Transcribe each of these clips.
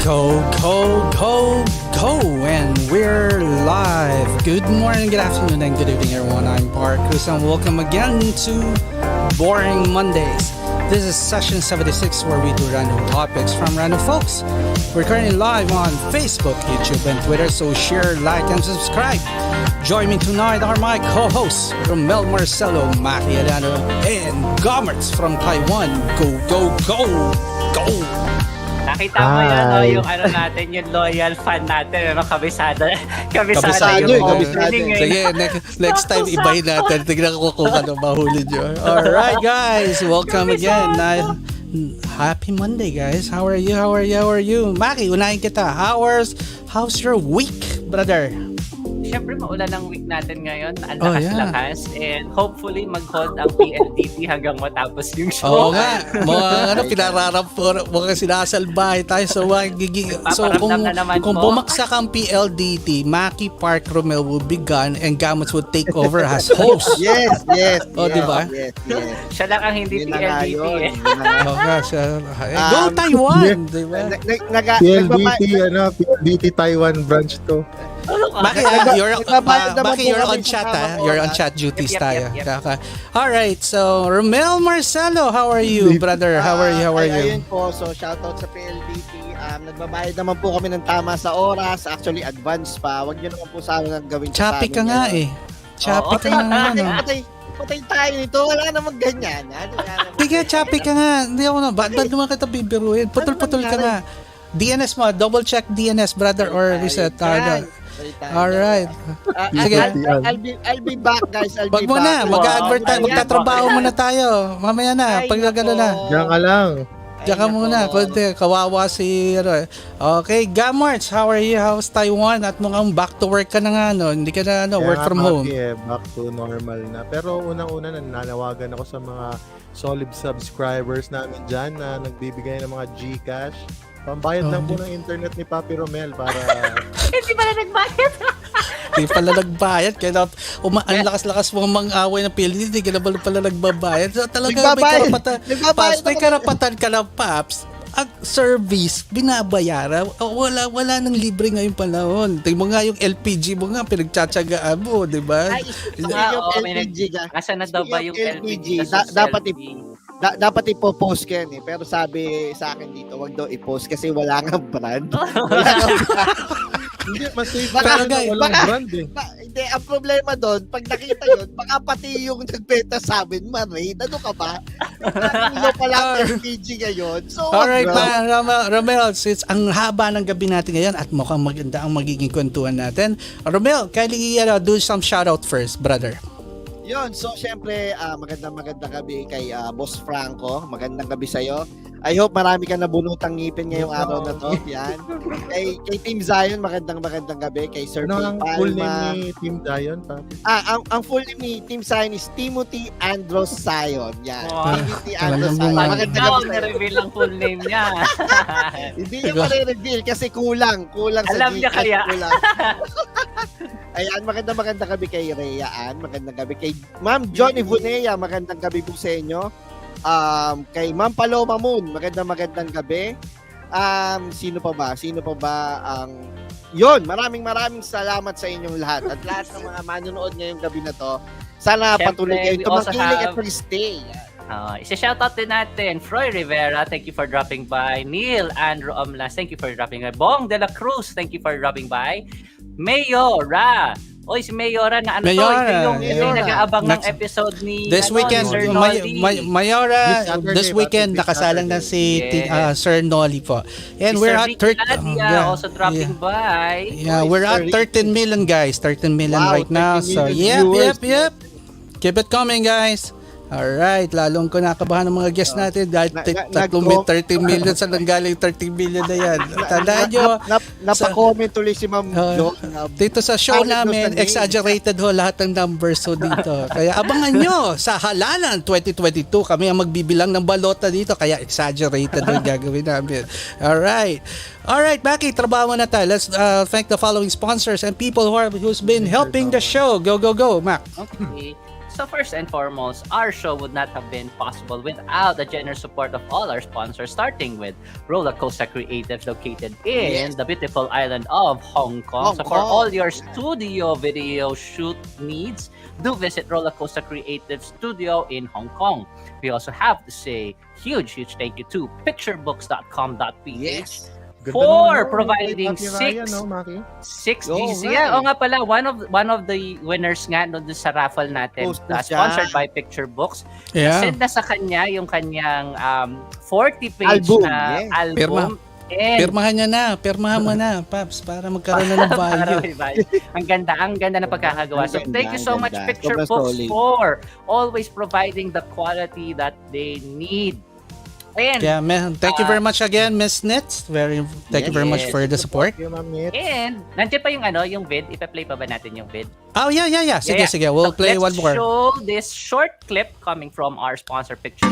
Go, go, go, go! And we're live. Good morning, good afternoon, and good evening, everyone. I'm PARC, and welcome again to Boring Mondays. This is session 76, where we do random topics from random folks. We're currently live on Facebook, YouTube, and Twitter, so share, like, and subscribe. Join me tonight are my co-hosts, Romel Marcelo, Maki Alano, and Gomerts from Taiwan. Go, go, go, go! Nakita mo yan, no? Yung ano natin, yung loyal fan natin, ano, kabisado yung Sige, next time ibahin natin. Tignan ko kung ano mahuli nyo. Alright guys, welcome again. Happy Monday guys. How are you? How are you? Maki, unahin kita. How's your week, brother? Siyempre, maulan ang week natin ngayon. Ang lakas-lakas. And hopefully, mag-hold ang PLDT hanggang matapos yung show. Oo nga. Mga pinararampo, mga sinasalbahe tayo. So, kung bumagsak ang PLDT, Maki, PARC, Romel will be gone and Gamuts will take over as host. Yes. O, diba? Yes. Siya lang ang hindi PLDT eh. Oo nga. Go Taiwan! Diba? PLDT Taiwan branch to. Maki, you're on chat, ha? You're on chat duties tayo. Alright, so Romel Marcelo, how are you, brother? How are you? Ayun po, so shoutout sa PLDT. Nagbabayad naman po kami ng tama sa oras. Actually, advance pa. Huwag nyo naman po sana gawin sa Choppy ka nga eh. Choppy ka nga naman. Patay tayo nito. Wala namang ganyan. Sige, choppy ka nga. Hindi ako na. Ba't naman kita bibiruin? Putol-putol ka nga. DNS mo. Double check DNS, brother, or reset. Alright. Sige. I'll be back, guys. Wag mo na. Mag-advertise. Magtatrabaho muna tayo. Mamaya na. Pag nagano na. Diyan ka lang. Diyan ka muna. Kawawa si... Okay. Gamarts, how are you? How's Taiwan? At mukhang back to work ka na nga, no? Hindi ka na, work from home. Back to normal na. Pero unang-una, nananawagan ako sa mga solid subscribers namin dyan na nagbibigay ng mga GCash. Pambayad lang po ng internet ni Papi Romel para... Hindi pala nagbayad. Hindi pala nagbayad. Kaya ang lakas-lakas mo mang-away ng PLDT. Hindi ka na pala nagbabayad. So talaga may karapatan ka ng Paps. Ang service, binabayaran. Wala nang libre ngayong panahon. Tingnan mo nga yung LPG mo nga, pinagtsatsagaan mo, di ba? Yung LPG ka. Kasi na daw ba yung LPG? Dapat ipo-post ka yan eh. Pero sabi sa akin dito, wag daw i-post kasi wala nga brand. Hindi, mas safe walang brand eh. Hindi, ang problema doon, pag nakita yun, baka pati yung nagbenta sa amin, marade. Ano ka ba? Ano pala LPG ngayon? So, alright, Romel, since ang haba ng gabi natin ngayon at mukhang maganda ang magiging kwentuhan natin. Romel, kindly do some shoutout first, brother. Yun, so syempre, magandang gabi kay Boss Franco. Magandang gabi sa'yo. I hope marami ka nabunutang ngipin ngayong araw na to. Yan. Kay Team Zion, magandang gabi. Kay Sir Palma. Ang full name ni Team Zion? Ang full name ni Team Zion is Timothy Andros Zion. Yan. Wow. Timothy Andros Zion. Magandang gabi sa'yo. Na-reveal ang full name niya. Hindi niya ma-reveal kasi kulang sa alam niya kaya. Ayan, magandang gabi kay Rhea Ann. Magandang gabi kay Ma'am Johnny Vunea. Magandang gabi po sa inyo. Kay Ma'am Paloma Moon, magandang gabi. Sino pa ba ang yun, maraming salamat sa inyong lahat at lahat ng mga manonood ngayong gabi na to. Sana patuloy kayo tumakinig at stay. Isa-shoutout din natin Froy Rivera, thank you for dropping by. Neil Andrew Omlas, thank you for dropping by. Bong de la Cruz, thank you for dropping by. Mayora, si Mayora na ano Mayora, to, ito yung nag-aabang ng episode ni this weekend, Mayora, this weekend nakasalang na si Sir Nolly po. And si we're at 13 also dropping by. Yeah, we're at 13 million guys. 13 million right now. So, yep. Keep it coming, guys. Alright, lalong ko nakabahan ng mga guests natin dahil 30 million sa nanggaling 30 million na yan. Tandaan nyo, napakomment tuloy si Ma'am Jo. Dito sa show namin, exaggerated ho lahat ng numbers ho dito. Kaya abangan nyo sa halalan 2022, kami ang magbibilang ng balota dito, kaya exaggerated ho gagawin namin. Alright, Maki, trabaho na tayo. Let's thank the following sponsors and people who's been helping the show. Go, Mac. Okay. So first and foremost, our show would not have been possible without the generous support of all our sponsors, starting with Roller Coaster Creatives located in the beautiful island of Hong Kong. So for all your studio video shoot needs, do visit Roller Coaster Creative Studio in Hong Kong. We also have to say huge thank you to picturebooks.com.ph for providing six GC. Yeah, nga pala, one of the winners nga doon sa raffle natin, sponsored by Picture Books. Send na sa kanya yung kanyang 40-page na album. Pirmahan mo na, Paps, para magkaroon na ng value. ang ganda na pagkakagawa. So thank you so much, Picture Books, for always providing the quality that they need. And, thank you very much again, Miss Nitz. Thank you very much for the support. And nandiyan pa yung vid. Ipa-play pa ba natin yung vid? Oh, yeah. Sige. We'll play one more. Let's show this short clip coming from our sponsor, Picture.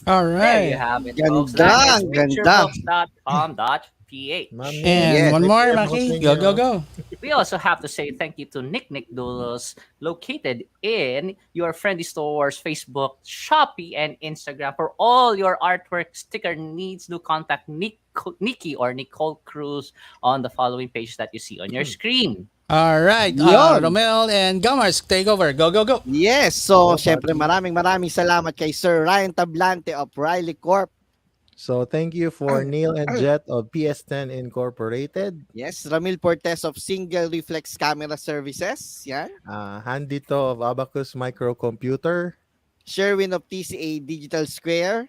All right. There you have it, folks. That is picturebooks.com.ph. And one more, Maki. Go. We also have to say thank you to Nick Dulos, located in your friendly stores, Facebook, Shopee, and Instagram. For all your artwork sticker needs, do contact Nikki or Nicole Cruz on the following pages that you see on your screen. All right. Romel and Gomars, take over. Go. Yes. So, syempre maraming salamat kay Sir Ryan Tablante of Riley Corp. So, thank you for Neil and Jet of PS10 Incorporated. Yes. Ramil Portes of Single Reflex Camera Services. Yan. Handito of Abacus Microcomputer. Sherwin of TCA Digital Square.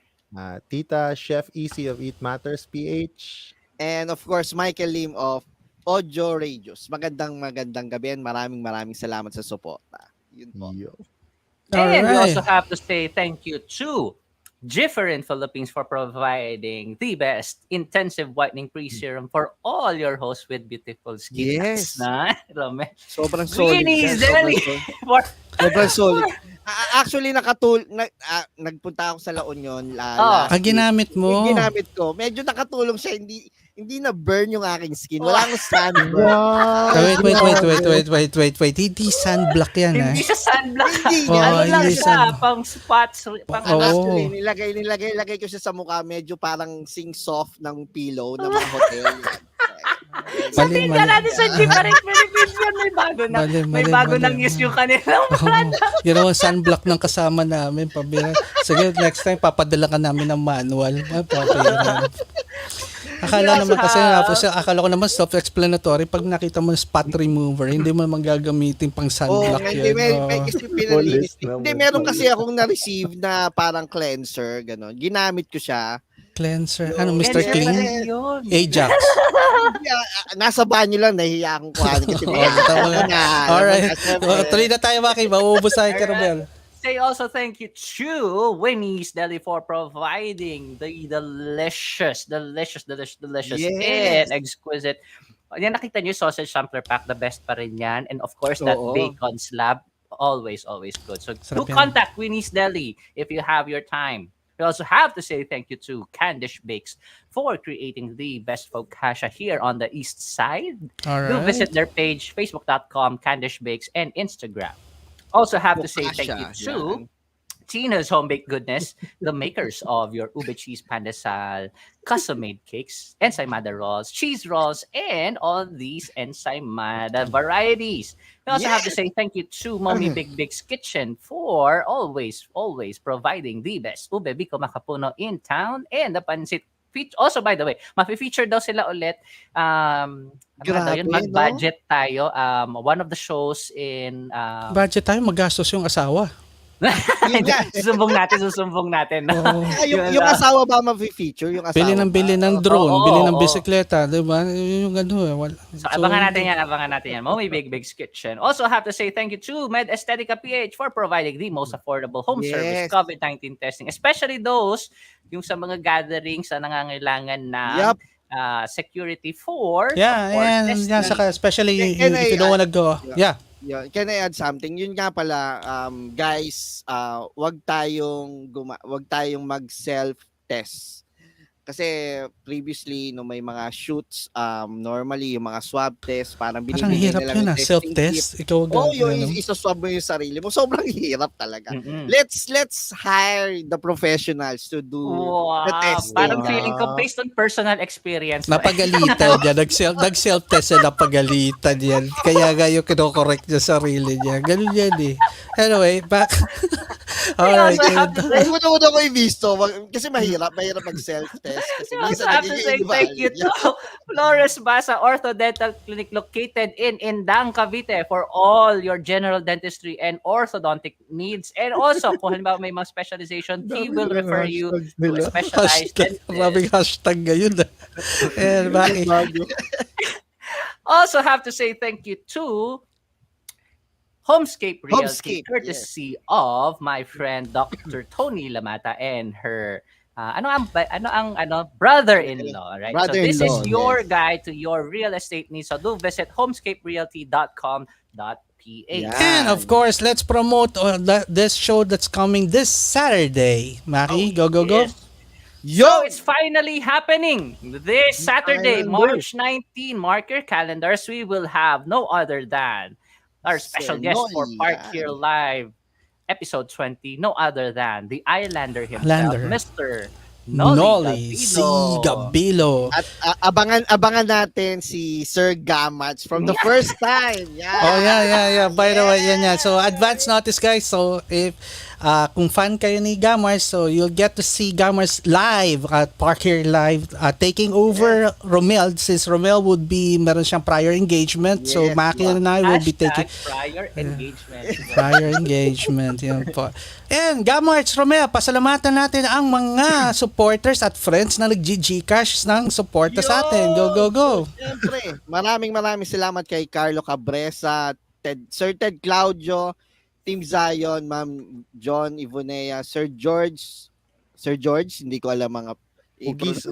Tita Chef Easy of Eat Matters PH. And of course, Michael Lim of Audio Radios. Magandang gabi and maraming salamat sa suporta. Yun po. And we also have to say thank you to Jiffer in Philippines for providing the best intensive whitening pre-serum for all your hosts with beautiful skin. Yes. Sobrang solid. Sobrang solid. Actually, nagpunta ako sa La Union. Ginamit mo? Ginamit ko. Medyo nakatulong siya. Hindi na burn yung aking skin. Wala akong sunburn. Wait. Hindi sunblock yan, Hindi siya sunblock. Ano lang siya, pang spots. Actually, nilagay ko siya sa mukha. Medyo parang sing-soft ng pillow ng mga hotel. Sabihin ka natin sa different Philippines yun. May bago nang use yung kanilang product. You know, sunblock ng kasama namin. Sige, next time, papadala ka namin ng manual. Akala ko naman self-explanatory. Pag nakita mo spot remover, hindi mo magagamitin pang sunblock yun. Hindi, meron kasi akong na-receive na parang cleanser, gano'n. Ginamit ko siya. Cleanser? Ano, Mr. Clean? Ajax. Nasa banyo lang, nahihiya akong kuhanin kasi alright. Tuloy na tayo, Maki. Mauubos tayo, Karabel. Say also thank you to Winnie's Deli for providing the delicious and exquisite. Yan, nakita niyo sausage sampler pack, the best pa rin yan. And of course, that bacon slab, always good. So do contact Winnie's Deli if you have your time. We also have to say thank you to Candish Bakes for creating the best focaccia here on the east side. All right. Do visit their page, facebook.com, Candish Bakes, and Instagram. Also have to say thank you to Tina's Home Baked Goodness, the makers of your ube cheese pandesal, custom-made cakes, ensaymada rolls, cheese rolls, and all these ensaymada varieties. We also have to say thank you to Mommy Big Big's Kitchen for always providing the best ube biko makapuno in town and the pancit. Also, by the way, mafe-feature daw sila ulit. Ano daw yun? Grabe, Mag-budget tayo. One of the shows in... Budget tayo, magastos yung asawa. Yun nga. Susumbong natin. Oo. Yung asawa ba ma-feature? Yung asawa Bili ng drone, Oo, bili ng oo. bisikleta, di ba? Yung wala. So, abangan natin yan. Mommy Big Big's Kitchen. Also have to say thank you to Med Aesthetica PH for providing the most affordable home service COVID-19 testing. Especially those yung sa mga gatherings na nangangailangan ng security for and saka especially if you don't wanna go. Yeah, can I add something? Yun nga pala, guys, wag tayong mag-self-test. Kasi previously, no, may mga shoots, normally, yung mga swab test, parang Parang binibigay hirap nila yun ng testing self-test. kit. Ikaw yung isa-swab mo yung sarili mo. Sobrang hirap talaga. Let's hire the professionals to do the testing. Parang feeling ko based on personal experience. napagalitan yan. Nag-self-test yan, napagalitan yan. Kaya nga yung kinokorrect niya sarili niya. Ganun yan eh. Anyway, back. Alright. Mudo ko ibisto. Kasi mahirap mag-self-test. Kasi I minsan have to say thank you to Flores Basa Orthodontal Clinic located in Indang, Cavite for all your general dentistry and orthodontic needs. And also, kung halimbawa may mga specialization, he will refer you to a specialized dentist. Maraming hashtag ngayon. And bakit? Also have to say thank you to Homescape Realty, courtesy of my friend Dr. Tony Lamata and her brother-in-law, right? So this is your guide to your real estate needs. So do visit homescaperealty.com.ph. And of course, let's promote this show that's coming this Saturday. Maki, go. So it's finally happening this Saturday, March 19. Mark your calendars. We will have no other than our special guest for PARC Here Live, episode 20, no other than the Islander himself, Mr. Nolly Gabilo. At abangan natin si Sir Gamats from the first time. Yeah. By the way, yan. So advance notice, guys. So if kung fan kayo ni Gamars, so you'll get to see Gamars live at PARC Here Live, taking over Romel, since Romel would be meron siyang prior engagement. So Maki and I will be taking prior engagement. Prior engagement, yan po. And Gamars, Romel, pasalamatan natin ang mga supporters at friends na nag-Gcash ng suporta sa atin. Go. Siyempre, maraming salamat kay Carlo Cabresa, Sir Ted Claudio, Team Zion, Ma'am John Ivonea, Sir George, hindi ko alam mga Ogis,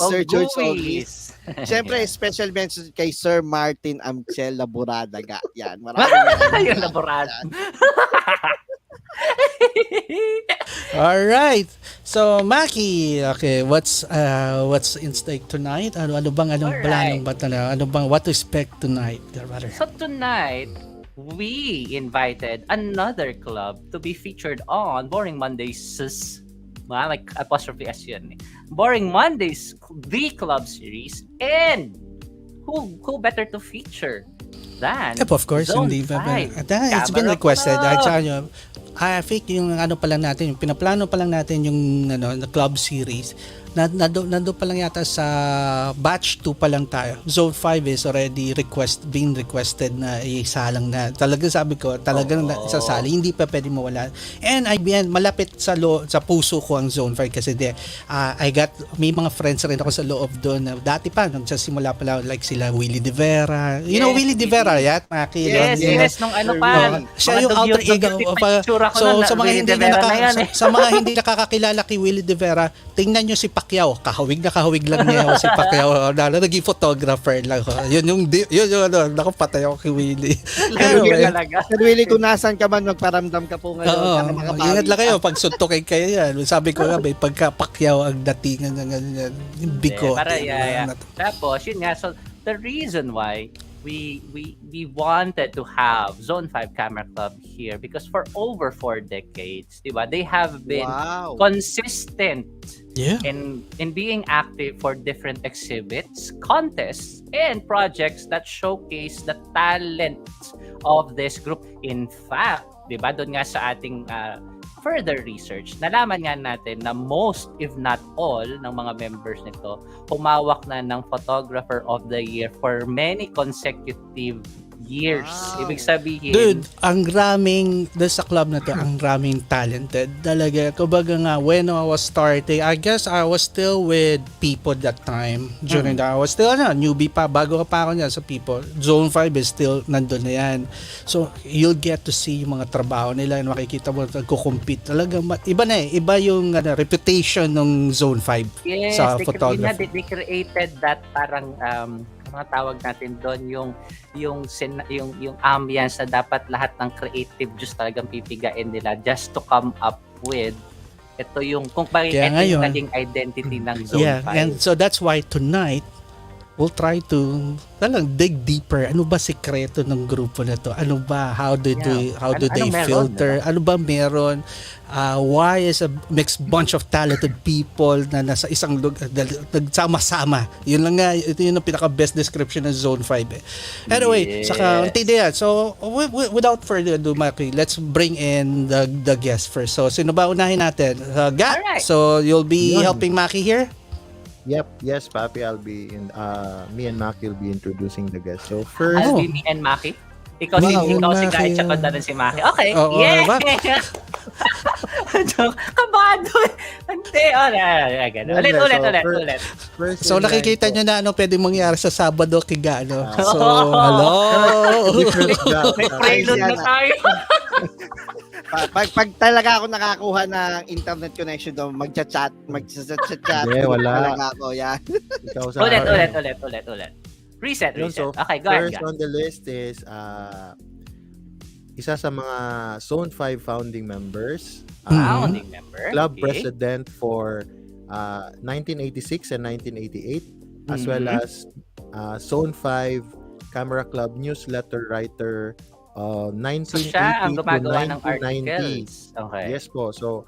Sir George Ogis. Siyempre, special mention kay Sir Martin Amchel Laboradaga. Yan, maraming yung Laborada. Alright. So, Maki, okay, what's in stake tonight? Ano bang planong ba talaga? What to expect tonight? So tonight, we invited another club to be featured on Boring Mondays. Like apostrophe S yun. Boring Mondays, the club series, and who better to feature than of course, Zone hindi 5, it's been requested. I think yung pinaplano pa lang natin yung na club series. Nando pa lang yata sa batch 2 pa lang tayo. Zone 5 is already being requested na isalang na. Talagang sabi ko, talagang sasali, hindi pa pwede mawala. And malapit sa puso ko ang Zone 5 kasi may mga friends rin ako sa loob doon. Dati pa, nagsasimula pa lang, like sila Willie De Vera. You know Willie De Vera, right? Yes, nung ano pa. Siya yung alter ego. So sa mga hindi nakakakilala kay Willie De Vera, tingnan nyo si Pacquiao, kahawig lang niya si Pacquiao. Naging photographer lang. Yun nakapatay ako kay Willie. Anyway, Sir Willie, kung nasan ka man, magparamdam ka po ngayon. Ingat lang kayo, pag suntukin kayo yan. Sabi ko nga, pagka Pacquiao ang datingan ng yung bigote. Tapos, yun nga, so the reason why we wanted to have Zone 5 Camera Club here because for over 4 decades, diba, they have been Wow. consistent Yeah. in being active for different exhibits, contests, and projects that showcase the talent of this group. In fact, diba, doon nga sa ating further research, nalaman nga natin na most, if not all, ng mga members nito humawak na ng Photographer of the Year for many consecutive years. Wow. Ibig sabihin, Dude, ang raming, sa club na to, ang raming talented. Talaga, kumbaga nga, when I was starting, I guess I was still with people that time. During that, I was still, newbie pa, bago pa ako niyan sa people. Zone 5 is still nandun na yan. So, you'll get to see yung mga trabaho nila, makikita mo, nagko-compete. Talaga, iba na eh. Iba yung reputation ng Zone 5 yes, sa they photography. created that parang mga tawag natin doon yung ambience na dapat lahat ng creative juice talagang pipigain nila just to come up with ito yung kung bakit Kaya ito yung ngayon, naging identity ng Zone 5. And so that's why tonight we'll try to dig deeper. Ano ba sikreto ng grupo na to? Ano ba? How do they meron, filter? Ano ba meron? Why is a mixed bunch of talented people na nasa isang lugar, nagsama-sama? Yun lang nga, ito yung pinaka-best description ng Zone 5 eh. Anyway, saka hindi yan. So, without further ado, Maki, let's bring in the guest first. So, sino ba unahin natin? Gat, Alright. so you'll be Yun. helping Maki here? Yep, yes, Papi, I'll be in me and Maki will be introducing the guest. So I'll first, be me and Maki. Ikaw Me si and Guy, Maki, tsaka na rin si Maki. Okay. Oo, Yeah. ba? Kabado. Hindi. Ganun. Hindi, Ulit. first So in line nakikita po. nyo na ano pwede mangyari sa Sabado kiga ano. Ah. So hello. Different guy. May prelude na tayo. Pag talaga ako nakakuha ng internet connection doon, magchat-chat. Hindi, wala. Talaga ako, yan. Ikaw sa Ulit. Reset. Yun, so Okay, go ahead. first on the list is isa sa mga Zone 5 founding members, Founding member. club Okay. president for 1986 and 1988, as well Mhm. as Zone 5 Camera Club newsletter writer So 1980 siya ang to gumagawa ng 1990. articles. Okay. Yes po. So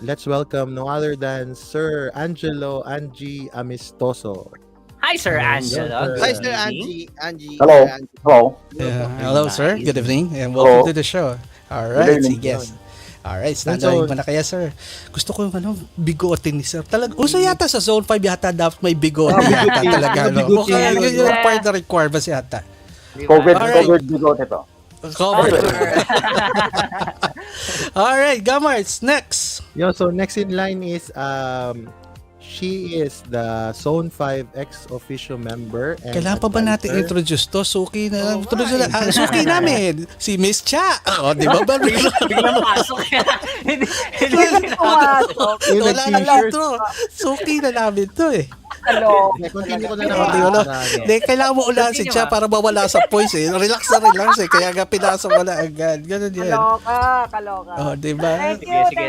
let's welcome no other than Sir Angelo Angie Amistoso. Hi, Sir Angelo. Yes, Hi, Good Sir evening. Angie. Hello. Angie. Hello. Yeah. Hello sir. Nice. Good evening and welcome Hello. to the show. All right, Good evening. sige. All right, So- standard mo na kaya sir. Gusto ko yung bigote ni sir. Talaga uso yata sa Zone 5 yata dapat may bigote yata talaga no. bigote Mukhang yun. yun yung part na requirements yata. Di ba? Alright. COVID bigote to. Covered. All right, Gamarts, next. So next in line is she is the Zone 5 ex-official member. And Kailangan pa ba natin advisor. introduce to? Suki na. Oo, Introduce nga na. Suki namin. Si Miss Cha. O, di ba ba? Biglang pasok. Hindi Yung Wala na nag-t-shirt. to. Suki na namin to eh. Continue ko na Hindi, naman. wala. Hindi, kailangan mo ulan si Cha para mawala sa poise eh. Relax eh. Kaya nga pinasa mo na agad. Ganun yan. Kaloka. O, di ba? Thank Sige, you, sige.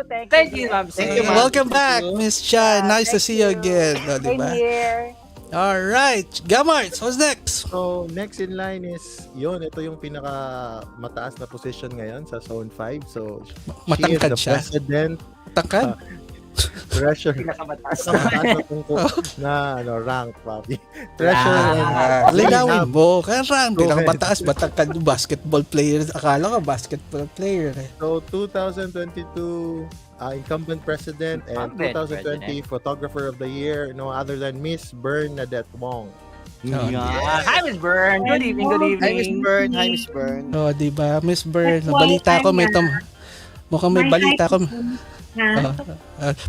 thank Thank you, you. ma'am. Thank Sige. you, ma'am. Welcome back, Miss Cha. Nice to Thank see you you. again. O, di Same ba? here. All right. Gamarts, what's next? So next in line is ito yung pinaka mataas na position ngayon sa Zone 5. So Matangkad she is the siya. president, Tangkad? treasurer, Pinakamataas. na rank, papi. Treasurer Ah, and linawin mo. Kaya ram, Go pinakamataas, matangkad yung basketball player. Akala ko basketball player eh. So 2022 incumbent president and Incumbent 2020 photographer of the year, no other than Miss Bern Wong. Oh, Yeah. Hi, Miss Bern. Good evening, good Hi, Miss evening. Bern. Hi, Miss Bern. Oh, di ba? Miss Bern, balita ko may mukhang may balita ko.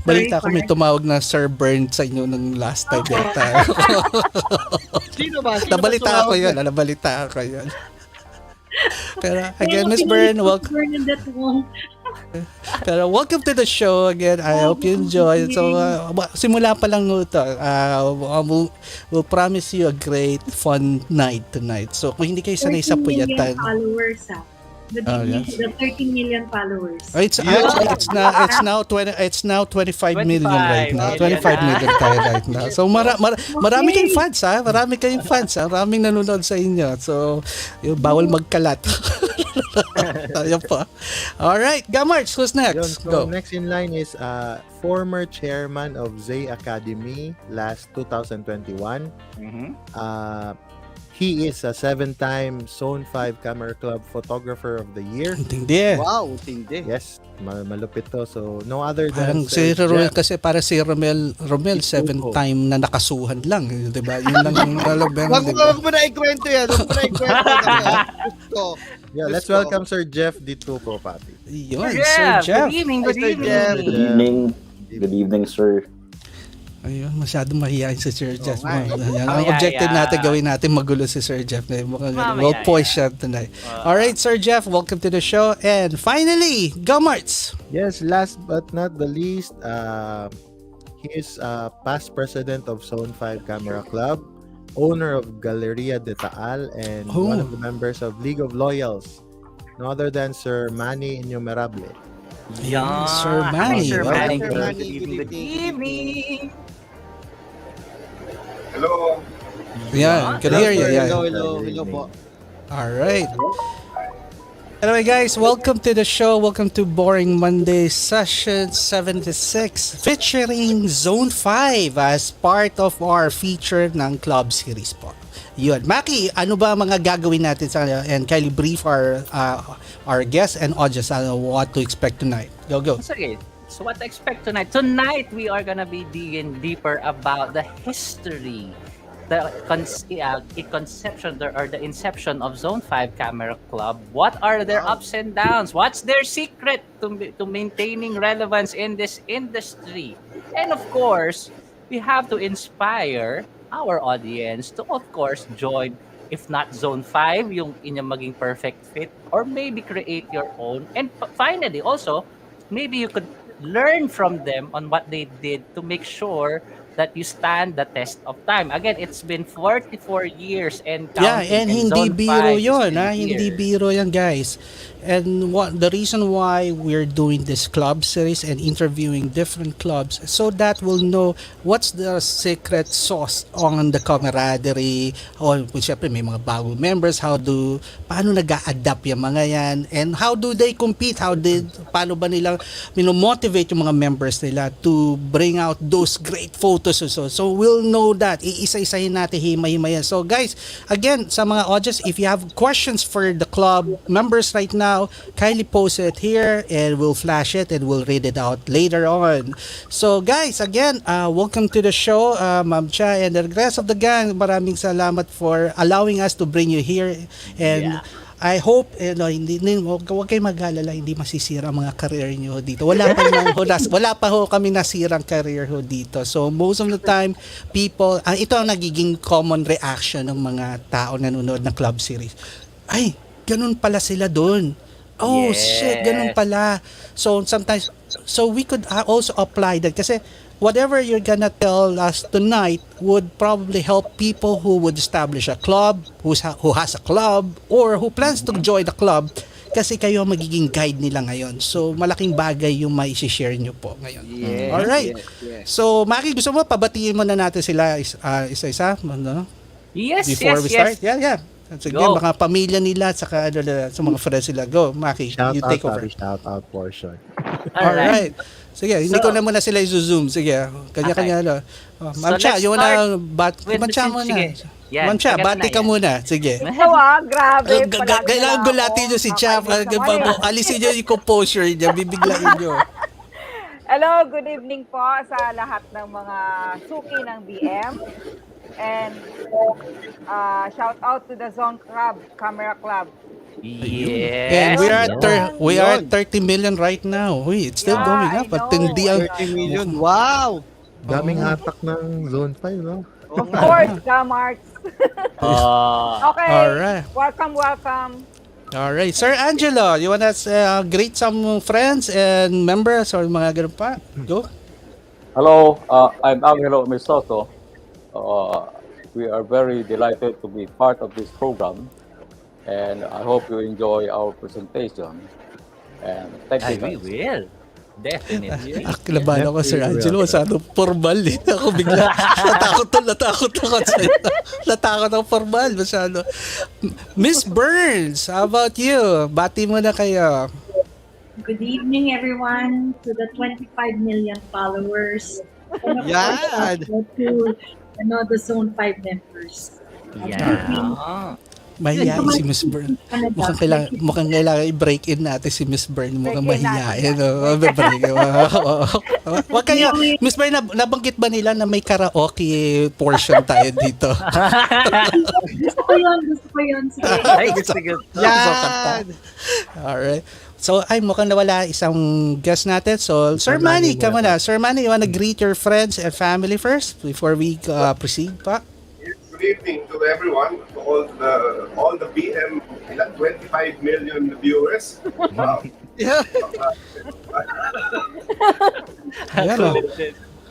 Balita ko may tumawag na Sir Bern sa inyo nung last time yata. Sino ba? Nabalita ko yun. Nabalita ko yun. Pero again, Miss Bern, welcome to the show again. I hope you enjoy. So, simula pa lang ito. We'll promise you a great, fun night tonight. So, kung hindi kayo sanay sa puyatan, followers Good Oh, evening yes. to the 13 million followers. It's actually it's now 25 million right 25 now. million 25 na. million tayo right now. So marami kayong fans ha. Marami kayong fans ha. Maraming nanonood sa inyo. So bawal magkalat. Ayun po. All right, Gamarts, who's Yun, next? so Go. next in line is former chairman of Zay Academy last 2021. Mhm. He is a 7-time Zone 5 Camera Club Photographer of the Year. Hindi. Wow, tindi. Yes, malupit to. So, no other Parang than si Sir Romel, Jeff. kasi para si Romel Dytuco. 7 time na nakasuhan lang, 'di ba? Yun lang yung alam Wag di mo, ba? wag mo na ikwento yan. Wag mo na ikwento. Gusto. Yeah, let's Gusto. welcome Sir Jeff Dytuco, Papi. Yun, Jeff, Sir Jeff. good evening, good Hi, Sir evening. Jeff. Good evening. Good evening, sir. Ayun, masyadong mahihayin si Sir Jeff. nga eh. Yan, ang Mamaya objective yan. natin, gawin natin magulo si Sir Jeff. Mukhang Mamaya well poised siya yan. tonight. Alright, Sir Jeff, welcome to the show. And finally, Gomarts. Yes, last but not the least, he is past president of Zone 5 Camera Club, owner of Galeria de Taal, and one of the members of League of Loyals. No other than Sir Manny Inumerable. Yeah. Sir Manny. Hi, Sir Welcome, Manny. Sir Good Manny. evening, good evening. Yeah, can hear you. Hello, Yeah. hello po. Alright. Anyway, guys, welcome to the show. Welcome to Boring Monday Session 76 featuring Zone 5 as part of our feature ng Club Series po. Yun. Maki, ano ba mga gagawin natin sa and kindly brief our guests and audience on what to expect tonight. Go. Sige. So what to expect tonight? Tonight, we are gonna be digging deeper about the history, the conception or the inception of Zone 5 Camera Club. What are their ups and downs? What's their secret to maintaining relevance in this industry? And of course, we have to inspire our audience to, of course, join, if not Zone 5, yung inyong maging perfect fit, or maybe create your own. And finally, also, maybe you could learn from them on what they did to make sure that you stand the test of time. Again, it's been 44 years and counting. Yeah, and hindi Zone biro 5 is yun, still ha? Hindi here. biro yan, guys. And the reason why we're doing this club series and interviewing different clubs, so that we'll know what's the secret sauce on the camaraderie, o syempre may mga bagong members, paano nag-a-adapt yung mga yan, and how do they compete, paano ba nilang minomotivate yung mga members nila to bring out those great photos. So we'll know that. Iisa-isahin natin, himay-himayan. So guys, again, sa mga audience, if you have questions for the club members right now, kindly post it here and we'll flash it and we'll read it out later on. So guys, again, welcome to the show, Ma'am Cha and the rest of the gang. Maraming salamat for allowing us to bring you here, and I hope huwag kayong mag-alala, hindi masisira ang mga career nyo dito. Wala pa ho kami nasirang career ho dito. So most of the time, people, ito ang nagiging common reaction ng mga tao na nanonood ng club series. Ay, ganun pala sila doon. Oh, Yes. shit, ganun pala. So sometimes, we could also apply that kasi whatever you're gonna tell us tonight would probably help people who would establish a club, who has a club, or who plans to join the club, kasi kayo ang magiging guide nila ngayon. So malaking bagay yung mai-share nyo po ngayon. Yes, Alright. yes. So Maki, gusto mo pabatiin mo na natin sila isa-isa? Ano? Yes, Before we start? yes. Yeah. Sige, Go. mga pamilya nila saka sa mga friends nila. Go, Maki, you take over. Shout out portion. Alright. Sige, hindi So- ko na muna sila i-zoom. Sige, kanya-kanya. Ma'am So, Cha, let's you wanna with Ma'am Cha the- muna. sige. Yan, Ma'am Cha, agad bati na ka yan. muna. Sige. Ikaw grabe. palagi Kailangan na gulatin ako. nyo si Cha. Kakainis naman eh. Alisin nyo yung composure niya. Bibiglain nyo. Hello, good evening po sa lahat ng mga suki ng BM. And shout out to the Zone Club, Camera Club. Yes. And we are Yun. at 30 million right now. Uy, it's still Yeah, going I up. At know. hindi ang 30 million. Wow! Daming hatak ng Zone 5, no? Of course, Gamarts. Okay, Alright. welcome. All right, Sir Angelo, you wanna greet some friends and members or mga ganun pa? Go. Hello, I'm Angelo Amistoso. We are very delighted to be part of this program. And I hope you enjoy our presentation. And thank you, We guys. will. Definitely. Kinabahan ako, Sir Definitely Angelo. will. Masyado formal eh. Ako bigla, natakot ako sa'yo. Natakot ako formal, masyado. Miss Burns, how about you? Bati mo na kayo. Good evening, everyone, to the 25 million followers. And of Yan. course, also to the Zone 5 members. Yeah. Mahihain si Miss Burns. Mukhang kailangan i-break in natin si Miss Burns. Mukhang Break in mahihain. natin. Break in. Wag kayo. Miss Burns, nabanggit ba nila na may karaoke portion tayo dito? Gusto ko yun. Sige. Ay, sige. Yan! Alright. So, mukhang nawala isang guest natin. So, Sir Manny, come on na. Sir Manny, you wanna greet your friends and family first before we proceed pa? Good evening to everyone, to all the BM, 25 million viewers. Wow. Yeah. Ayan o.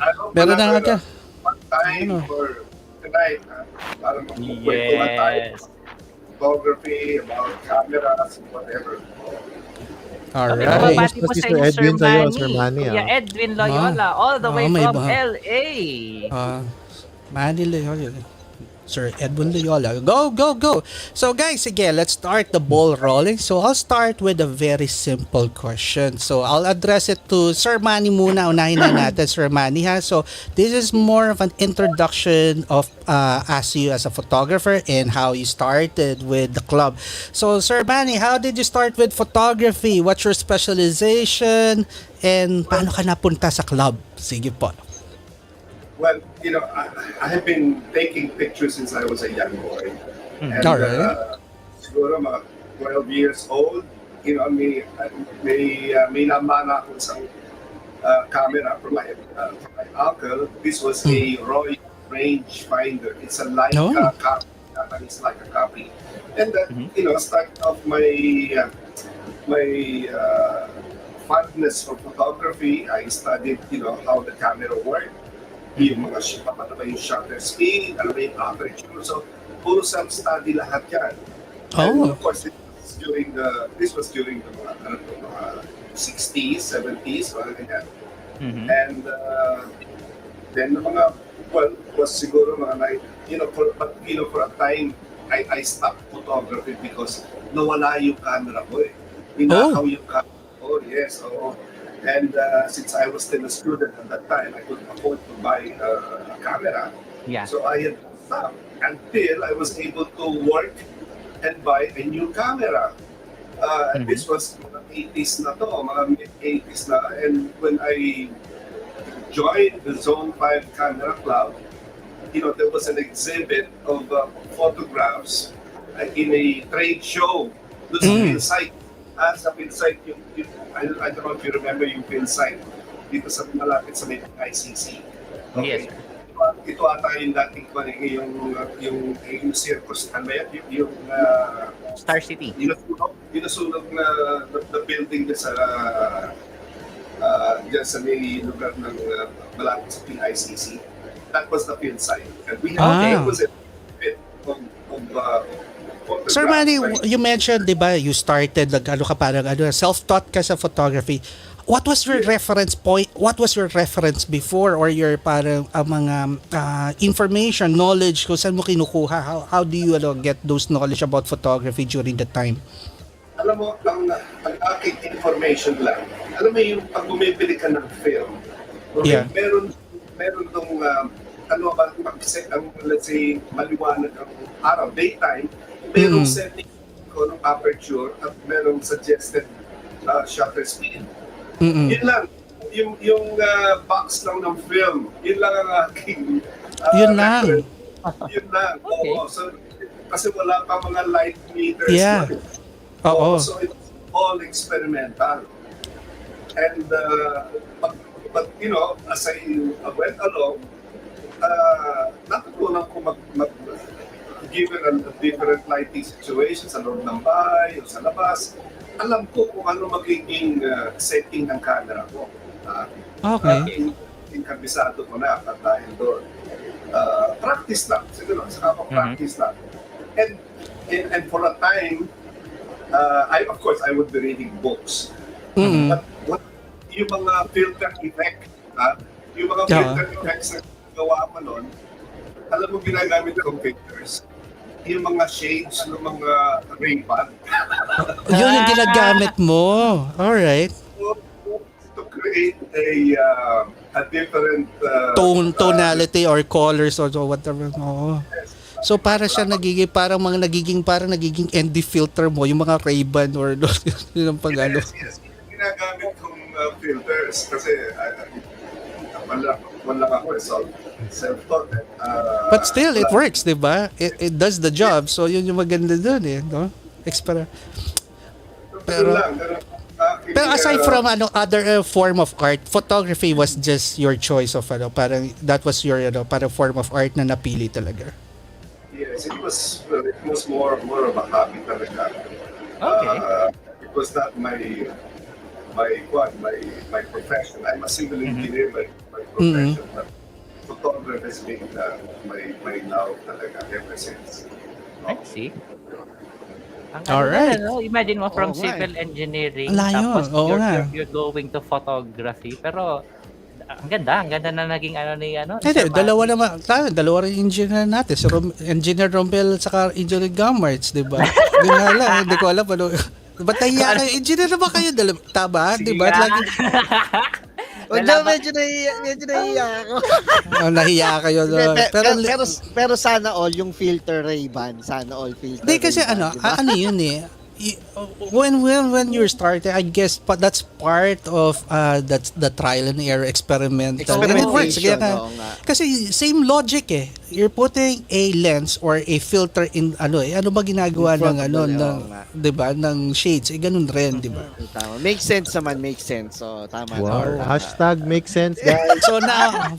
I hope Meron na nga another dyan. one time Ano? for tonight. Para magkukwentuhan tayo. Yes. Photography, about cameras, whatever. Alright. Babati po Mas sa Sir inyo, Sir Edwin sa'yo, Manny. Sir Manny, Kuya Edwin Loyola, all the way may from ba? LA. Manny Loyola. Sir Edwin Loyola. Go, go, go. So guys, again, let's start the ball rolling. So I'll start with a very simple question. So I'll address it to Sir Manny muna. Unahin na natin, Sir Manny, ha? So this is more of an introduction of as you as a photographer and how you started with the club. So Sir Manny, how did you start with photography? What's your specialization? And paano ka napunta sa club? Sige po. Well, I have been taking pictures since I was a young boy. And Alright. siguro mga 12 years old, may namana ako sa camera from my uncle. This was a Roy range finder. It's a Leica copy. It's like a copy. And start off my fondness for photography. I studied, how the camera worked. Yung mga yung shutter speed, yung aperture. So, puro self-study lahat yan. And of course, this was during the mga 60s, 70s, mga ganyan. And then mga, was siguro mga for a time, I stopped photography because nawala yung camera ko eh. Ninakaw yung camera ko, yes. And since I was still a student at that time, I couldn't afford to buy a camera. Yeah. So I had stopped until I was able to work and buy a new camera. This was mga 80s na to, mga mid-80s na. And when I joined the Zone 5 Camera Club, there was an exhibit of photographs in a trade show. Doon sa Philsite. Sa Philsite, I don't know if you remember yung Philsite dito sa malapit sa may ICC. Yes. Ito ata yung dating yung circus, ano yan? Yung Star City. Yung nasunog na the building dyan sa may lugar ng malapit sa ICC. That was the Philsite. And we had, it was a bit of Sir Manny, you mentioned, di ba, you started, self-taught ka sa photography. What was your reference point? What was your reference before or your parang mga information, knowledge kung saan mo kinukuha? How do you get those knowledge about photography during the time? Alam mo, ang aking information lang, alam mo yung pag bumibili ka ng film, okay, meron tong, let's say, maliwanag ang araw, daytime, merong setting ko ng aperture at merong suggested shutter speed. Yun lang. Yung box lang ng film, yun lang ang aking yun lang. Yun lang. Okay. Oo. So, kasi wala pa mga light meters. Yeah. Oo. So it's all experimental. And but as I went along, natutunan ko given a different lighting situations sa loob ng bahay o sa labas, alam ko kung ano magiging setting ng camera ko. Okay. Kabisado ko na dahil doon. Practice lang, siguro, saka practice lang. And and for a time, of course, I would be reading books. Mm-mm. But yung mga filter effect, yung mga filter effects na gawa mo nun, alam mo ginagamit kong filters, yung mga shades ng mga Ray-Ban. Yun yung ginagamit mo. Alright. To create a different Tonality or colors or whatever. Oo. So para siya nagiging nagiging ND filter mo yung mga Ray-Ban or yung pag-ano. Yes. Ginagamit kong filters kasi wala ako self-taught. But still, it works, di ba? It does the job. So yun yung maganda dun eh. No? Pero aside from other form of art, photography was just your choice of parang that was your parang form of art na napili talaga. Yes, it was more of a hobby talaga. Okay. It was not my profession. I'm a civil engineer by profession, but photography has been my love talaga ever since. I see. Alright. Imagine mo from Oo nga civil engineering, Layo. tapos Oo nga. you're going to photography. Pero ang ganda na naging ni Hindi, Sir dalawa rin engineer natin. Si Engineer Rombel saka Engineer Gamarts, di ba? Ganala, hindi ko alam ano. Ba't nahiya kayo? Engineer na ba kayo? Tama, di ba? Lagi, Medyo nahiya ako. nahiya kayo. Pero sana all yung filter Ray-Ban. Sana all filter Hindi kasi Ray-Ban, diba? ano yun eh. When you're starting, I guess that's part of that's the trial and error experimental. And it works. Kaya Oo nga. kasi same logic eh. You're putting a lens or a filter in ano ba ginagawa In front ng of the- oo nga. 'di ba, ng shades. Ganun rin, 'di ba? Tama. Makes sense naman, makes sense. So, tama. Wow. tama. Hashtag make sense, guys. So now,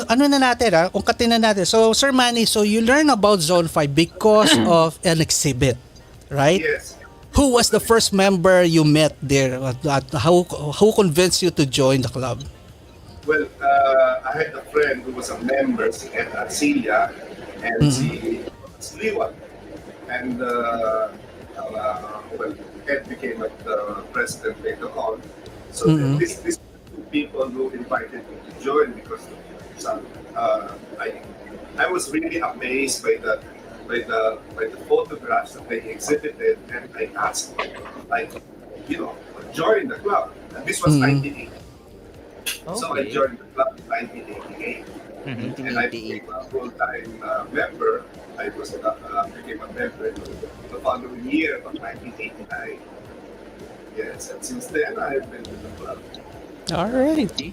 ano na natin ungkatin na natin. So Sir Manny, so you learn about Zone 5 because of an exhibit, right? Yes. Who was the first member you met there? Who convinced you to join the club? Well, I had a friend who was a member, si Ed Arcilla, and si Liwan. And, Ed became the president later on. So these two people who invited me to join because I was really amazed by the photographs that they exhibited, and I asked, join the club. And this was 1980. So I joined the club in 1988. And I became a full-time member. I became a member the following year of 1989. Yes, and since then I've been in the club. Alright.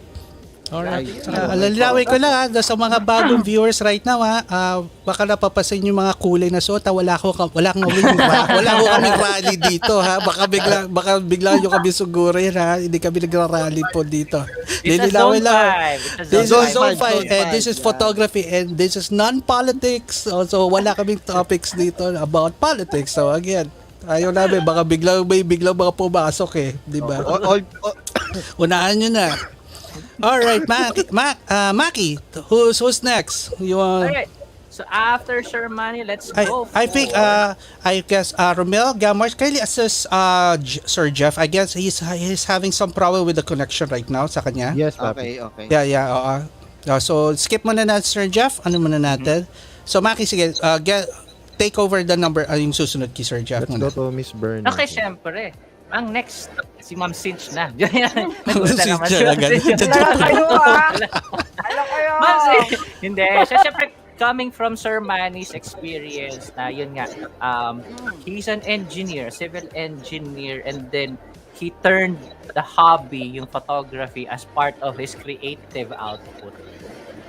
Lalawin ko lang sa mga bagong viewers right now baka napapasin yung mga kulay na suot wala ko kaming rally dito baka bigla yung kami sugurin hindi kami nagra-rally po dito. Lilawin lang. This is Zone 5 and this is photography and this is non-politics. So wala kaming topics dito about politics. So again, ayaw namin baka biglang mga pumasok di ba? Unahan nyo na. All right, Maki, who's next? Okay. So after Sir Manny, let's go. I think I guess Romel Gamars kindly assist Sir Jeff. I guess he's having some problem with the connection right now sa kanya. Yes, Papi. Okay. Yeah. So skip muna na Sir Jeff. Ano muna natin? So Maki, sige, take over the number yung susunod kay Sir Jeff. Let's go to Miss Bern. Okay, syempre. Ang next, si Ma'am Cinch na. Cinch na agad. Alam kayo. Ma'am Cinch. Hindi. Siya, syempre, coming from Sir Manny's experience na yun nga, he's an engineer, civil engineer, and then he turned the hobby, yung photography, as part of his creative output.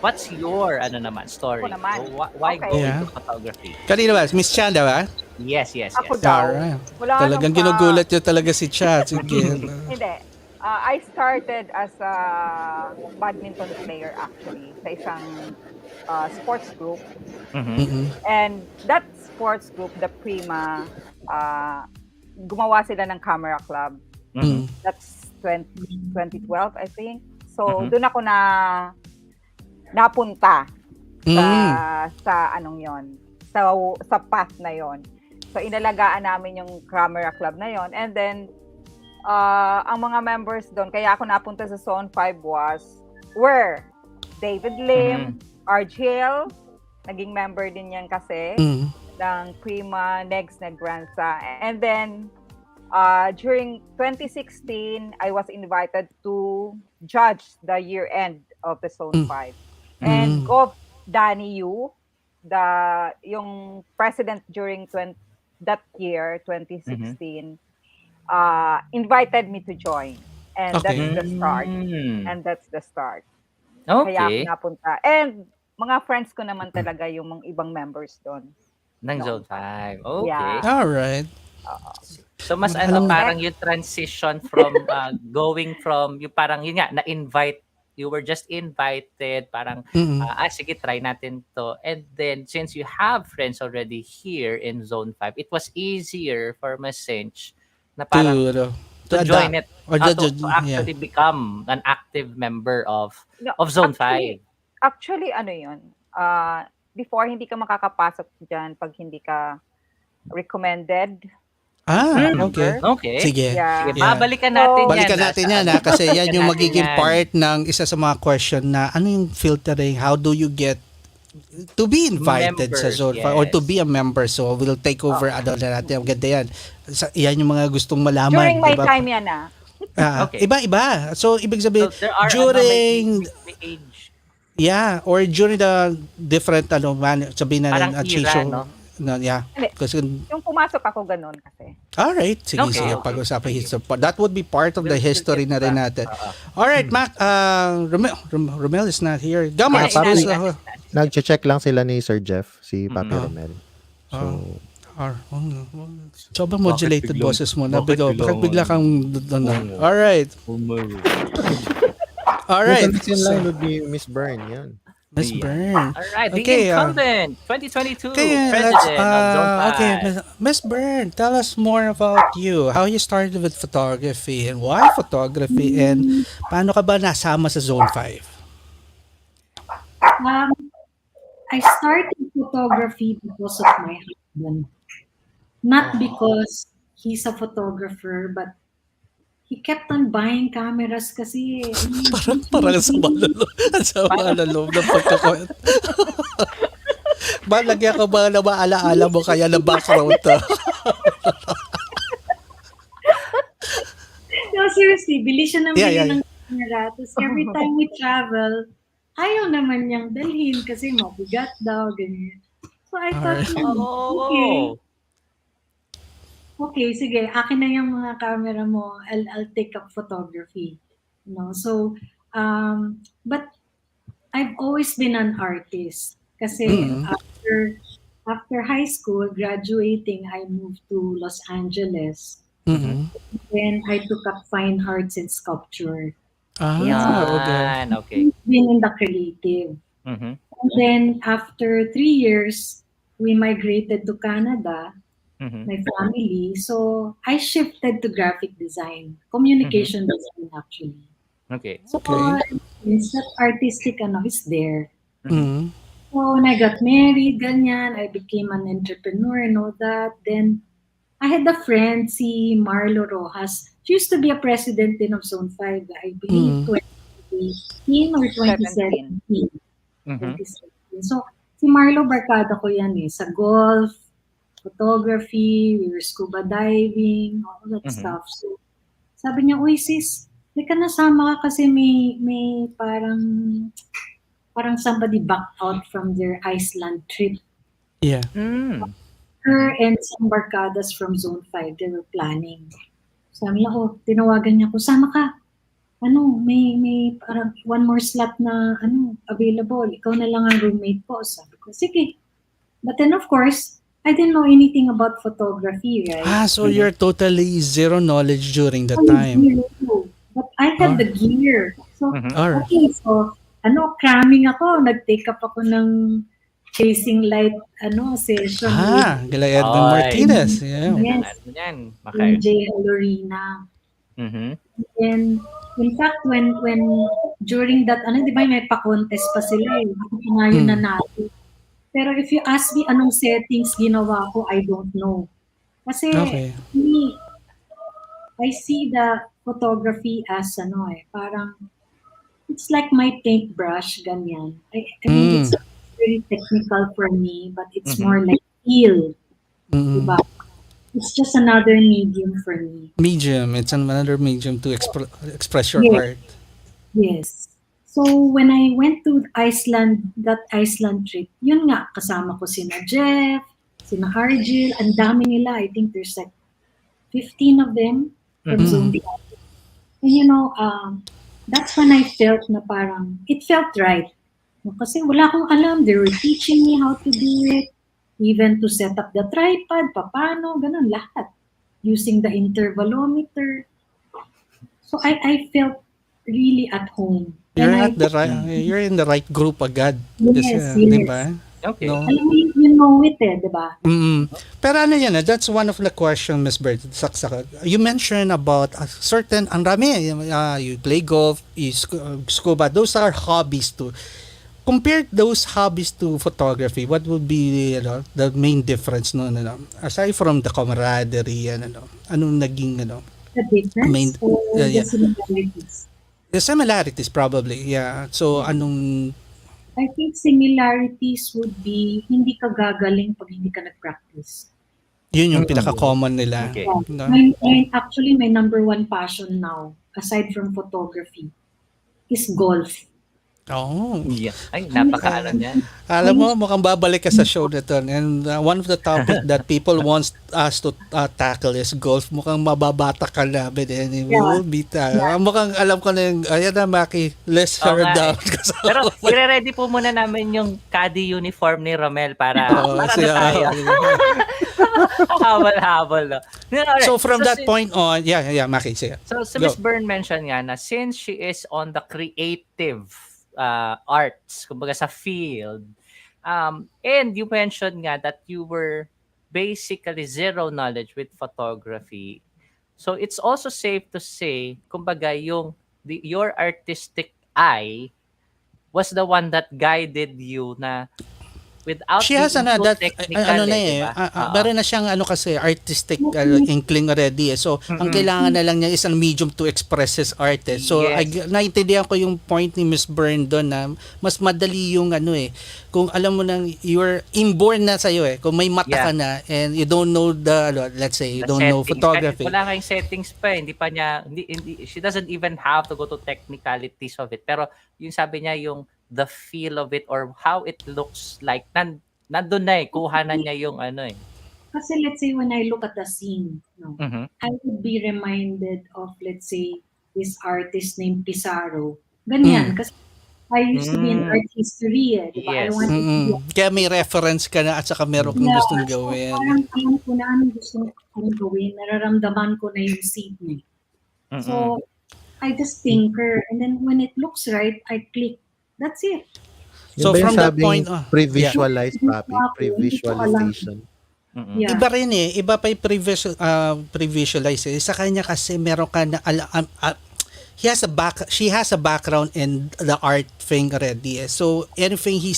What's your story? Ako naman. Why go Yeah. into photography? Kanina ba? Miss Chanda ba? Yes. Ako daw. Alright. Wala Talagang nung ginugulat nyo talaga si Chat. Sige. Hindi. I started as a badminton player actually sa isang sports group. And that sports group, the Prima, gumawa sila ng camera club. That's 2012, I think. So, doon ako napunta sa anong yon, sa path na yon. So, inalagaan namin yung camera club na yon. And then, ang mga members doon, kaya ako napunta sa Zone 5 were David Lim, RGL, naging member din yan kasi, ng Prima Negs Negranza. And then, during 2016, I was invited to judge the year-end of the Zone 5. And Gov. Danny Yu, yung president during that year, 2016, invited me to join. And that's the start. And that's the start. Okay. Kaya ako napunta. And mga friends ko naman talaga yung mga ibang members doon. Ng Zone 5. Okay. Yeah. Alright. So mas parang yung transition from going from yung parang yun nga na-invite, you were just invited, parang sige, try natin to. And then since you have friends already here in Zone 5, it was easier for Masench na parang to join it, or to actually become an active member of Zone 5. Actually, ano yun? Before, hindi ka makakapasok dyan pag hindi ka recommended. Okay. Okay. Sige. Yeah. Sige, babalikan natin yan. Balikan natin yan kasi yan yung magiging part ng isa sa mga question na ano yung filtering, how do you get to be invited sa Zone 5 or to be a member. So we'll take over na natin. Ang ganda yan. Yan yung mga gustong malaman. During my time yan Okay. Iba-iba. So ibig sabihin, So there are during may age. Yeah, or during the different sabihin na Parang change era, show. no? No, yeah. Kasi Yung pumasok ako ganun kasi. alright, sige, sige. Pag-usapan history. That would be part of the history na rin natin. Alright, Mac, Romel is not here. Gamar, Nag-check lang sila ni Sir Jeff, si Papi Romel. So, sobrang modulated boses mo. Bakit bigla kang alright. Alright. Yun lang would be Miss Bern, yun. Miss Bern. Alright, Okay, the incumbent 2022 Okay, president of Zone 5. okay, Miss Bern, tell us more about you. How you started with photography and why photography and paano ka ba nasama sa Zone 5? I started photography because of my husband. Not because he's a photographer, but he kept on buying cameras kasi. Parang sa malalo ng pagkakwento. Lagyan ko ba na maalaala mo kaya na background to? No, seriously, bili siya ng Yeah. ng camera. Tapos every time we travel, ayaw naman niyang dalhin kasi mabigat daw, ganyan. So I thought, okay, sige, akin na yung mga camera mo. I'll take up photography. So, but I've always been an artist. Kasi after high school, graduating, I moved to Los Angeles. Then I took up fine arts and sculpture. Okay. Been in the creative. And then after 3 years, we migrated to Canada. My family. So I shifted to graphic design, communication design actually. Okay. So that artistic is there. Mm-hmm. So when I got married, ganyan, I became an entrepreneur and all that. Then I had a friend, si Marlo Rojas. She used to be a president of Zone 5. I believe 2018 or 2017. 2017. So si Marlo barkada ko yan sa golf, photography, we were scuba diving, all that stuff. So, sabi niya, uy sis, may ka nasama ka kasi may parang somebody backed out from their Iceland trip. Yeah. Her and some barkadas from Zone 5, they were planning. Sabi niya, tinawagan niya ko, sama ka. May parang one more slot na available. Ikaw na lang ang roommate ko. Sabi ko, sige. But then of course, I didn't know anything about photography, right? So you're totally zero knowledge during the time. But I had the gear. So, Alright. okay, so, cramming ako. Nag-take up ako ng chasing light, session. Gala Edwin Martinez. Yeah. Yes. Yan. J. Halorina. And in fact, when during that, di ba may pa-contest pa sila Ngayon na natin. Pero if you ask me anong settings ginawa ko, I don't know. Kasi, Okay. me, I see the photography as parang it's like my paintbrush, ganyan. I mean, it's very technical for me, but it's more like feel, diba? It's just another medium for me. Medium. It's another medium to express your Yes. art. Yes. So when I went to Iceland, that Iceland trip, yun nga, kasama ko sina Jeff, sina Argil, ang dami nila. I think there's like 15 of them from Zone 5. And that's when I felt na parang, it felt right. Kasi wala akong alam. They were teaching me how to do it. Even to set up the tripod, papano, ganun, lahat. Using the intervalometer. So I felt really at home. You're And at the right. You're in the right group agad. Yes, Kasi, yes. di ba? Okay. No? Alam mo, you know it di ba? Pero ano yan, that's one of the questions, Miss Bert. You mentioned about a certain, ang rami, you play golf, you scuba, those are hobbies too. Compare those hobbies to photography, what would be the main difference no, aside from the camaraderie and anong naging The difference or yeah. the similarities? The similarities probably, yeah. So anong I think similarities would be hindi ka gagaling pag hindi ka nag-practice. yun yung pinaka-common nila. Okay. No? Actually, my number one passion now, aside from photography, is golf. Oh. Yeah. Ay, napaka-ano niyan. Alam mo, mukhang babalik ka sa show na to. And one of the topic that people wants us to tackle is golf. Mukhang mababata ka namin and we will meet. Mukhang alam ko na yung, ayan na Maki, let's her down. Pero i-ready po muna namin yung caddy uniform ni Romel para tayo. Habol-habol. No, alright. So from that point on, yeah, Maki, sige. So Miss Bern mentioned nga na since she is on the creative arts, kumbaga sa field, and you mentioned nga that you were basically zero knowledge with photography. So it's also safe to say, kumbaga your artistic eye was the one that guided you na without She has technical, diba? Meron na siyang kasi artistic inkling already. So, ang kailangan na lang niya is a medium to express his art. So, naintindihan ko yung point ni Miss Bern doon na mas madali yung kung alam mo nang you're inborn na sa'yo kung may mata ka na and you don't know let's say, you don't know photography. Wala kayong settings pa, hindi pa niya, she doesn't even have to go to technicalities of it. Pero yung sabi niya, yung the feel of it or how it looks like, nandun na kuha na niya yung Kasi let's say when I look at the scene, I would be reminded of, let's say, this artist named Pizarro. Ganyan, kasi I used to be in art history diba? Yes. I wanted to Kaya may reference ka na at saka meron kang gustong gawin. Parang alam ko na anong gusto kong gawin, nararamdaman ko na yung scene So, I just tinker and then when it looks right, I click. That's it. So from that point, pre-visualize, papi, pre-visualization. Yeah. Iba rin iba pa yung pre-visualize. Sa kanya kasi meron ka na she has a background in the art thing already. So anything she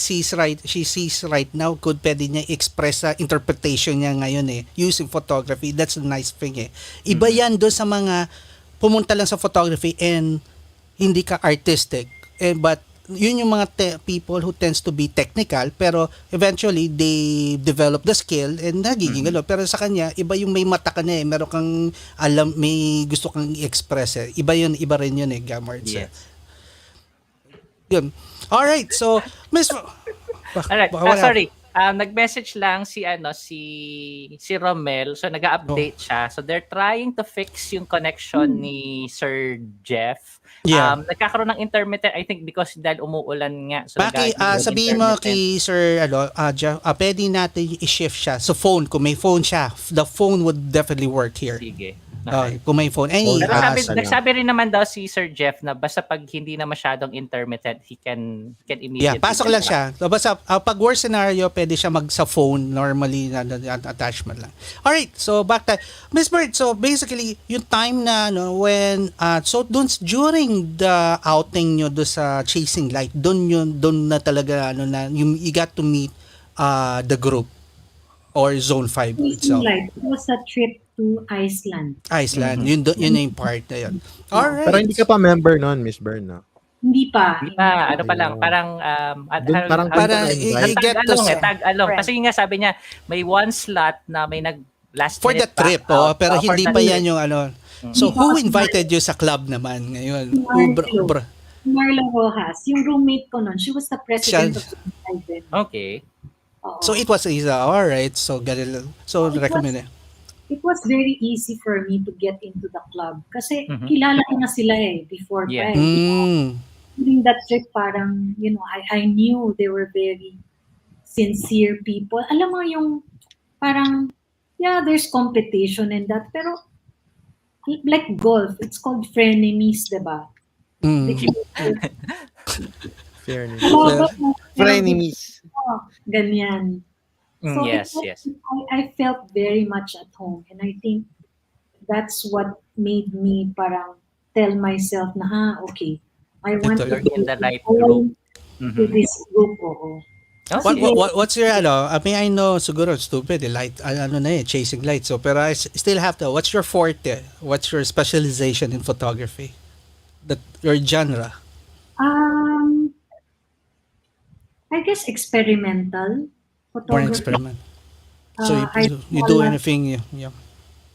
sees right now could pwede niya express sa interpretation niya ngayon using photography. That's a nice thing Iba yan doon sa mga pumunta lang sa photography and hindi ka artistic. But yun yung mga people who tends to be technical pero eventually they develop the skill and nagiging pero sa kanya iba yung may mata ka na meron kang alam, may gusto kang i-express iba rin yun Gamards. Yes. Yun. Alright, so Miss Alright, sorry. Nag-message lang si Romel, so nag-update siya. So they're trying to fix yung connection ni Sir Jeff. Nagkakaroon ng intermittent, I think because dahil umuulan nga. So sabihin mo kay Sir Jeff, pwede natin i-shift siya sa phone. Kung may phone siya, the phone would definitely work here. Sige. Kung may phone. Pero nagsabi rin naman daw si Sir Jeff na basta pag hindi na masyadong intermittent, he can immediately. Pasok lang siya. So, basta pag worst scenario, pwede siya sa phone normally na attachment lang. Alright, so back to Miss Bird. So basically, yung time na when so during the outing nyo do sa Chasing Light, doon na talaga na you got to meet the group. or Zone 5 itself? Like, it was a trip to Iceland. Iceland. Yun na yung part na yun. Pero hindi ka Alright. pa member noon, Miss Bern, no? Hindi pa. Di ba? Ano pa lang, Ayun. parang Parang Para invite. get to tag-along tag-along. Friend. Kasi nga sabi niya, may one slot na may last for the minute back trip, out. pero For hindi the pa trip. yan yung ano. So, who invited you sa club naman ngayon? Marlo Rojas, yung roommate ko nun, she was the president of the event. Okay. Oo. So, it was easy. Alright. So, ganun lang. So, recommend it. It was very easy for me to get into the club kasi Mhm. kilala ko na sila before Yeah. pa. During that trip, parang, I knew they were very sincere people. Alam mo yung parang, yeah, there's competition and that, pero like golf, it's called frenemies, diba? Fairness. Frenemies. Ganyan. So Yes, yes. I felt very much at home, and I think that's what made me parang tell myself na okay, I want to You're in the right belong group. to this group. Oo. What's your I mean, I know siguro stupid light chasing light. So pero I still have to. What's your forte? What's your specialization in photography? Your genre? I guess experimental Or photography. experiment. So I you do do a lot anything, yeah.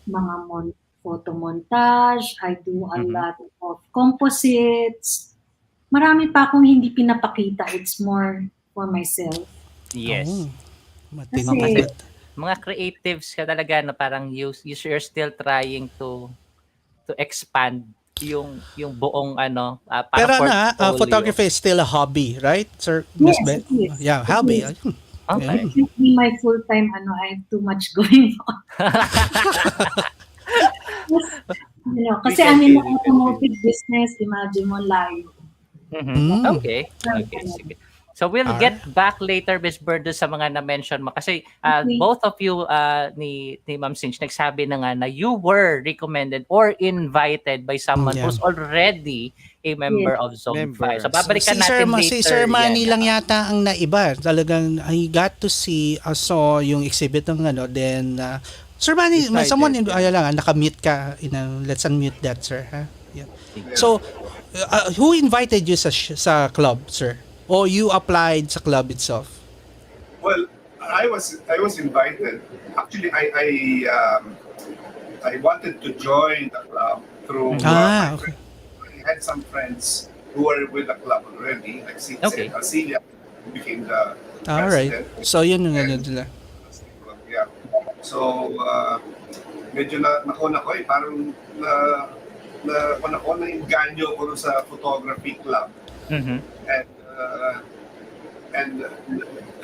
mga photo montage, I do a Mhm. lot of composites. Marami pa akong hindi pinapakita. It's more for myself. Yes. Oh, Kasi, matindi. Mga creatives ka talaga na parang you're still trying to expand yung buong para Pero portfolio. photography is still a hobby, right, Sir? Miss Yes, Ben? it is. Yeah, It hobby. is. Okay. It should be my full-time, I have too much going on. Kasi I'm in the automotive business, imagine mo layo. Mhm. Okay. Sige. So we'll get back later, Miss Bird, sa mga na-mention mo. Kasi both of you ni Ma'am Cinch nagsabi na nga na you were recommended or invited by someone who's already a member of Zone 5. So babalikan natin later. Si Sir Manny yan. lang yata ang naiba. Talagang I got to see, saw yung exhibit ng then Sir Manny, may someone nakamute ka. Let's unmute that, sir. Yeah. So, who invited you sa club, sir? Or you applied sa club itself? Well, I was invited. Actually, I wanted to join the club through my Okay. friends. I had some friends who were with the club already, like Cynthia became the Alright. president. So, yun yung nila. Yeah. So, medyo nakuna ko parang na-inganyo ko sa photography club. Mhm. And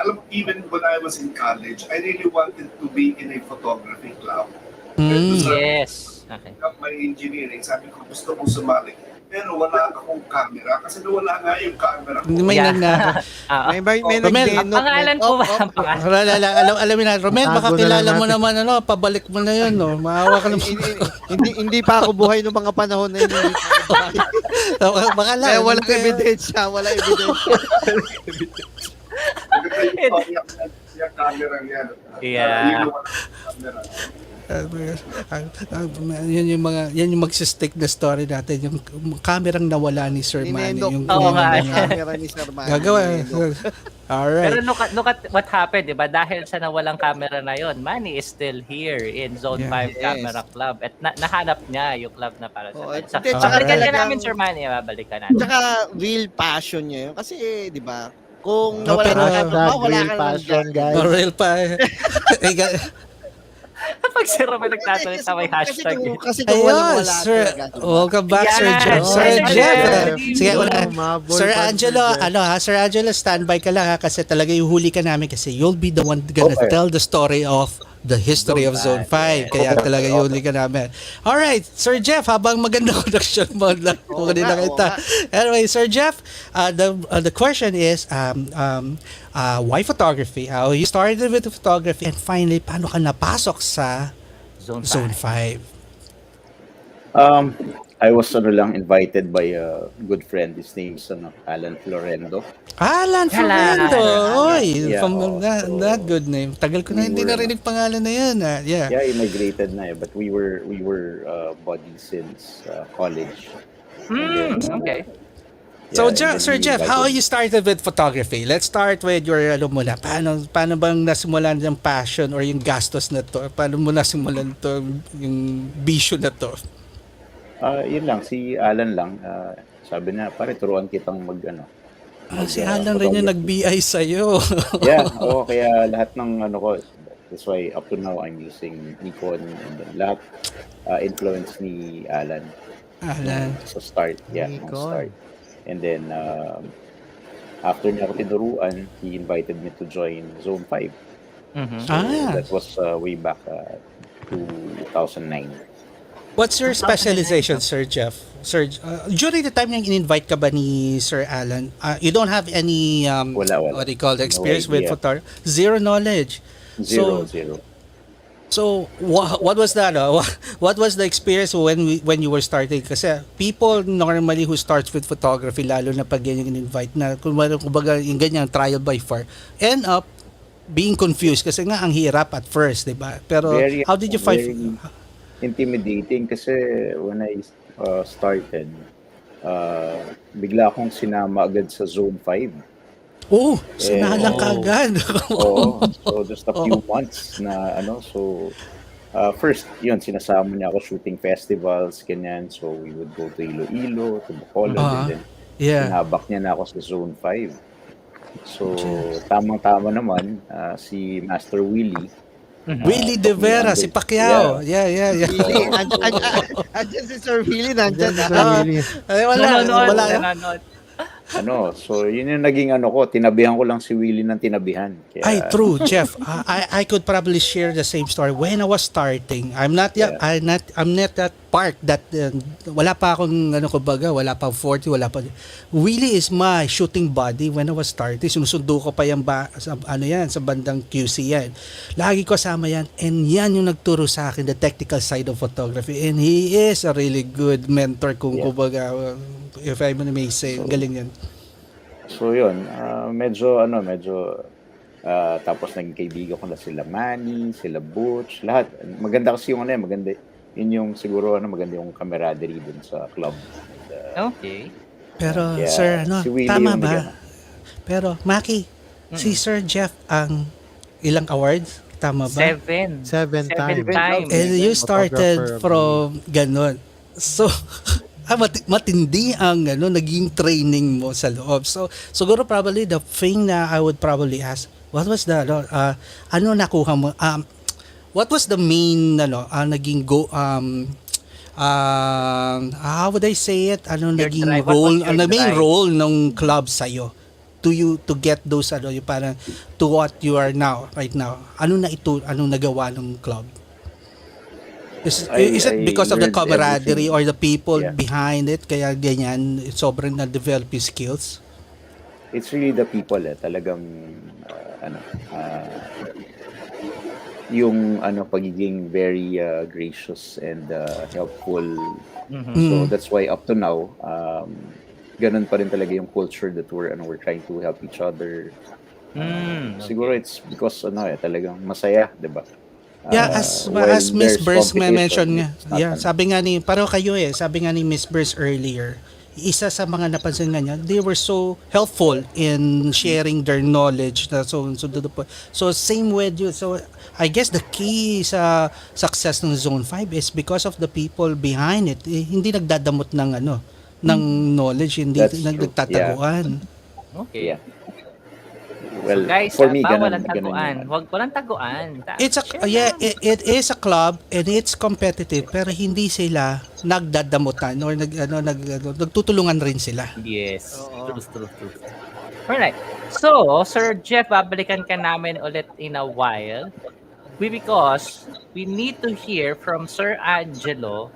alam mo, even when I was in college, I really wanted to be in a photography club. Yes. Okay. My engineering, sabi ko gusto kong sumali. Pero wala akong camera kasi nawala nga yung camera ko. May Nag-deno. Pangalan po ba? Alamin na, Romel, baka Tago na kilala lang mo naman, pabalik mo na yun, maawa ka naman. hindi pa ako buhay noong mga panahon na yun. Baka lang. Kaya walang ebidensya. Yung camera niya. Yeah. Yan yung magsistick na story natin, yung kamerang nawala ni Sir Manny. Yung camera ni Sir Manny. Gagawa. Alright. Pero look at what happened, di ba? Dahil sa nawalang camera na yon, Manny is still here in Zone 5 Camera Club. At nahanap niya yung club na para sa kanya. So, babalikan ka namin, Sir Manny. Babalikan natin. Tsaka real passion niya yun. Kasi, di ba, kung nawala pero ka na, wala real ka passion, naman guys. Real pa. Pag si Romel nagtatalita, may hashtag. Kasi kung walang wala. Sir, welcome back, Sir Jeff. Sir Jeff. Sige, Sir Angelo, Sir Angelo, standby ka lang kasi talaga ihuli ka namin kasi you'll be the one gonna tell the story of the history of Zone 5. Kaya talaga ihuli ka namin. Alright, Sir Jeff, habang maganda connection mo lang kung kanina kita. Anyway, Sir Jeff, the question is, why photography? How you started with photography and finally, paano ka napasok sa Zone 5? I was invited by a good friend. His name's Alan Florendo. Alan Florendo! Oy, Yeah, that good name. Tagal ko na hindi narinig pangalan na yan. Yeah. Yeah, he migrated na but we were buddies since college. Okay. So, Sir Jeff, how you started with photography? Let's start with your muna. Paano bang nasimulan yung passion or yung gastos na to? Paano mo nasimulan to yung bisyo na to? Yun lang, si Alan lang. Sabi na, pare, turuan kitang Si Alan rin yung nag-BI sa'yo. Yeah, kaya lahat ng ko, that's why up to now I'm using Nikon and then lahat influence ni Alan. So start. And then after niya ako tinuruan, he invited me to join Zone 5. So that was way back 2009. What's your specialization, Sir Jeff? Sir, during the time yung in-invite ka ba ni Sir Alan, you don't have any wala. What do you call the experience with photography? Zero knowledge. Zero. So what was that? What was the experience when you were starting? Kasi people normally who starts with photography, lalo na pag yan yung in-invite na kumbaga yung ganyan trial by fire, end up being confused kasi nga ang hirap at first, di ba? Pero how did you find intimidating kasi when I started, bigla akong sinama agad sa Zone 5. Sinalang ka agad. So just a few months na first, yun, sinasama niya ako shooting festivals, ganyan. So we would go to Iloilo, to Bacolod, and then sinabak niya na ako sa Zone 5. So tamang-tama naman, si Master Willie, Willie De Vera, si Pacquiao. Yeah. Andiyan si Sir Willie, nandyan. Wala. So yun yung naging ko, tinabihan ko lang si Willie ng tinabihan. Kaya, true, Jeff. I could probably share the same story. When I was starting, I'm not that PARC that wala pa akong wala pa 40, wala pa. Willie is my shooting buddy when I was starting. Sinusundo ko pa yan sa bandang QC yan. Lagi ko sama yan, and yan yung nagturo sa akin the technical side of photography, and he is a really good mentor kung kumbaga, if I may say, galing yan. So yun, medyo tapos naging kaibigan ko na sila Manny, sila Butch, lahat. Maganda kasi yung maganda. Yun yung siguro maganda yung camaraderie dun sa club. Okay. Pero sir, si tama ba? Pero Maki, si Sir Jeff ang ilang awards? Tama ba? Seven times. And you started from ganon. So matindi ang naging training mo sa loob. So siguro probably the thing na I would probably ask, what was the nakuha mo? What was the main naging how would I say it? Naging role, the main role ng club sa'yo to get those yung parang to what you are now right now? Anong nagawa ng club? Is it because of the camaraderie or the people behind it kaya ganyan sobrang na-develop yung skills? It's really the people talagang yung pagiging very gracious and helpful. So that's why up to now ganun pa rin talaga yung culture that we're trying to help each other. Siguro it's because talagang masaya, 'di ba? As Miss Burrs mentioned nga. Sabi nga ni pareho kayo sabi nga ni Miss Burrs earlier, isa sa mga napansin nga niya, they were so helpful in sharing their knowledge. So same with you. So I guess the key sa success ng Zone 5 is because of the people behind it. Hindi nagdadamot ng ng knowledge, hindi nagtataguan. Okay. Yeah. Well, so guys, for me, walang taguan. Walang taguan. It is a club and it's competitive, pero hindi sila nagdadamutan or nagtutulungan rin sila. Yes. True. Alright. So, Sir Jeff, babalikan ka namin ulit in a while. Because we need to hear from Sir Angelo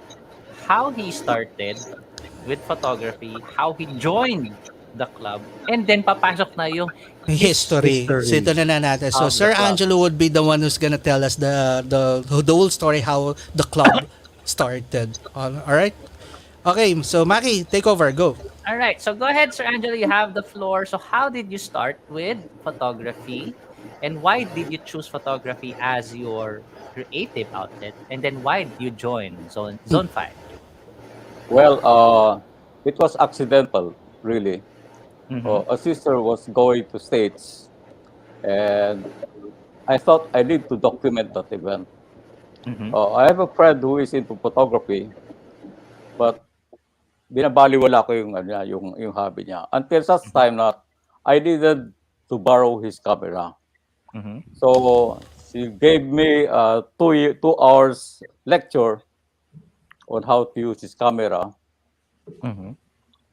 how he started with photography, how he joined the club, and then papasok na yung history. So ito na natin. So Sir Angelo would be the one who's gonna tell us the whole story how the club started. All right. Okay, so Maki, take over. Go. All right. So go ahead, Sir Angelo. You have the floor. So how did you start with photography, and why did you choose photography as your creative outlet? And then why did you join Zone 5? Well, it was accidental, really. Mm-hmm. A sister was going to States, and I thought I need to document that event. Mm-hmm. I have a friend who is into photography, but binabaliwala ko yung ano niya, yung hobby niya. Until such time na I needed to borrow his camera. Mm-hmm. So she gave me a 2 hours lecture on how to use his camera. Mm-hmm.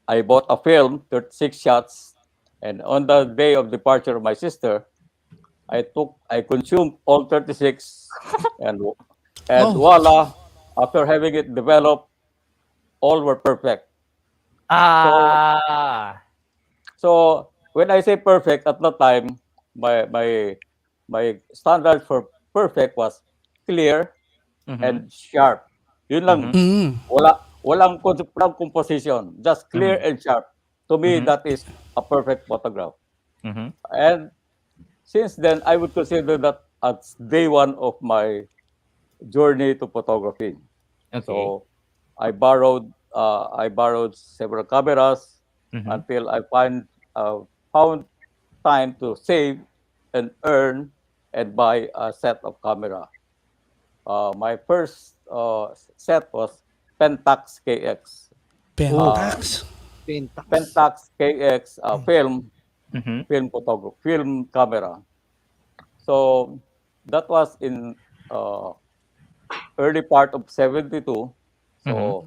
I bought a film, 36 shots, and on the day of departure of my sister, I consumed all 36, and Oh, voila, after having it developed, all were perfect. So Ah. so when I say perfect at that time, my my my standard for perfect was clear Mm-hmm. and sharp. Yun lang. Mm-hmm. Walang composition, just clear Mm-hmm. and sharp. To me, Mm-hmm. that is a perfect photograph. Mm-hmm. And since then, I would consider that as day one of my journey to photography. Okay. So I borrowed several cameras Mm-hmm. until I found time to save and earn and buy a set of camera. My first set was Pentax KX. Uh, Pentax. Pentax. Pentax KX Mm-hmm. film camera. So that was in uh, early part of 72. Mm-hmm. So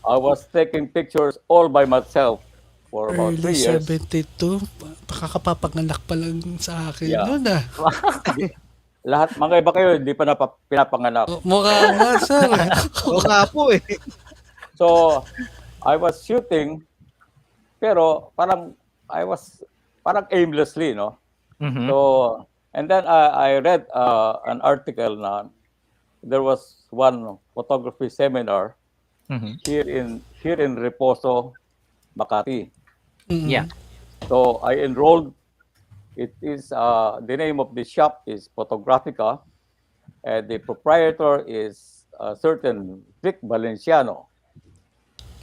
I was taking pictures all by myself for about Early 3 years. 72. Pakakapapanganak pa lang sa akin Yeah. noon ah. Lahat, mga iba kayo, hindi pa pinapanganak. Oh, mukha nga, sir. Oo nga po eh. So, I was shooting, pero I was parang aimlessly, no? Mm-hmm. So, and then I read an article na there was one photography seminar Mm-hmm. here in Reposo, Makati. Yeah. So I enrolled. It is the name of the shop is Photographica, and the proprietor is a certain Vic Valenciano.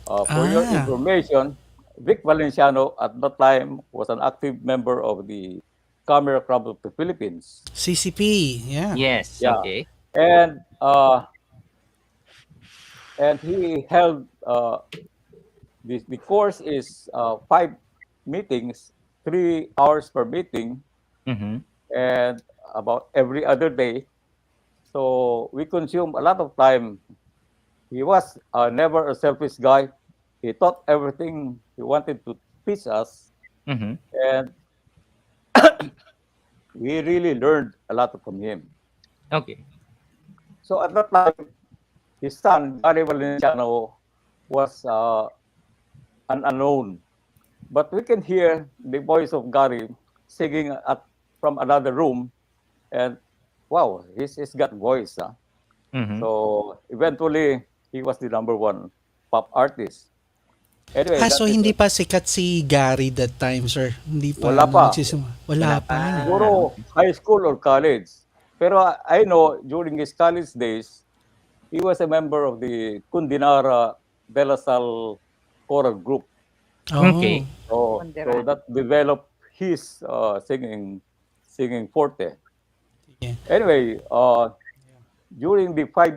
For your Ah, information, Vic Valenciano at that time was an active member of the Camera Club of the Philippines. CCP. Yeah. Yes. Yeah, Okay. and he held the course is 5 meetings, 3 hours per meeting, Mm-hmm. and about every other day. So we consume a lot of time. He was never a selfish guy. He taught everything he wanted to teach us, Mm-hmm. and we really learned a lot from him. Okay. So at that time, his son, Gary Valenciano, was an unknown. But we can hear the voice of Gary singing from another room, and wow, he's got voice. Huh? Mm-hmm. So eventually, he was the number one pop artist. Anyway, Ah, so that is hindi pa sikat si Gary that time, sir? Hindi pa. Wala pa. Wala pa. siguro high school or college. Pero I know during his college days, he was a member of the Kundinara de la Salle choral group. Oh. Okay. So Kundera. that developed his singing forte. Yeah. Anyway, during the 5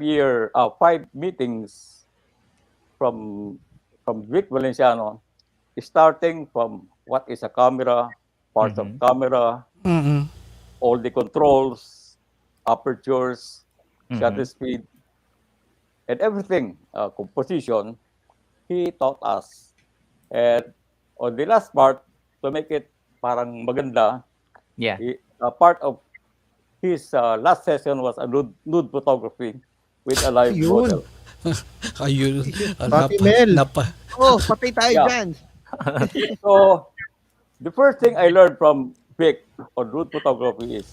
meetings from Vic Valenciano, starting from what is a camera, parts of camera, Mm-mm. all the controls, apertures, shutter Mm-hmm. speed, and everything, composition, he taught us. And on the last part, to make it parang maganda, Yeah. part of his last session was a nude photography with a live Yun. model. Ayun. Pati Mel. Napa. Oh, patay tayo Yeah. dyan. So, the first thing I learned from Vic on nude photography is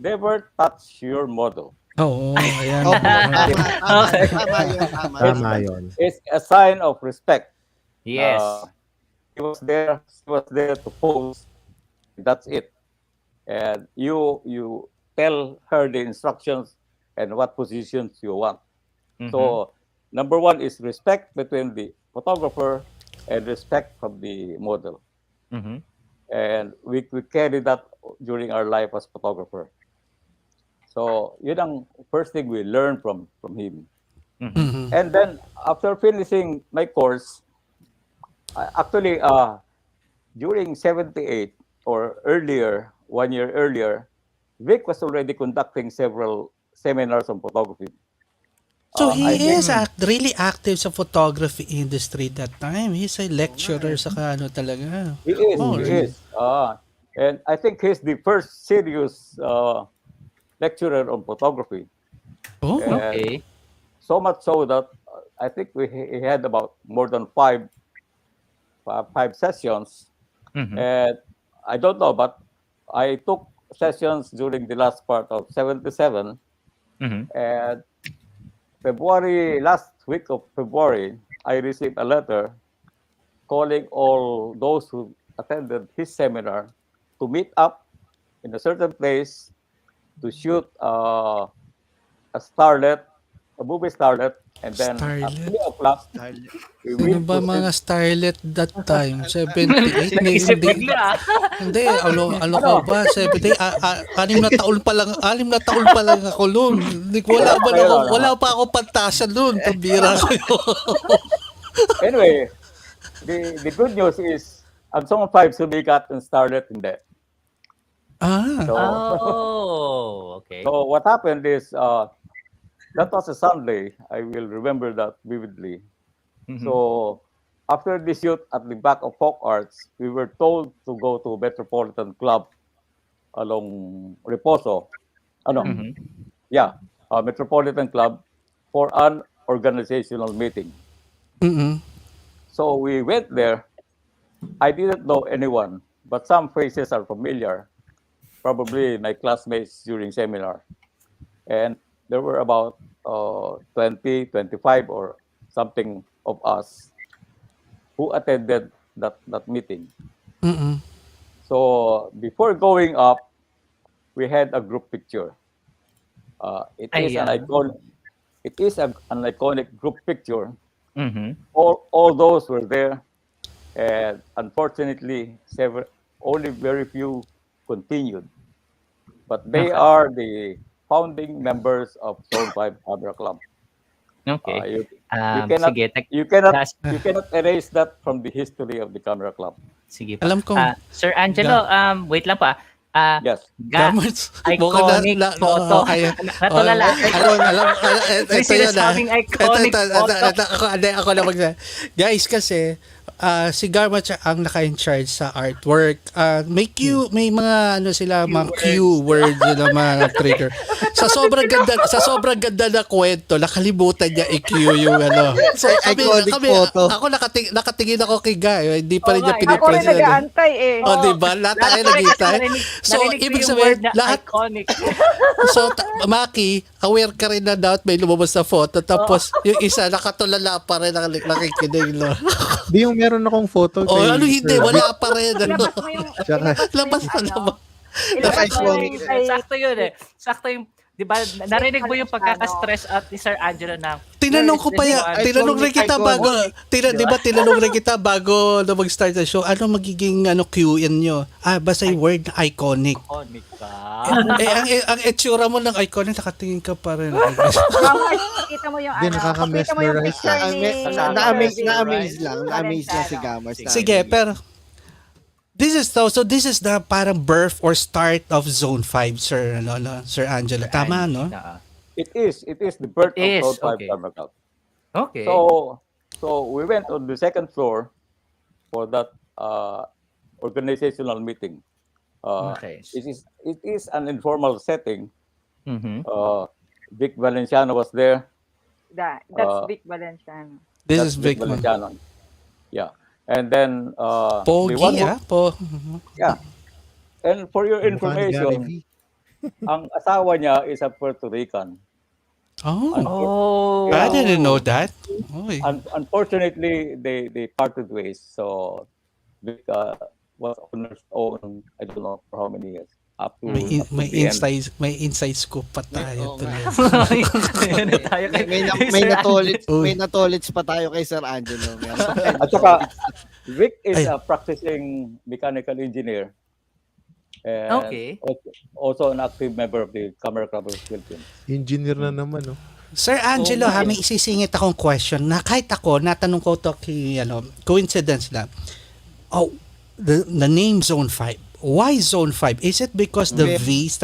never touch your model. Oo, ayan. Opo, tama, Okay. tama yun. Tama yun. It's a sign of respect. Yes. She was there to pose. That's it. And you tell her the instructions and what positions you want. So number one is respect between the photographer and respect from the model. And we carry that during our life as photographer. So yun ang first thing we learn from him. And then after finishing my course, actually during 78 or earlier, 1 year earlier, Vic was already conducting several seminars on photography. So I he think is really active sa photography industry that time. He's a lecturer sa ano talaga. he is, Oh, he really? is. And I think he's the first serious lecturer on photography. Oh, And Okay. so much so that I think he had about more than five sessions. And I don't know, but I took sessions during the last part of 77. And last week of February, I received a letter calling all those who attended his seminar to meet up in a certain place to shoot a movie starlet, and then at Starlet? 3 o'clock, we Sino will ba mga proceed. starlet that time? 78? Isip Hindi. bigla. Hindi, ano ka ba? 70, 6 na taon pa lang ako noon. Wala pa ako pantasan noon. Pambira kayo. Anyway, the good news is ang Song 5 sumikat and starlet hindi. So, Okay. so what happened is that was a Sunday. I will remember that vividly. So after the shoot at the back of Folk Arts, we were told to go to Metropolitan Club along Reposo. Metropolitan Club for an organizational meeting. So we went there. I didn't know anyone, but some faces are familiar. Probably my classmates during seminar. And there were about 20, 25 or something of us who attended that meeting. So before going up, we had a group picture. It is an iconic group picture. All those were there, and unfortunately, only very few continued. But they are the founding members of Zone 5 Camera Club. Okay. You cannot erase that from the history of the Camera Club. Sige pa. Alam ko. Sir Angelo, wait lang pa. Yes. Iconic photo. Natulala. Ito yun iconic photo. Ako na magsasabi. Guys, kasi si Garmat ang naka-in-charge sa artwork. May mga mga cue words yun, mga trigger. Sa sobrang ganda na kwento, nakalimutan niya i-cue yung ano. So Iconic photo. Ako nakatingin ako kay Guy, hindi pa rin niya Ako rin pinipresent. nag-aantay eh. Diba? Lahat tayo nag-iintay. So, ibig sabihin, lahat, iconic. so, Maki, aware ka rin na dapat may lumabas na photo. Tapos, yung isa, nakatulala pa rin nakikinig. No? Di yung meron akong photo. Ano hindi? Wala pa rin. Labas mo yung... Labas na naman. Sakto yun eh. Sakto yung... Di ba, narinig mo yung pagkaka-stress out ni Sir Angelo na... Tinanong rin kita bago na mag-start the show, ano magiging QN nyo? Basta yung word na iconic. Iconic ka. Ang itsura mo ng iconic, nakatingin ka pa rin. Kita mo yung Di, nakaka-mesmerize Na-amaze lang si Gamas. Sige, pero this is the parang birth or start of Zone 5, Sir Angelo. Tama, no? It is the birth It of is, Zone 5 okay. Camera Club. Okay. So we went on the second floor for that organizational meeting. Okay. It is an informal setting. Vic Valenciano was there. That's Vic Valenciano. This is Vic Valenciano. Yeah. And then Pogi, yeah. And for your information, ang asawa niya is a Puerto Rican. Oh, Oh. I didn't know that. Oy. Unfortunately, they parted ways. So Vic was owners own, I don't know for how many years, up to May up to the end. may inside scoop pa tayo Oo nga. tuloy. Ano tayo kay May Sir natolits, Angelo. may natolits pa tayo kay Sir Angelo. Meron pa tayo At saka, natolits. Vic is Ay. a practicing mechanical engineer and Okay. also an active member of the Camera Club of Philippines. Engineer na naman, no? Sir Angelo, may isisingit akong question na kahit ako, natanong ko to kay, coincidence lang. Oh, the name Zone 5. Why Zone 5? Is it because the V is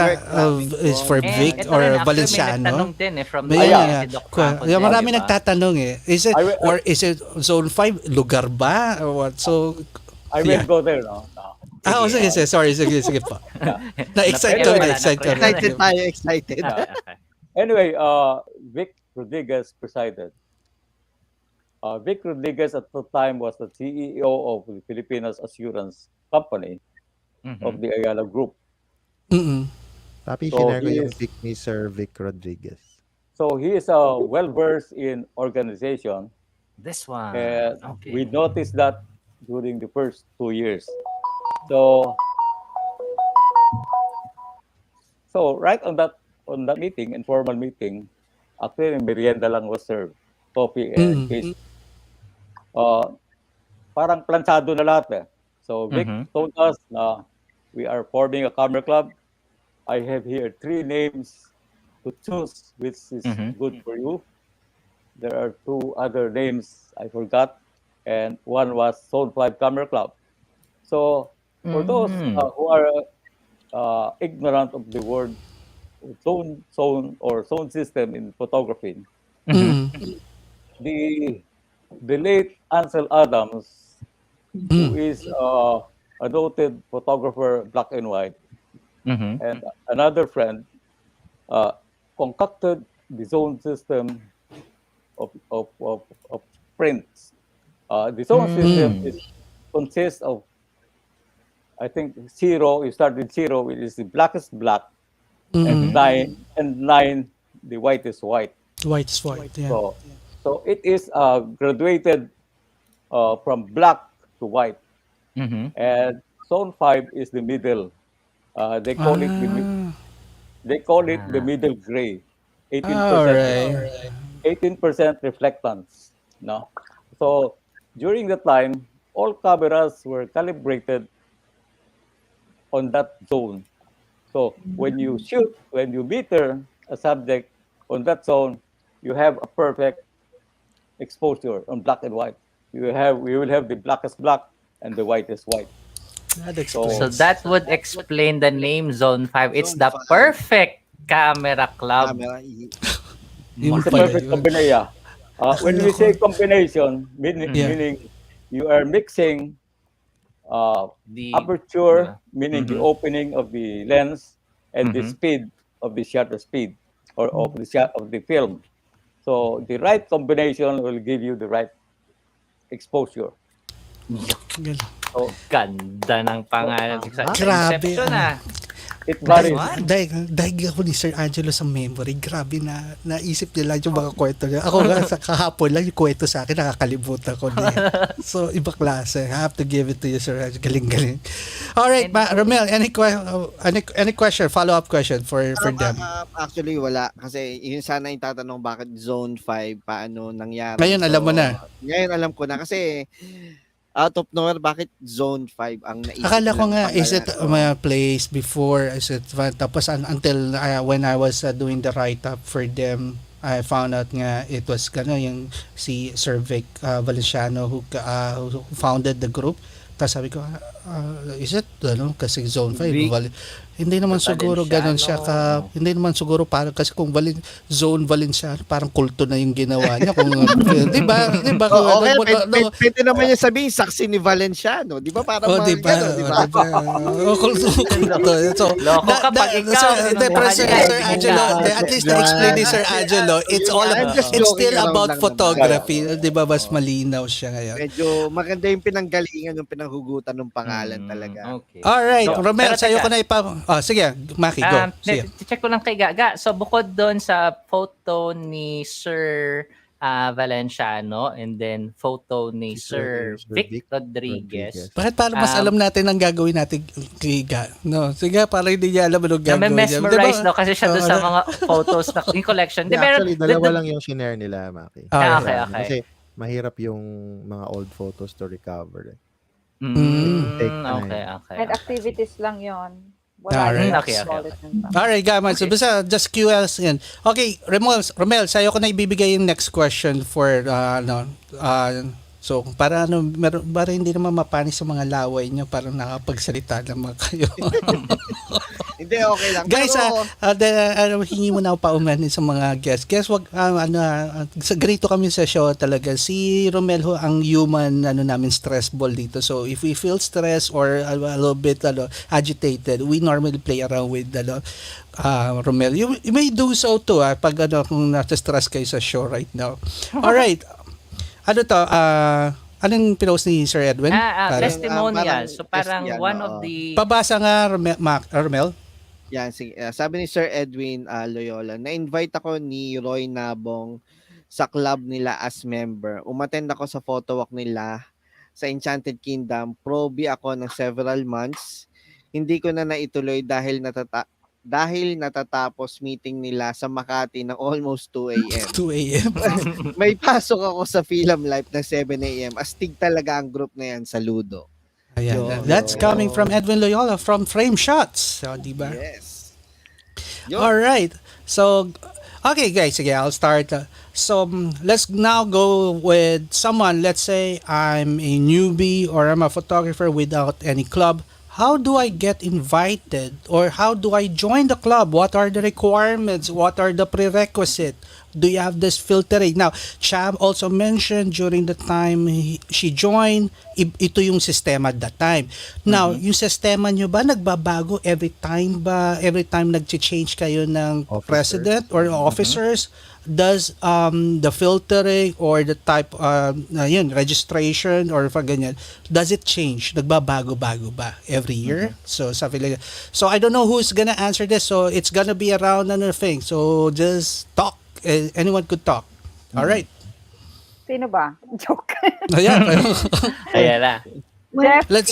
for Vic ito or rin, actually, may Valenciano? nagtanong din from May, si Doc Franco din, marami di ba? nagtatanong Is it, or is it Zone 5 lugar ba? Or what? So, I will go there now. sige. Sorry, sige po. Na-excite ko. Excited tayo, excited. Anyway, Vic Rodriguez presided. Vic Rodriguez at the time was the CEO of the Filipinas Assurance Company of the Ayala Group. Papi, So, share ko he yung is- pic ni Sir Vic Rodriguez. So he is well-versed in organization, This one. and Okay. we noticed that during the first 2 years. So right on that meeting, informal meeting, actually merienda lang was served, coffee and fish. Parang plansado na lahat. So Vic told us na we are forming a camera club. I have here 3 names to choose which is good for you. There are 2 other names I forgot, and one was Zone 5 Camera Club. So for those who are ignorant of the word zone or zone system in photography, the late Ansel Adams, who is a noted photographer, black and white, and another friend concocted the zone system of prints. The zone system consists of, I think, 0. You start with 0, which is the blackest black, and 9, the whitest white. White is white, yeah. So it is graduated from black to white, and zone 5 is the middle. They call it the middle gray. 18%. 18% reflectance. No, so during the time, all cameras were calibrated on that zone. So when you meter a subject on that zone, you have a perfect exposure on black and white. We will have the blackest black and the whitest white. So that would explain the name Zone 5. It's the perfect camera club. It's a perfect combination. When we say combination, meaning you are mixing The aperture, meaning the opening of the lens, and the speed of the shutter speed or of the film. So the right combination will give you the right exposure. Ganda ng pangalan. Grabe. Inception It varies. Dahil ako ni Sir Angelo sa memory, grabe na naisip niya lang yung mga kwento niya. Ako nga sa kahapon lang yung kwento sa akin, nakakalimutan ko na. So, iba klase. I have to give it to you, Sir Angelo. Galing-galing. Alright, Romel, any question, follow-up question for them? Actually, wala. Kasi yun sana yung tatanong bakit Zone 5, paano nangyari. Ngayon, alam mo na. Ngayon, alam ko na. Kasi out of nowhere, bakit Zone 5 ang naisip? Akala ko nga, ng is it pangalan? my place before? Is it tapos until when I was doing the write-up for them, I found out nga it was yung si Sir Vic Valenciano who founded the group. Tapos sabi ko, is it kasi Zone 5? Hindi naman siguro ganun siya hindi naman siguro parang kasi kung Zone Valenciano parang kulto na yung ginawa niya kung di ba Okay, pwede naman niya sabihin saksi ni Valenciano, di ba? Parang di ba? di ba? Kulto. So, Loko kapag ikaw, Sir Angelo, at least na-explain ni Sir Angelo, it's still about photography. Di ba? Mas malinaw siya ngayon. Medyo maganda yung pinanggalingan, yung pinanghugutan ng pangalan. pangalan talaga. Okay. Alright, So, Romel, pero sa'yo teka. ko na sige, Maki, go. Sige. Check ko lang kay Gaga. So, bukod doon sa photo ni Sir Valenciano and then photo ni Sir Vic Rodriguez. Bakit para mas alam natin ang gagawin natin kay Ga? No, sige, para hindi niya alam anong gagawin niya. Na-mesmerize daw kasi siya doon sa mga photos na in collection. Actually, dalawa lang yung shinare nila, Maki. Okay. Kasi mahirap yung mga old photos to recover. Okay. And activities lang yon. Alright. Alright, Gaman. So, basta just QLs in. Okay, Romel, sa'yo ko na ibibigay yung next question for, so, para hindi naman mapanis sa mga laway nyo, parang nakapagsalita naman kayo. Hindi, okay lang. Guys, hingi mo na ako paumanin sa mga guests. Guys, ganito kami sa show talaga. Si Romel ho ang human namin stress ball dito. So if we feel stressed or a little bit agitated, we normally play around with Romel. You may do so too pag kung nasa-stress kayo sa show right now. All right. Anong pinost ni Sir Edwin? Testimonial. So parang one of the... Pabasa nga, Romel. Yan, sabi ni Sir Edwin Loyola, na-invite ako ni Roy Nabong sa club nila as member. Umattend ako sa photo walk nila sa Enchanted Kingdom. Proby ako ng several months. Hindi ko na naituloy dahil natatapos meeting nila sa Makati ng almost 2 a.m. 2 a.m. May pasok ako sa Film Life ng 7 a.m. Astig talaga ang group na yan sa Ludo. Ayan, that's coming from Edwin Loyola from Frame Shots. So, diba? Yes. Alright. So, okay guys, I'll start. So, let's now go with someone. Let's say I'm a newbie or I'm a photographer without any club. How do I get invited or how do I join the club? What are the requirements? What are the prerequisites? Do you have this filtering? Now, Cham also mentioned during the time she joined, ito yung sistema at that time. Now, yung sistema nyo ba nagbabago every time nag-change kayo ng president or officers? Does the filtering or the type registration or ganyan, does it change? Nagbabago-bago ba every year? So something like that. So I don't know who's gonna answer this. So it's gonna be around another thing. So just talk. Anyone could talk. All right. Sino ba? Joke. Ayan. Ayan na. Jeff, Let's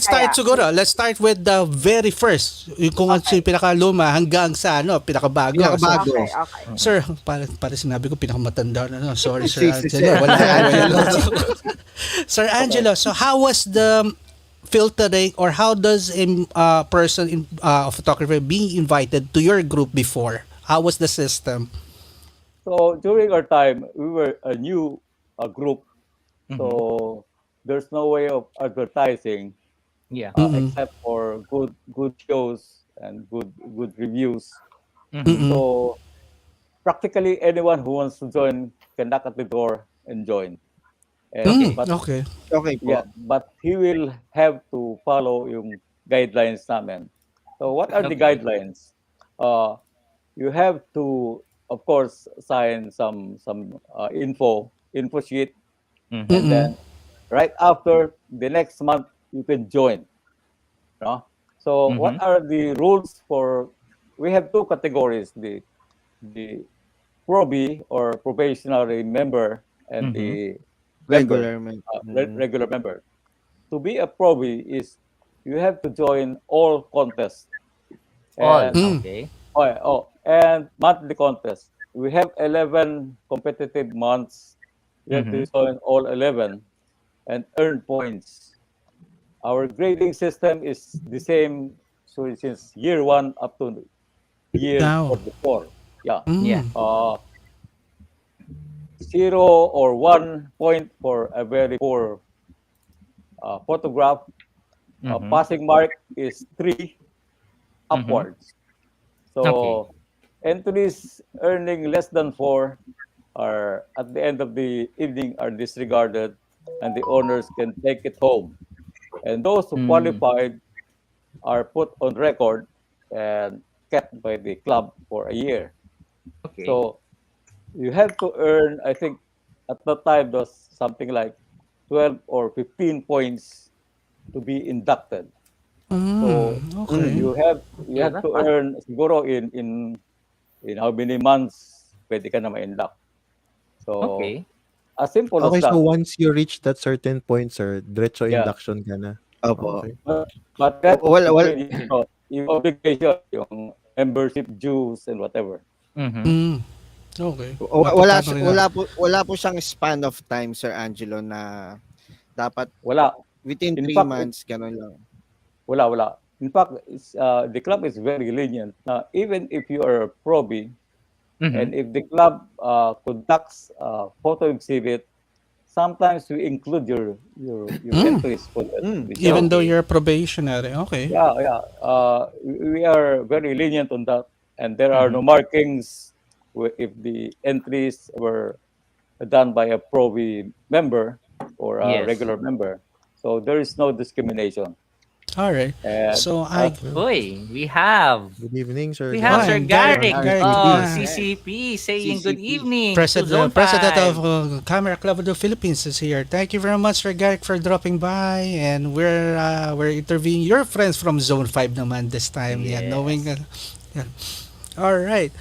start siguro. Let's start with the very first. Kung ano yung pinakaluma hanggang sa pinakabago. Okay. Sir, para sinabi ko pinakamatanda na. Sorry, Sir Angelo. Wala. Sir Angelo, so how was the filtering or how does a person a photographer being invited to your group before? How was the system? So during our time, we were a new group. So there's no way of advertising, except for good shows and good reviews. So practically anyone who wants to join can knock at the door and join. Okay po. Yeah, but he will have to follow yung guidelines namin. So what are the guidelines? You have to, of course, sign some info sheet, and then right after the next month you can join. No? So what are the rules for? We have two categories: the proby or probationary member and the regular member. To be a proby is you have to join all contests. Okay. And monthly contests. We have 11 competitive months. You have to join all 11 and earn points. Our grading system is the same since year 1 up to year 44. Yeah. 0 or 1 point for a very poor photograph. Passing mark is 3 upwards. So entries earning less than 4 are at the end of the evening are disregarded and the owners can take it home. And those who qualified are put on record and kept by the club for a year. Okay. So you have to earn, I think at that time, was something like 12 or 15 points to be inducted. Okay. You have to earn siguro in how many months pwede ka na ma-induct. So Okay. as simple Okay, as that. so once you reach that certain point, sir, diretso Yeah. induction ka na. Opo. Okay. But that Wala- yung obligation, yung membership dues and whatever. Okay. Wala po siyang span of time, Sir Angelo, na dapat Wala. within In 3 fact, months, ganun lang. Wala. In fact, the club is very lenient. Even if you are a probie, and if the club conducts a photo exhibit, sometimes we include your entries for the show. Even though you're probationary. Okay. Yeah. We are very lenient on that, and there are no markings if the entries were done by a probie member or a Yes. regular member. So there is no discrimination. All right. And, So Uy, we have Good evening, sir. We have Hi, Sir Garrick, Garrick. CCP, saying good CCP. evening to President Zone 5. of Camera Club of the Philippines is here. Thank you very much, Sir Garrick, for dropping by, and we're interviewing your friends from Zone 5 naman this time. Yeah, Yes. knowing. Yeah. All right.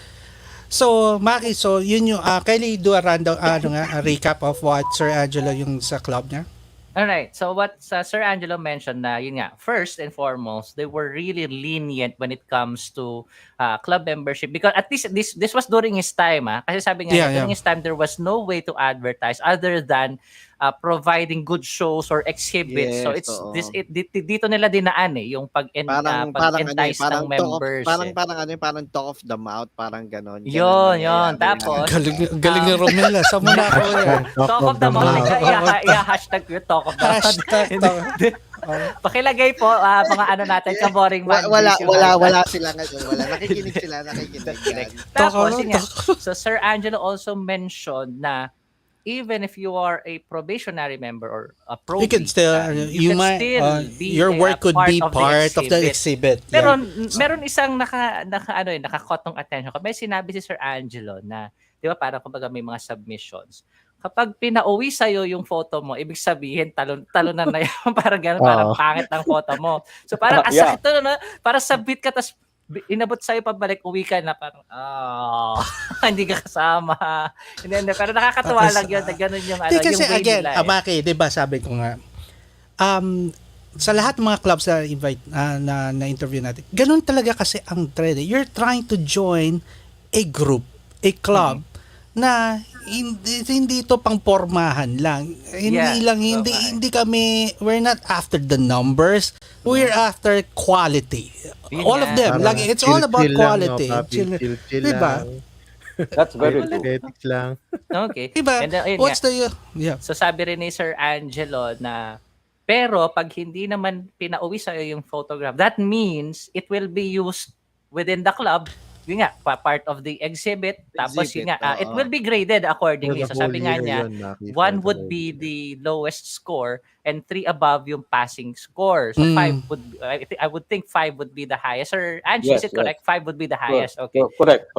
So, Maki, so yun yung Kylie, do a rundown, a recap of what Sir Angelo yung sa club niya. All right. So what Sir Angelo mentioned na yun nga, first and foremost, they were really lenient when it comes to club membership because at least this was during his time kasi sabi nga during his time there was no way to advertise other than providing good shows or exhibits. Yes, So it's dito nila dinaan yung pag-entice ng members. Parang talk of the mouth, parang ganon. Yun. Tapos Galing ni Romela. Sa muna ako yan. talk of the mouth. I-hashtag ko yung talk of the mouth. Pakilagay po mga ano natin, ka-boring man. Wala sila ngayon. Nakikinig sila. Tapos, so Sir Angelo also mentioned na even if you are a probationary member or a probie, You can still, your work could be part of the exhibit. Pero meron isang nakakot ng attention ko. May sinabi si Sir Angelo na, di ba parang kumbaga may mga submissions. Kapag pinauwi sa'yo yung photo mo, ibig sabihin, talunan na yun. Parang gano'n, parang pangit ng photo mo. So parang asakit to na, parang submit ka, tapos inabot sa'yo pabalik, uwi ka na parang, hindi ka kasama. Hindi, pero nakakatuwa lang yun, na gano'n yung, kasi yung way again, nila. Amaki, di ba sabi ko nga, sa lahat ng mga clubs na invite na interview natin, ganun talaga kasi ang trend. You're trying to join a group, a club, na hindi ito pang pormahan lang. Hindi kami, we're not after the numbers, we're after quality. All of them. It's all about quality. Chill diba? That's very true. lang. Okay. Diba? And, What's the So sabi rin ni Sir Angelo na pero pag hindi naman pinauwi sa'yo yung photograph, that means it will be used within the club. Yun nga, part of the exhibit. Tapos yun nga, it will be graded accordingly. So sabi nga niya, 1 would be the lowest score and 3 above yung passing score. So 5 would, I would think 5 would be the highest. Or Angie, is it correct? 5 would be the highest. Okay. Correct.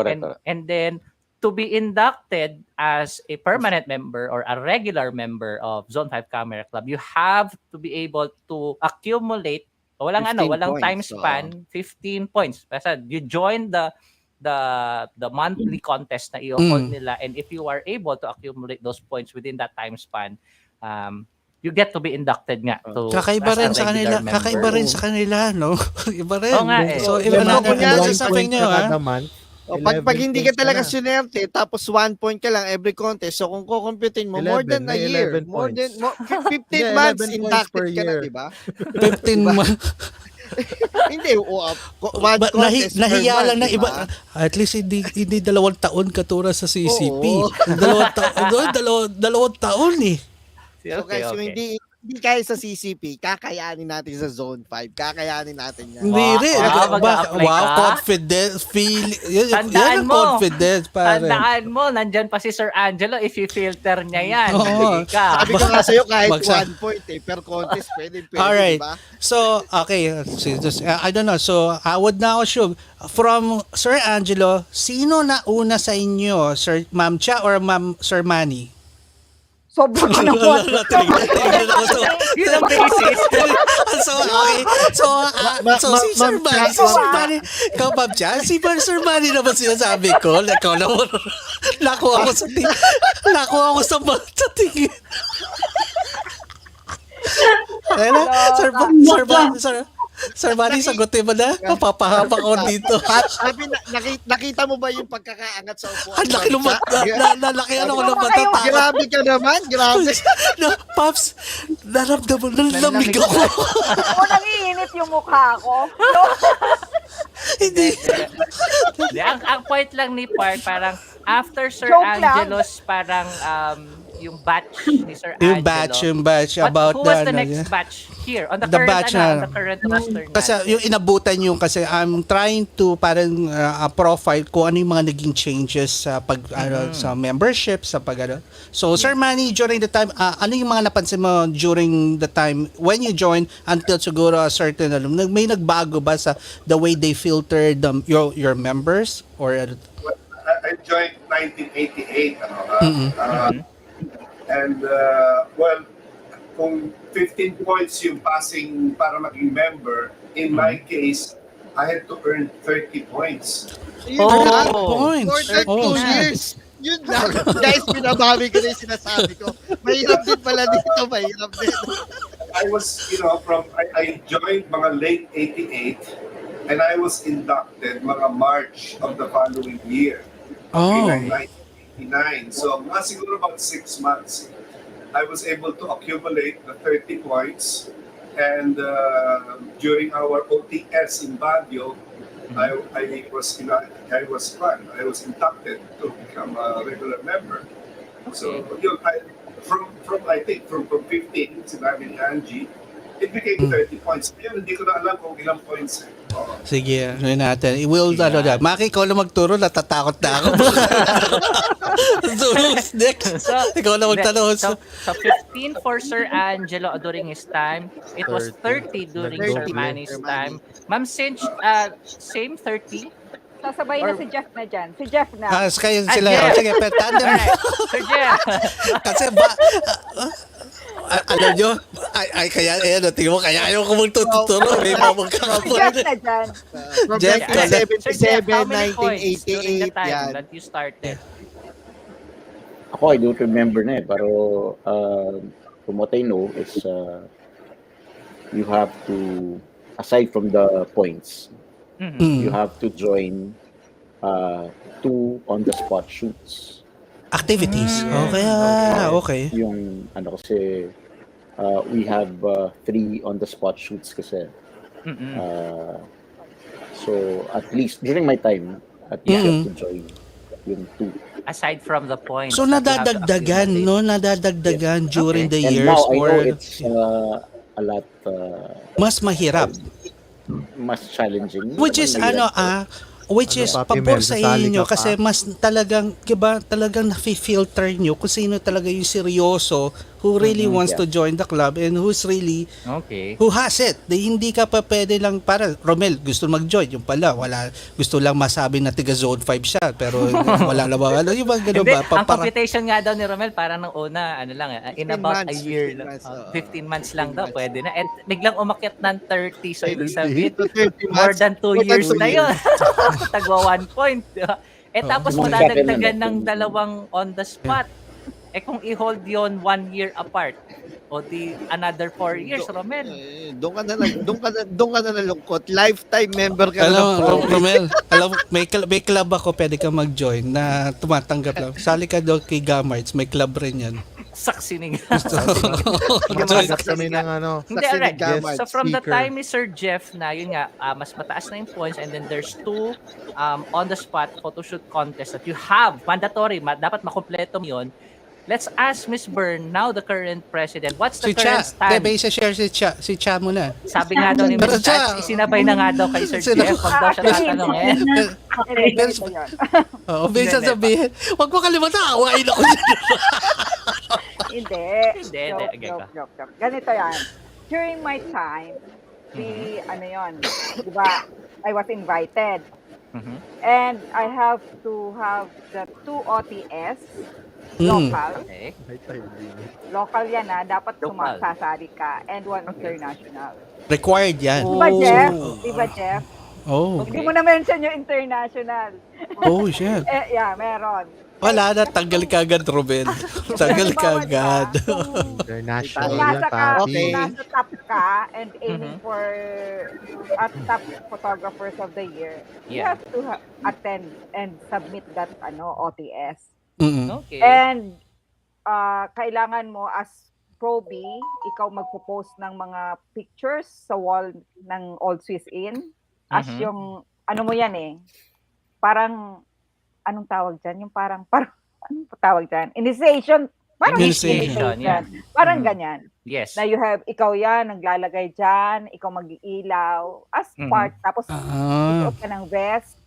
And then, to be inducted as a permanent member or a regular member of Zone 5 Camera Club, you have to be able to accumulate, walang time span, 15 points. Basta you join the monthly contest na i-hold nila, and if you are able to accumulate those points within that time span, you get to be inducted nga to kakaiba rin sa kanila, no? Iba rin. So if sasabihin nyo, pag hindi ka talaga sunerte, tapos 1 point ka lang every contest, so kung kukumputin mo, more than a year, 15 months inducted ka na, di ba? 15 months. Hindi, nahiya lang na iba. At least hindi 2 taon katura sa CCP. 2 taon eh. So guys, okay. Hindi kaya sa CCP, kakayanin natin sa Zone 5. Kakayanin natin yan. Hindi rin. Confidence. Tandaan mo. Confidence, pare. Tandaan mo, nandyan pa si Sir Angelo. If you filter niya yan, sabi ko nga sa'yo, kahit 1 point per contest, pwede. Alright. Diba? So, okay. I don't know. So, I would now assume, from Sir Angelo, sino na una sa inyo? Sir Ma'am Cha or Ma'am Sir Manny? Sobra ka naman. Tingnan ako. So, Yun ang basis. so, okay. So si Sir Manny, ikaw, Ma'am Cha, si Sir Manny naman sinasabi ko, ikaw naman, nakuha ko sa tingin. Okay na? Sir Manny, sagutin mo na. Papahaba ko dito. Sabi, nakita mo ba yung pagkakaangat sa upuan? Ang laki ng nalaki ano ko ng mata. Grabe ka naman, grabe. Pops, naramdaman, nalamig ako. Nangiinit yung mukha ko. Hindi. Ang point lang ni Park, parang after Sir Joke lang. Angelo's parang yung batch ni Sir Angelo. Yung batch about who was the next batch here on the current on the current roster kasi yung inabutan yung kasi I'm trying to parang profile kung ano yung mga naging changes sa sa membership sa So Sir Manny, during the time ano yung mga napansin mo during the time when you joined until siguro a certain may nagbago ba sa the way they filtered your members or I joined 1988. And well, kung 15 points yung passing para maging member, in my case, I had to earn 30 points. Points. For like 2 years. Yun lang. Guys, pinabawi ko na yung sinasabi ko. Mahirap din pala dito, mahirap din. I was, I joined mga late 88 and I was inducted mga March of the following year. Oh. 1989. So, mga siguro about 6 months, I was able to accumulate the 30 points. And during our OTS in Baguio, I was inducted to become a regular member. So, I think from 15, sinabi ni Angie, it became 30 points. Ngayon, hindi ko na alam kung ilang points. Sige, ano natin. Maki, ikaw na magturo, natatakot na ako. Next. Ikaw na magtanong. So 15 for Sir Angelo during his time. It was 30 during Sir Manny's time. Ma'am Cinch, same 30? Sasabay na si Jeff na dyan. Si Jeff na. Kaya sila. Sige, pero tandem. Sir Jeff. Kasi alam nyo, kaya, tingin mo, kaya ayaw ko magtuturo. May mamagkakapon. Jeff na dyan. From Jeff, 1977, how many points during the 1988, time yan. that you started? Ako, I don't remember na eh. Pero from what I know is you have to, aside from the points, you have to join 2 on-the-spot shoots. Activities. Okay. Yung kasi we have 3 on-the-spot shoots kasi. So at least during my time, at least you have to join yung 2. Aside from the points. So nadadagdagan during the And years now I know or it's a lot mas mahirap. mas challenging. Which is pabor sa inyo kasi mas talagang na-filter nyo kung sino talaga yung seryoso who really wants to join the club and who's really who has it. Hindi ka pa pwede lang para Romel gusto mag-join yung pala gusto lang masabi na tiga zone 5 siya pero wala lang yung mga ganun ba? Ang computation nga daw ni Romel parang nung una in about a year 15 months lang daw pwede na and biglang umakyat ng 30 so ibig sabihin more than 2 years na yun. Tagwa 1 point. Tapos madadagdagan ng 2 on the spot. Kung i-hold yon 1 year apart, o di another 4 years, Romel. Doon ka na nalungkot. Lifetime member ka na. Romel, may club ako, pwede ka mag-join na tumatanggap lang. Sali ka doon kay Gamarts, may club rin yan. Saksining. Kami ng Hindi, alright. So from the time ni Sir Jeff na, yun nga, mas mataas na yung points and then there's 2 on-the-spot photoshoot contest that you have. Mandatory, dapat makompleto mo yun. Let's ask Miss Bern, now the current president, what's the current stand? Bebe, isa-share si Cha muna. Sabi nga daw ni Miss Cha, isinabay na nga daw kay Sir Jeff, wag daw siya tatanungin. Bisa sabihin, wag mo kalimutan, awain ako dyan. Hindi. Joke. Ganito yan. During my time, di ba, I was invited. And I have to have the 2 OTS local. Okay. Local yan dapat Local. sasali ka. And 1 Okay. international. Required yan. Diba, Jeff? Oh. Diba, Jeff? Oh. Hindi mo na-mention yung international. Oh, shit. Yeah, meron. Wala na, tanggal ka agad, Ruben. Tanggal ka agad. International Kung yan, papi. nasa top ka and aiming for top photographers of the year, you Yeah. have to attend and submit that OTS. Okay. And kailangan mo as Proby, ikaw magpo-post ng mga pictures sa wall ng Old Swiss Inn. As yung, ano mo yan parang, anong tawag dyan? Yung parang anong tawag dyan? Initiation. Parang Initiation, yeah. Parang ganyan. Yes. Na ikaw yan, naglalagay dyan, ikaw mag-iilaw, as part, tapos isuot ka ng vest.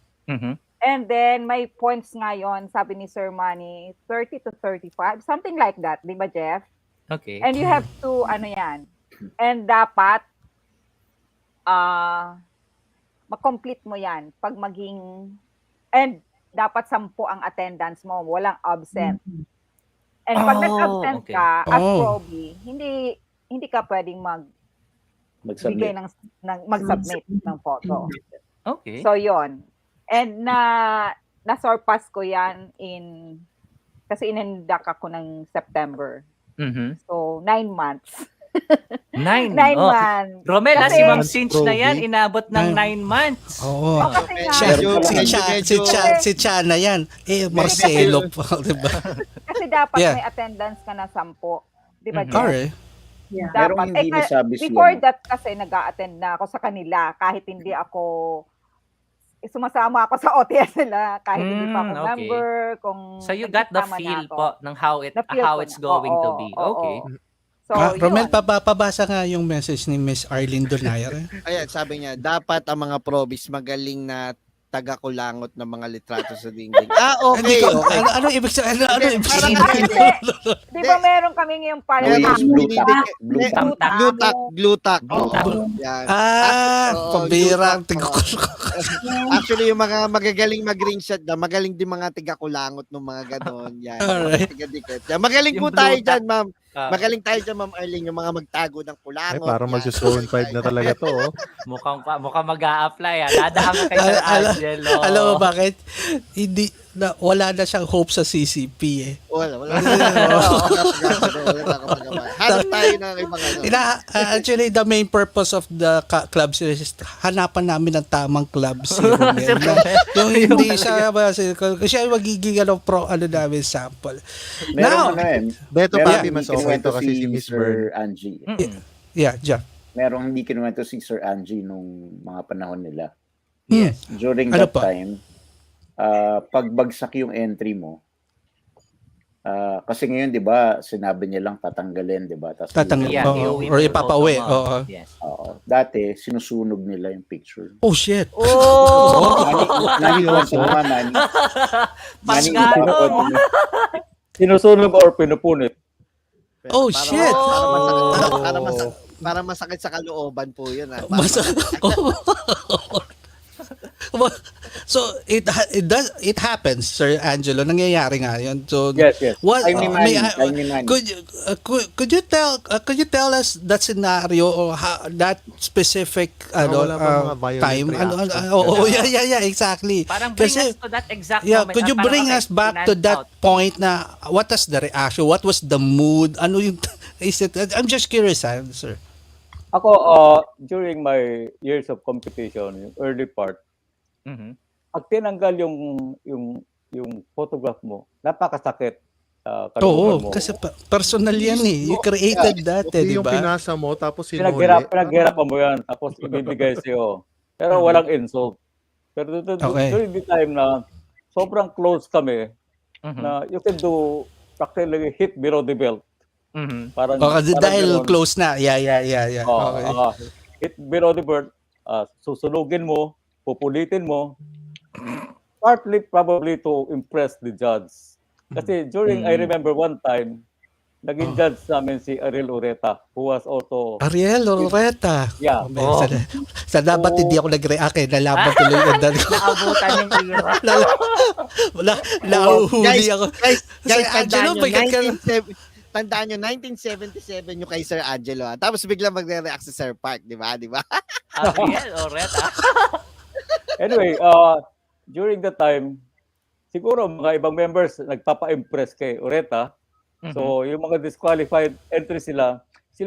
And then, may points ngayon, sabi ni Sir Manny, 30 to 35, something like that, di ba, Jeff? Okay. And you have to, and dapat, makomplete mo yan pag and dapat 10 ang attendance mo, walang absent. And pag nag-absent ka, as Proby, hindi ka pwedeng magbigay mag-submit ng photo. Okay. So, yon. And na-surpass ko yan kasi inindak ako ng September. So, 9 months. 9 months. Romel, Kasi- si Ma'am Cinch na yan, inabot ng 9 months. Oo. Kasi nga, Si Chana yan. Marcelo pa, diba? kasi dapat Yeah. may attendance ka na 10. Di ba, Jeff? Alright. Yeah. Merong Dapat. hindi nasabi siya. Before that kasi nag-a-attend na ako sa kanila kahit hindi ako sumasama ako sa OTS nila kahit hindi pa ako okay. member. So you got the nagsasama na feel ako. po ng Na-feel how ko it's na. going to Oo, be. oo. Okay. So, Romel, yun. pabasa nga yung message ni Miss Arlene Donaire. Ayan, sabi niya, dapat ang mga probis magaling na taga-kulangot ng mga litrato sa dingding. Hindi Okay, ko, okay. ano ibig sabihin? Ano ibig Parang sabihin? Di ba meron kaming yung parang No, yung blue tack. Blue Blue tack. tack. Blue tack. Yan. Oo, Pambira. blue tack. Actually, yung mga magagaling mag-green shot magaling din mga tiga-kulangot ng mga ganon. Yan. Alright. Tiga-dikit. Yan. Magaling Yung po tayo blue dyan, ma'am. Ah, Magaling tayo dyan, ma'am Arlene, yung mga magtago ng Ay, kulangot. parang Yan. magsa-zone 5 na talaga to. Oh. mukhang mag-a-apply. Dadaan ka kay Sir Angelo. Alam mo bakit? Wala na siyang hope sa CCP eh. Wala. Hanap tayo ng ibang Actually, the main purpose of the club series is hanapan namin ng tamang club si Romel. Yung hindi siya kasi magiging namin sample. Merong Beto meron papi, hindi mas okay kinuwento to kasi si Miss Sir Bern. Angie. Yeah, Jeff. Merong hindi kinuwento si Sir Angie nung mga panahon nila. Yes. During Ano that pa? time, pagbagsak yung entry mo, kasi ngayon, di ba, sinabi niya lang tatanggalin, di ba? Tatanggal. Yeah, Oo. iuwi Or mo yung ipapauwi. photo mo. Oo. Yes. Oo. Dati, sinusunog nila yung picture. Oh, shit. Nani kwento naman, Nani. Nani, Pagkano? Sinusunog or pinupunit. Oh, shit. Para masakit sa kalooban po yun. So it happens, Sir Angelo. Nangyayari nga 'yon. So Yes. what Time ni Manny. could you tell us that scenario or that specific Wala pa mga violent time? reactions. Yeah, exactly. Parang bring us to that exact moment. could you Parang, bring okay, us back to that out. point na what was the reaction? What was the mood? Ano yung is it? I'm just curious, sir. Ako, during my years of competition, yung early part, pag tinanggal yung photograph mo, napakasakit. Oo, mo. kasi personal yan eh. You created that eh, di Yung ba? pinasa mo, tapos sinuli. Pinaghirapan mo yan, tapos ibibigay sa'yo. Pero walang insult. Pero during the time na sobrang close kami, na you can do practically hit below the belt. Parang dahil ganun. close na. Yeah. Okay. Hit below the belt, susunugin mo, pupulitin mo, partly probably to impress the judge. Kasi during, I remember one time, naging judge namin si Ariel Ureta, who was also Ariel Loretta. yeah. Oh. Sa dapat hindi ako nag-react nalaban tuloy yung Naabutan yung tira. Nauhuli ako. Guys, Angelo, tandaan nyo, 1977 yung kay Sir Angelo. Tapos biglang magre-react sa Sir Park, di ba? Ariel Loretta. Anyway, during that time, siguro mga ibang members nagpapa-impress kay Ureta. So, yung mga disqualified entries sila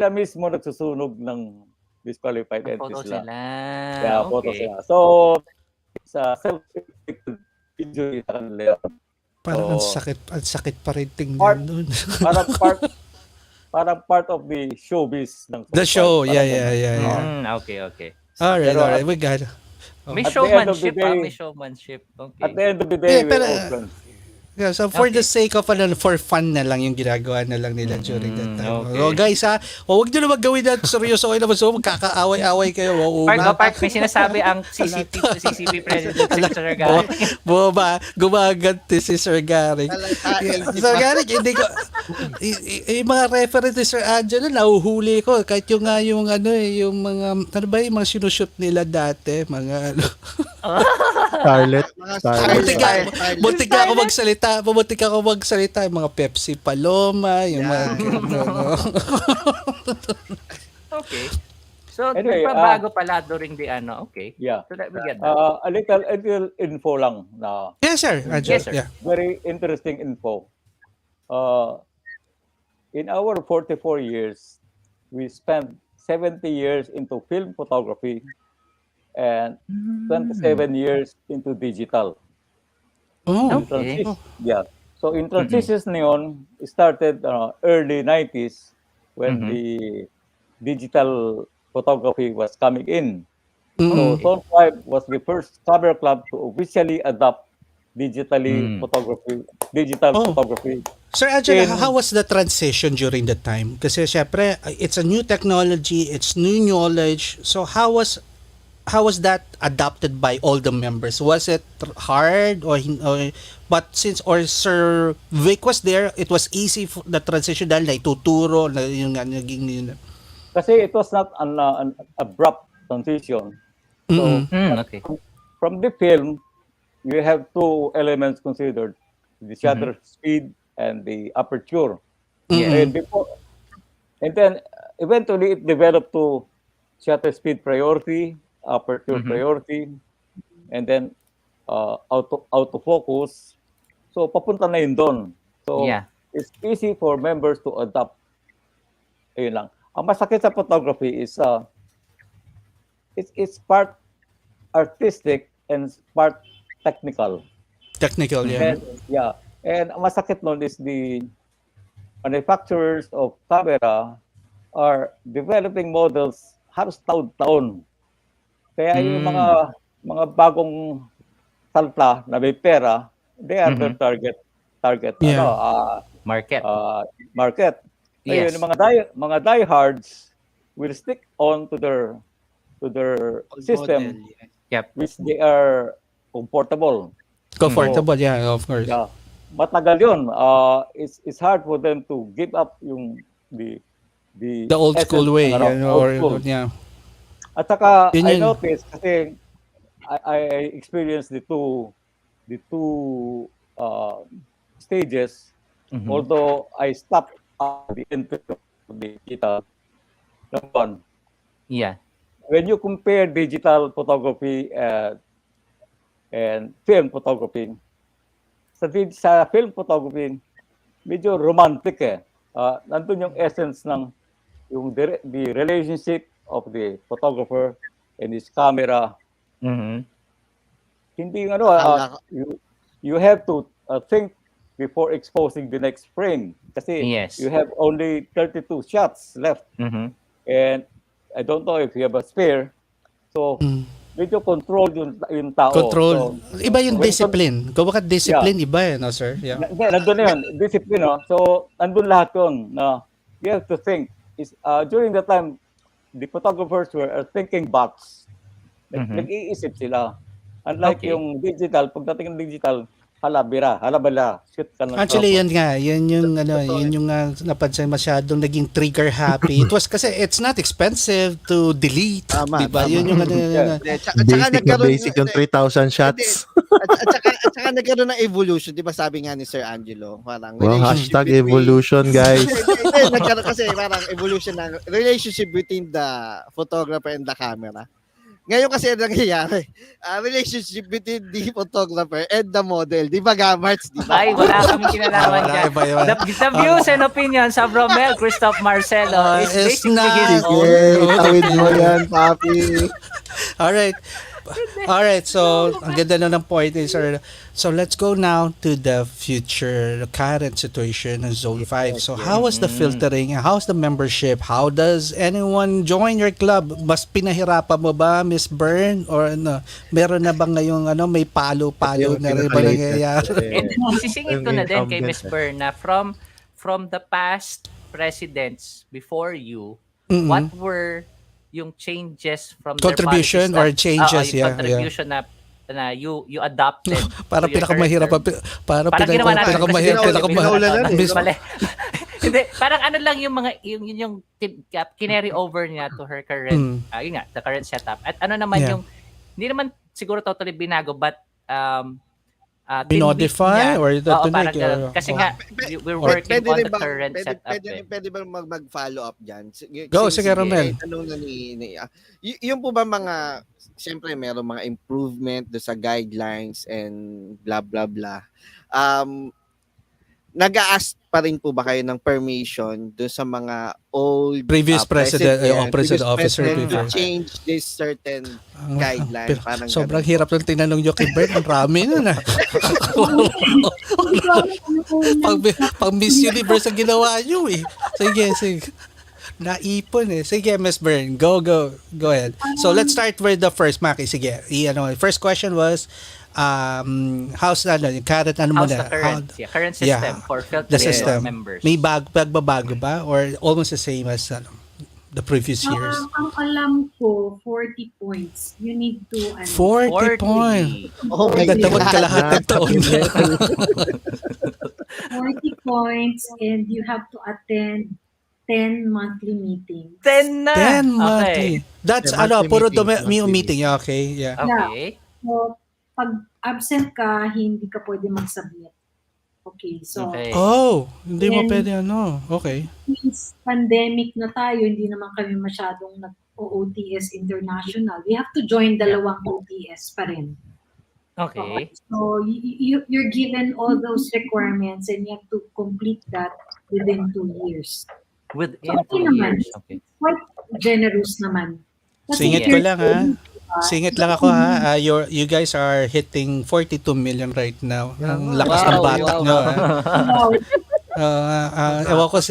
mismo nagsusunog ng disqualified entries Photo sila. Yeah, okay. photo sila. So, sa self-inflicted injury sa kanila. Parang ang sakit pa rin tingnan nun. parang part of the showbiz ng The show, yeah. Okay. Alright, we got it. May showmanship, may showmanship. Okay. At the end of the day, we're open. Yeah, so for the sake of for fun na lang yung ginagawa na lang nila during that time. Okay. So guys huwag nyo na maggawin na seryoso kayo naman. So magkakaaway-away kayo. Park, may sinasabi ang CCP President si Sir Gary. Gumaganti si Sir Gary. Sir Gary, hindi ko yung mga reference ni Sir Angelo nahuhuli ko kahit yung mga sinushoot nila dati, mga Starlet. Buntik ako magsalita yung mga Pepsi Paloma, yung mga Okay. So, anyway, nagpabago pala during the okay. Yeah. So that we get that. A little info lang na. Yes, sir. Yes, sir. Yeah. Very interesting info. In our 44 years, we spent 70 years into film photography and 27 years into digital. Oh, okay. Yeah. So in transitions neon started early 90s when the digital photography was coming in. So Zone 5 was the first camera club to officially adopt digital photography. Sir Angelo, how was the transition during that time? Kasi syempre, it's a new technology, it's new knowledge. So how was that adopted by all the members? Was it hard but since Sir Vic was there, it was easy for the transition dahil naituturo na yung naging yun. Kasi it was not an abrupt transition. So okay. From the film, you have two elements considered: the shutter speed and the aperture. And then eventually it developed to shutter speed priority, aperture priority, and then autofocus. So papunta na yun doon. So it's easy for members to adapt. Ayun lang. Ang masakit sa photography is it's part artistic and part technical. Technical, yeah. And ang masakit nun is the manufacturers of camera are developing models halos taon-taon. Kaya yung mga bagong salta na may pera, they are the target market. Market. Yes. Ayun, mga diehards will stick on to their system, which they are comfortable. Yeah, of course. Yeah. Matagal yun. It's hard for them to give up yung the old school way. Yeah. At saka I noticed kasi I experienced the two stages. Although I stopped at the end of the digital. Number one. Yeah. When you compare digital photography and film photography, sa film photography, medyo romantic eh. Nandun yung essence ng the relationship of the photographer and his camera. Hindi you have to think before exposing the next frame kasi you have only 32 shots left. And I don't know if you have a spare. So medyo control yung tao. Control. So, iba yung discipline. Kumbaga discipline iba no sir? Yeah. Nandun na yun. Discipline, no? So nandun lahat yun na you have to think. During the time, the photographers were thinking box. Nag-iisip sila. Unlike yung digital, pagdating ng digital, halabala, shoot ka ng Actually, tropa. yan nga. Yan yung, napansin masyadong naging trigger happy. It was kasi it's not expensive to delete. Tama, Diba? tama. Yun yung, Hindi, tsaka Basic na nagkaroon, basic yung 3,000 hindi, shots. at saka nagkaroon ng evolution, di ba sabi nga ni Sir Angelo, parang Wow, relationship hashtag between, evolution, guys. hindi, nagkaroon kasi parang evolution ng relationship between the photographer and the camera. Ngayon kasi ang nangyayari, relationship between the photographer and the model. Di ba, Gamarts? Di ba? Ay, wala kami kinalaman Wala, dyan. iba. The views and opinions of Romel Christoph Marcelo is It's basically not- his own. Yay, tawid mo yan, papi. Alright, so ang ganda na ng point is, so let's go now to the future, the current situation in Zone 5. So how was the filtering? How's the membership? How does anyone join your club? Mas pinahirapan mo ba, Miss Bern? Or meron na ba ngayong may palo-palo na rin ba nangyayari? And isisingit ko na din kay Miss Bern na from the past presidents before you, what were yung changes from Contribution their or changes, yung contribution na you adopted. Para to your pinakamahirap, Parang ginawa natin. pinakamahirap. Mali. Hindi, parang ano lang yung mga yung kinary over niya to her current yun nga, the current setup. At ano naman yung hindi naman siguro totally binago, but binodify or kasi nga we're working on the current setup. Pwede ba mag-follow up dyan? Go, sige, Romel. Tanong na yung po ba mga, siyempre meron mga improvement do sa guidelines and blah blah blah. Nag-a-ask pa rin po ba kayo ng permission do sa mga old previous president officer to change this certain guideline? Parang sobrang hirap ng tinanong nyo kay Bert. Ang rami nun pang Miss Universe ang ginawa nyo eh. Sige. Naipon eh. Sige, Miss Bern. Go ahead. So let's start with the first, Maki. Sige. First question was, how's yung current how's the current system for filtering your members? May pagbabago ba or almost the same as the previous years? Ang alam ko, 40 points. You need to 40 points. Oh my Nagtawag ka lahat ng taon. 40 points and you have to attend 10 monthly meetings. 10 na. 10 monthly. That's puro meeting. Okay, yeah. Okay. So, pag absent ka, hindi ka pwede mag-submit. Okay, so hindi mo pwede Okay. Since pandemic na tayo, hindi naman kami masyadong nag-OTS international. We have to join dalawang OTS pa rin. Okay. So you're given all those requirements and you have to complete that within 2 years. Within 2 years. Okay. Quite generous naman. Singit ko lang Singit lang ako you guys are hitting 42 million right now. Ang lakas ng batak nyo. Ewan ko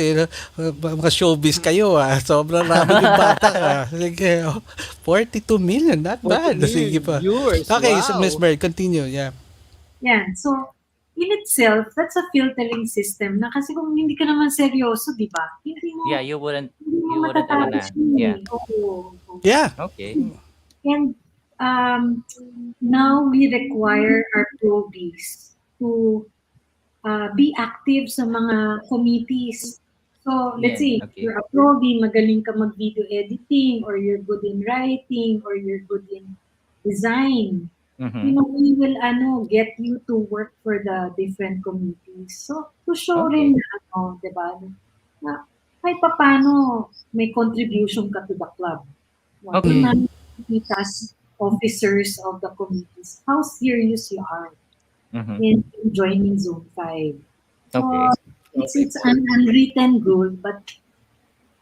mga showbiz kayo sobrang rami yung batak Sige, 42 million, not bad. Sige pa. Okay, so Miss Bird, continue. Yeah, so in itself, that's a filtering system na kasi kung hindi ka naman seryoso, di ba? Hindi mo, you wouldn't matatapos yeah. Yeah. Okay. And now we require our probies to be active sa mga committees. So let's say you're a probie, magaling ka mag-video editing, or you're good in writing, or you're good in design. We will get you to work for the different committees. So to show rin na diba? Na kahit paano may contribution ka to the club. As officers of the committees, how serious you are in joining Zone 5. So, it's an unwritten rule, but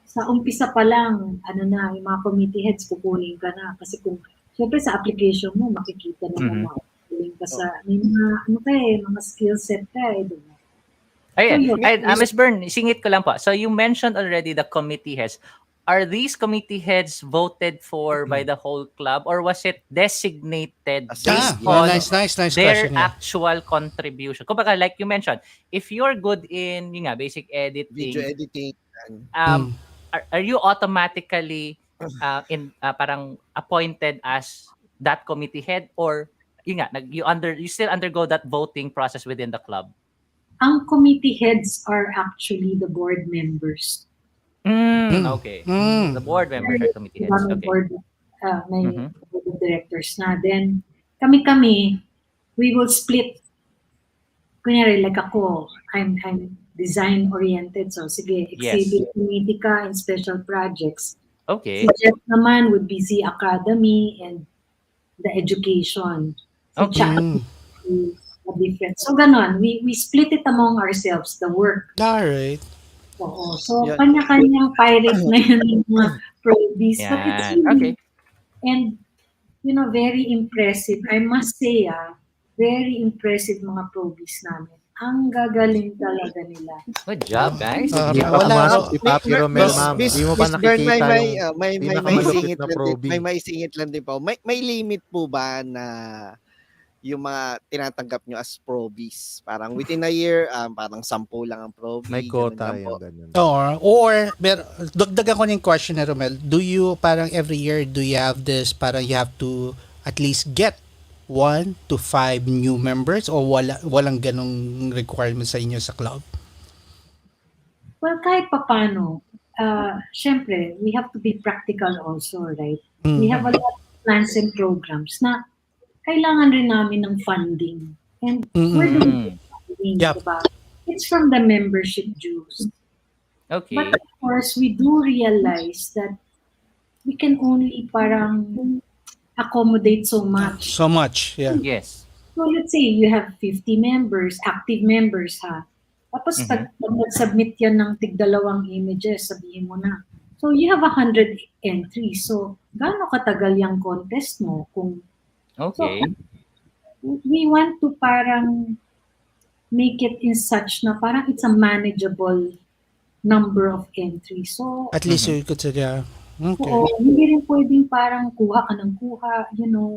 sa umpisa pa lang, yung mga committee heads, kukunin ka na. Kasi kung, syempre sa application mo, makikita na kukunin ka sa, may mga skill set ka diba? Ms. Bern, singit ko lang po. So you mentioned already the committee heads. Are these committee heads voted for by the whole club, or was it designated based on nice their question, actual contribution? Kumbaga, like you mentioned, if you're good in basic editing, video editing, are you automatically parang appointed as that committee head, or you still undergo that voting process within the club? Ang committee heads are actually the board members. Okay. The board members are committee heads. May Okay. board, may board of directors na. Then, kami, we will split. Kunyari, like ako, I'm design-oriented. So, sige, exhibit committee ka in special projects. Okay. Si Jeff naman would be the academy and the education. Si Chuck is different. So, ganon. We split it among ourselves, the work. Alright. Oo. So, kanya-kanyang pirate na yun yung mga probies. But it's really, and, very impressive. I must say, very impressive mga probies namin. Ang gagaling talaga nila. Good job, guys. Si Papi Romel, ma'am. Hindi mo pa nakikita yung may maisingit lang din po. May limit po ba na yung mga tinatanggap nyo as probies? Parang within a year, parang 10 lang ang probies. may quota yung ganun. Or dagdagan ko na yung question na Romel, do you, parang every year, do you have this, parang you have to at least get 1 to 5 new members o walang ganong requirement sa inyo sa club? Well, kahit papano, syempre, we have to be practical also, right? We have a lot of plans and programs na kailangan rin namin ng funding. And we're doing funding, diba? It's from the membership dues. Okay. But of course, we do realize that we can only parang accommodate so much. So much, yeah. Yes. So let's say you have 50 members, active members ha. Tapos pag nag-submit yan ng tig-2 images, sabihin mo na. So you have 100 entries. So gaano katagal yung contest mo? Okay. So, we want to parang make it in such na parang it's a manageable number of entries. So At least you could say, yeah. Okay. Oo, hindi rin pwedeng parang kuha ka ng kuha,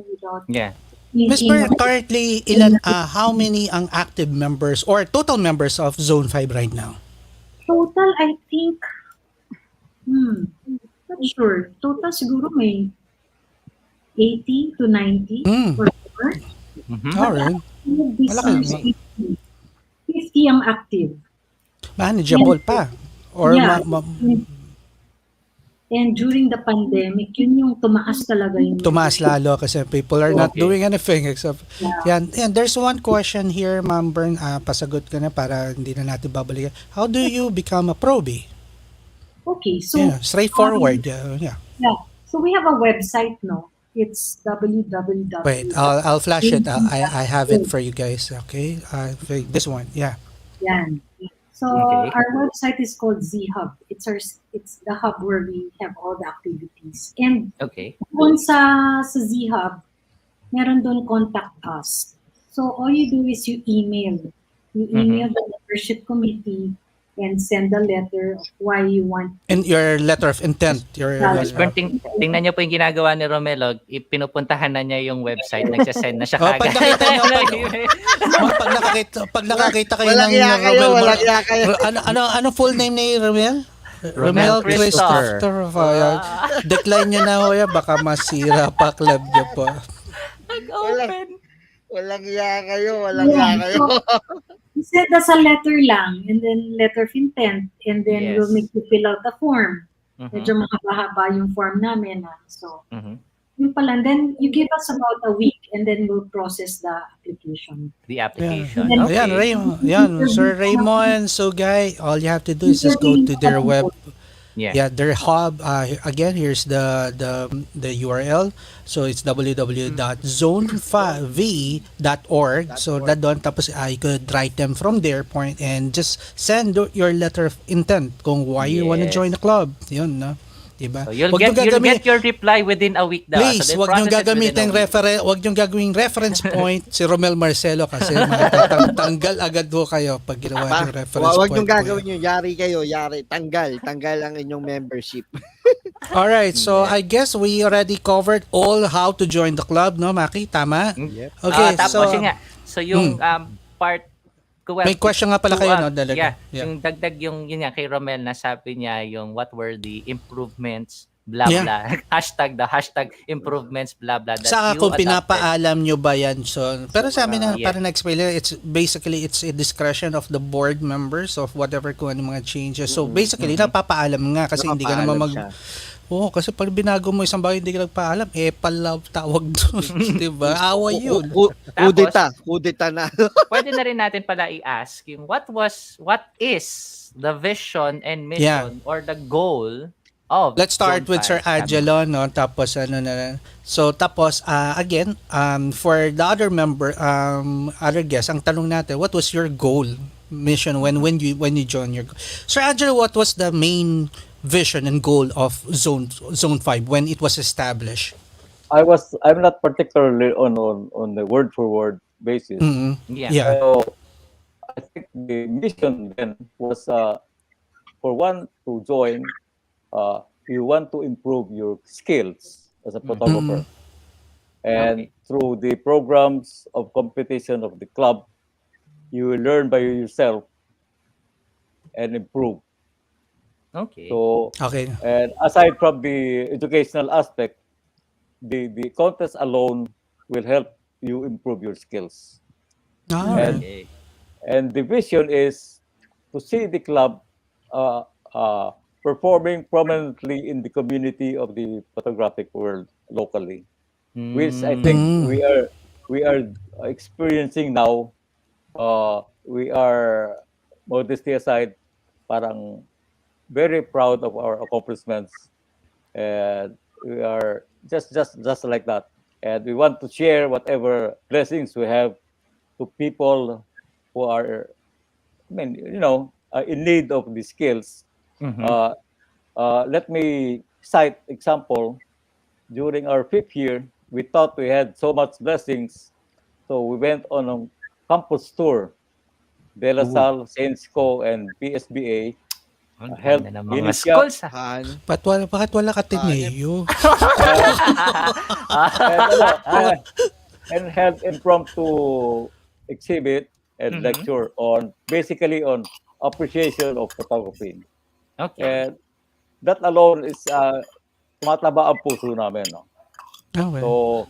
without... Yeah. Ms. Bern, currently, ilan, how many ang active members or total members of Zone 5 right now? Total, I think, not sure. Total siguro may 80 to 90 or more. Alright. Malaki. 50 ang active. Manageable pa. Or And during the pandemic, yun yung tumaas talaga yung... Tumaas lalo kasi people are not doing anything except... Yan. And there's one question here, Ma'am Bern. Pasagot ka na para hindi na natin babalikan. How do you become a probie? Okay, so... Yeah, straightforward. Yeah. So we have a website, no? It's www. Wait, I'll flash it. I have it for you guys. Okay? This one. Yeah. Yan. So our website is called Z-Hub. It's the hub where we have all the activities. And doon sa Z-Hub, meron doon contact us. So all you do is you email. You email the membership committee and send a letter of why you want. And your letter of intent. Tingnan niyo po yung ginagawa ni Romelo. Pinupuntahan na niya yung website. Nagsasend na siya kagad. Pag nakakita kayo ng Romel, ano full name ni Romel? Romel Christopher. Decline nyo na ho yan. Baka masira pa club nyo po. Nag-open. Walang iya kayo. Send us a letter lang, and then letter of intent, and then we'll make you fill out the form. Medyo mahaba-haba yung form namin. So, yun pala. And then you give us about a week, and then we'll process the application. The application. Sir Raymond, so guy, all you have to do is just go to their web. Their hub. Again, here's the URL. So it's www.zone5v.org. So that doon, tapos you could write them from their point and just send your letter of intent kung why you want to join the club. Yun, no? Diba? So you'll get your reply within a week daw. Please, wag niyong gagamitin wag niyong gagawing reference point si Romel Marcelo kasi tanggal agad ho kayo pag ginawa yung reference point. Wag niyong gagawin yung yari tanggal ang inyong membership. All right, so I guess we already covered all how to join the club, no, Maki? Tama? Yep. Okay, so yung part. May question nga pala kayo, no? Dalaga. Yung dagdag yun nga kay Romel na sabi niya yung what were the improvements blah Yeah. blah. Hashtag improvements, blah blah. That Saka you kung adopted. pinapaalam nyo ba yan, so, pero sa amin na Yeah. parang na-explain, it's basically it's a discretion of the board members of whatever kung ano mga changes. So basically napapaalam nga kasi hindi ka naman Napapaalam siya. Oo, kasi pag binago mo isang bagay hindi ka nagpaalam, palaw tawag doon, 'di ba? Away 'yun. Kudeta na. Pwede na rin natin pala i-ask yung what is the vision and mission or the goal of Let's start Zone with Sir 5 Angelo, no? Tapos tapos again, for the other member, other guests, ang tanong natin, what was your goal, mission when you joined your Sir Angelo, what was the main vision and goal of Zone 5 when it was established? I'm not particularly on the word for word basis. Yeah. So I think the mission then was for one to join. You want to improve your skills as a photographer, and through the programs of competition of the club, you will learn by yourself and improve. Okay. So, Okay. and aside from the educational aspect, the contest alone will help you improve your skills. And, Okay. and the vision is to see the club performing prominently in the community of the photographic world locally, which I think we are experiencing now. We are, modesty aside, parang very proud of our accomplishments, and we are just like that. And we want to share whatever blessings we have to people who are, in need of the skills. Let me cite example. During our 5th year, we thought we had so much blessings, so we went on a campus tour. De La Salle, Saintsco, and PSBA helped Ganda ng mga Initia schools. Bakit wala ka Tineo? and held impromptu exhibit and lecture on basically on appreciation of photography. Okay. And that alone is tumataba ang puso namin. No? Okay. So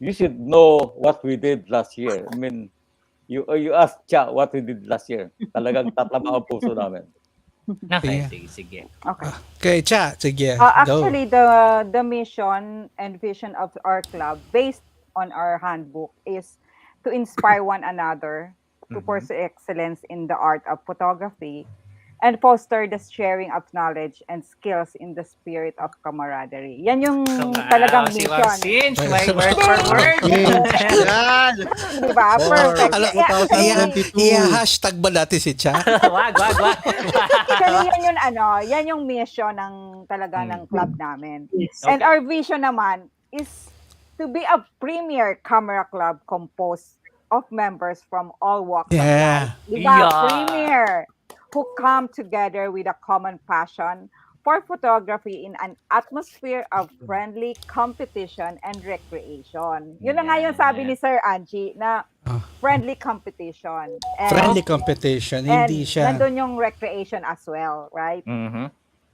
you should know what we did last year. I mean, you asked Cha what we did last year. Talagang tataba ang puso namin. Okay, Yeah. sige. Okay. Okay, Cha, sige. Actually, the mission and vision of our club, based on our handbook, is to inspire one another to pursue excellence in the art of photography and foster the sharing of knowledge and skills in the spirit of camaraderie. Yan yung talagang Si mission. Cinch, may word for word. Yan. Diba? Perfect. Hashtag ba natin si Cha? Wag. Actually, yan yung mission ng talaga ng club namin. Yes. And our vision naman is to be a premier camera club composed of members from all walks of life. Diba? Yeah. Premier, who come together with a common passion for photography in an atmosphere of friendly competition and recreation. Yun na nga yung sabi ni Sir Angie na friendly competition. And, Friendly competition, and hindi siya. nandun yung recreation as well, right?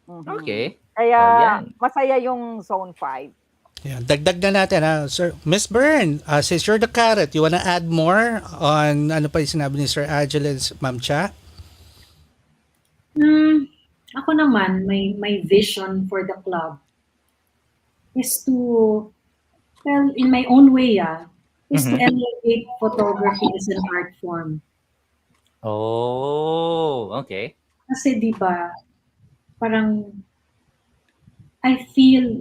Okay. Kaya yan. masaya yung Zone 5. Yeah, dagdag na natin Sir Miss Bern, since you're the carrot, you wanna add more on ano pa yung sinabi ni Sir Angelo and Ma'am Cha? Ako naman, my vision for the club is to, well, in my own way, is to elevate photography as an art form. Oh, okay. Kasi di ba, parang I feel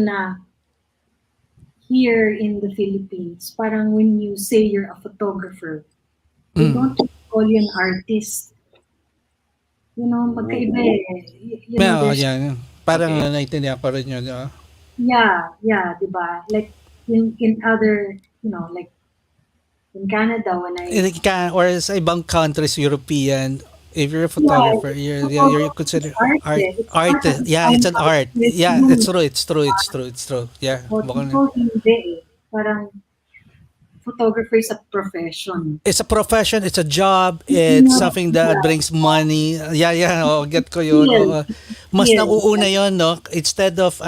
na here in the Philippines, parang when you say you're a photographer, they don't call you an artist. You know, magkaiba Yeah. Parang naintindihan ko rin yun. Yeah, di ba? Like in other, like in Canada when Or sa ibang countries, European, if you're a photographer, you're considered artist. Yeah, it's an art. Yeah, it's true. Yeah. people hindi Parang photographer is a profession. It's a profession, it's a job, it's something that brings money. Yeah, get ko yun. Oo. Mas nauuna yun, no? Instead of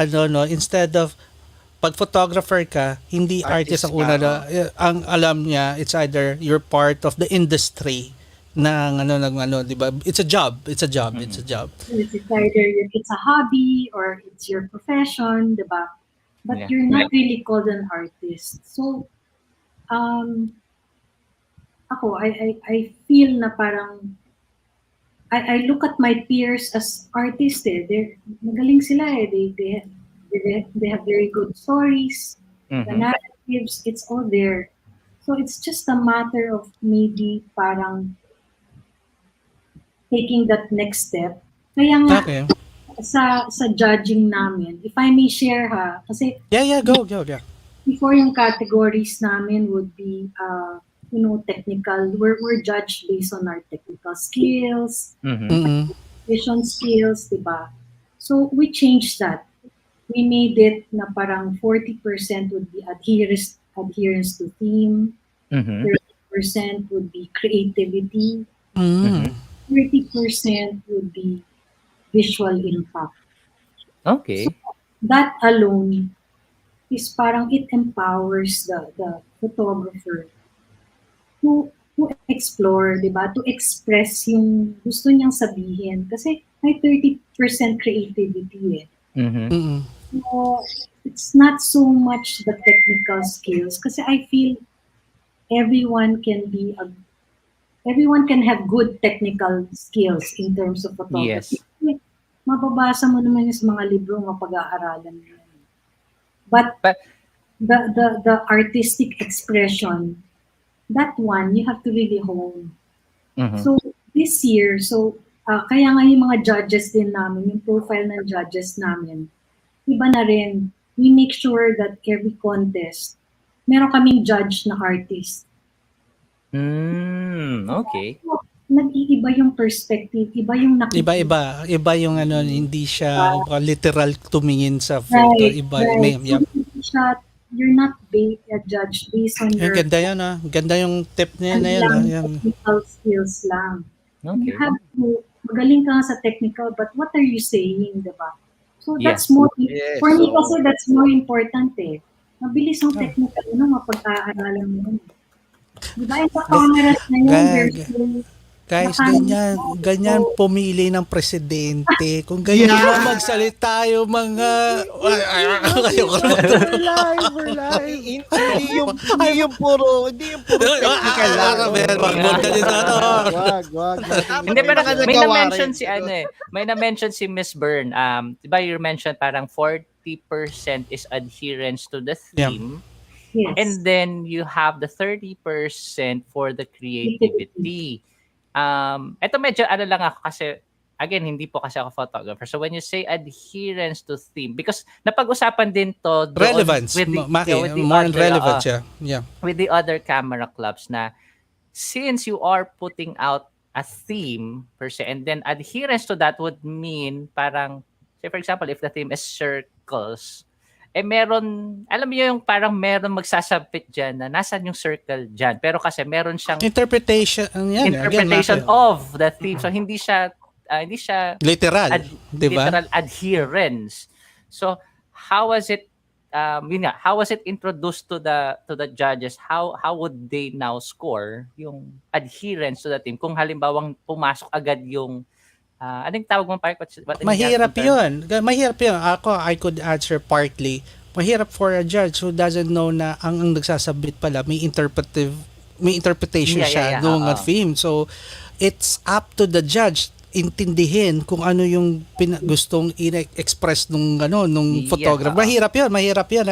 pag photographer ka, hindi artist ang una na. Ang alam niya, it's either you're part of the industry ng di ba? It's a job. It's a job. It's either it's a hobby or it's your profession, di ba? But you're not really called an artist. So, ako, I feel na parang I look at my peers as artists. They're magaling sila eh. They have very good stories. The narratives, it's all there. So it's just a matter of maybe parang taking that next step. Kaya nga sa judging namin, if I may share kasi go. Before yung categories namin would be technical. We're judged based on our technical skills, vision skills, diba? So we changed that. We made it na parang 40% would be adherence to theme, 30% would be creativity, 30% would be visual impact. Okay. So that alone is parang it empowers the photographer to explore, diba? To express yung gusto niyang sabihin. Kasi may 30% creativity eh. So, it's not so much the technical skills. Kasi I feel everyone can have good technical skills in terms of photography. Yes. Mababasa mo naman yung sa mga libro, mapag-aaralan mo. But the artistic expression, that one, you have to really hone. So this year, kaya nga yung mga judges din namin, yung profile ng judges namin, iba na rin. We make sure that every contest, meron kaming judge na artist. Okay. So, nag-iiba yung perspective, iba yung nakikita. Iba yung hindi siya literal tumingin sa photo. You're not judged based on your ganda yan ganda yung tip niya na yan. Technical skills lang. Okay. You have to, magaling ka sa technical, but what are you saying, diba? So that's more, for me kasi that's more important eh. Mabilis ang technical, mapag-aaralan mo yun. Diba yung cameras na yun, guys, ganyan pumili ng presidente. Kung ganyan magsalita yung mga We're live. Hindi yung puro technical lang. Wag. Hindi, pero may na-mention si Miss Bern. Diba you mentioned parang 40% is adherence to the theme. Yes. And then you have the 30% for the creativity. Ito medyo lang ako kasi again, hindi po kasi ako photographer. So when you say adherence to theme, because napag-usapan din to relevance, more relevance with the other camera clubs na since you are putting out a theme per se, and then adherence to that would mean parang, say for example, if the theme is circles, meron, alam niyo yung parang meron magsasabit dyan na nasan yung circle dyan. Pero kasi meron siyang interpretation of the theme. So hindi siya literal, diba? Literal adherence. So how was it how was it introduced to the judges? How would they now score yung adherence to the theme kung halimbawang pumasok agad yung anong tawag mo, Park? Mahirap yun. Ako, I could answer partly. Mahirap for a judge who doesn't know na ang nagsasabit pala may interpretation siya ng theme. So, it's up to the judge intindihin kung ano yung gustong i-express nung photographer. Mahirap yun.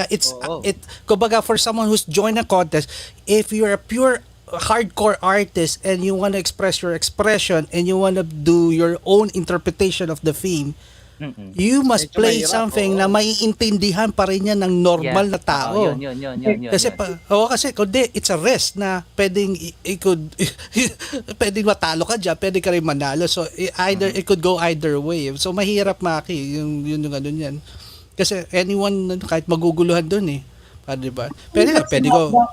Kumbaga for someone who's joined a contest, if you're a pure hardcore artist and you want to express your expression and you want to do your own interpretation of the theme, you must play something na maiintindihan pa rin yan ng normal na tao. Yun. Kasi kundi it's a risk na pwedeng pwedeng matalo ka dyan, pwede ka rin manalo. So either it could go either way. So mahirap yung yan. Kasi anyone kahit maguguluhan doon eh. Diba? Pwede ko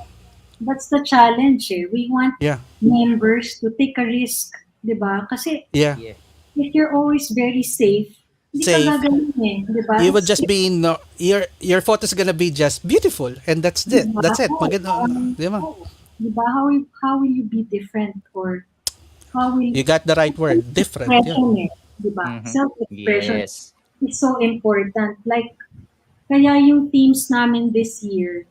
that's the challenge eh. We want Yeah. members to take a risk, di ba? Kasi Yeah. Yeah. if you're always very safe, hindi ka Safe. gagaling eh, di ba? You would just be no, your photo's gonna be just beautiful, and that's Di it. ba? That's it. Oo, Maganda, di ba? di ba? How will you be different or how will You got the right word, different. Yeah. expression eh, di ba? Mhm. Self-expression Yes. is so important. Like, kaya yung teams namin this year,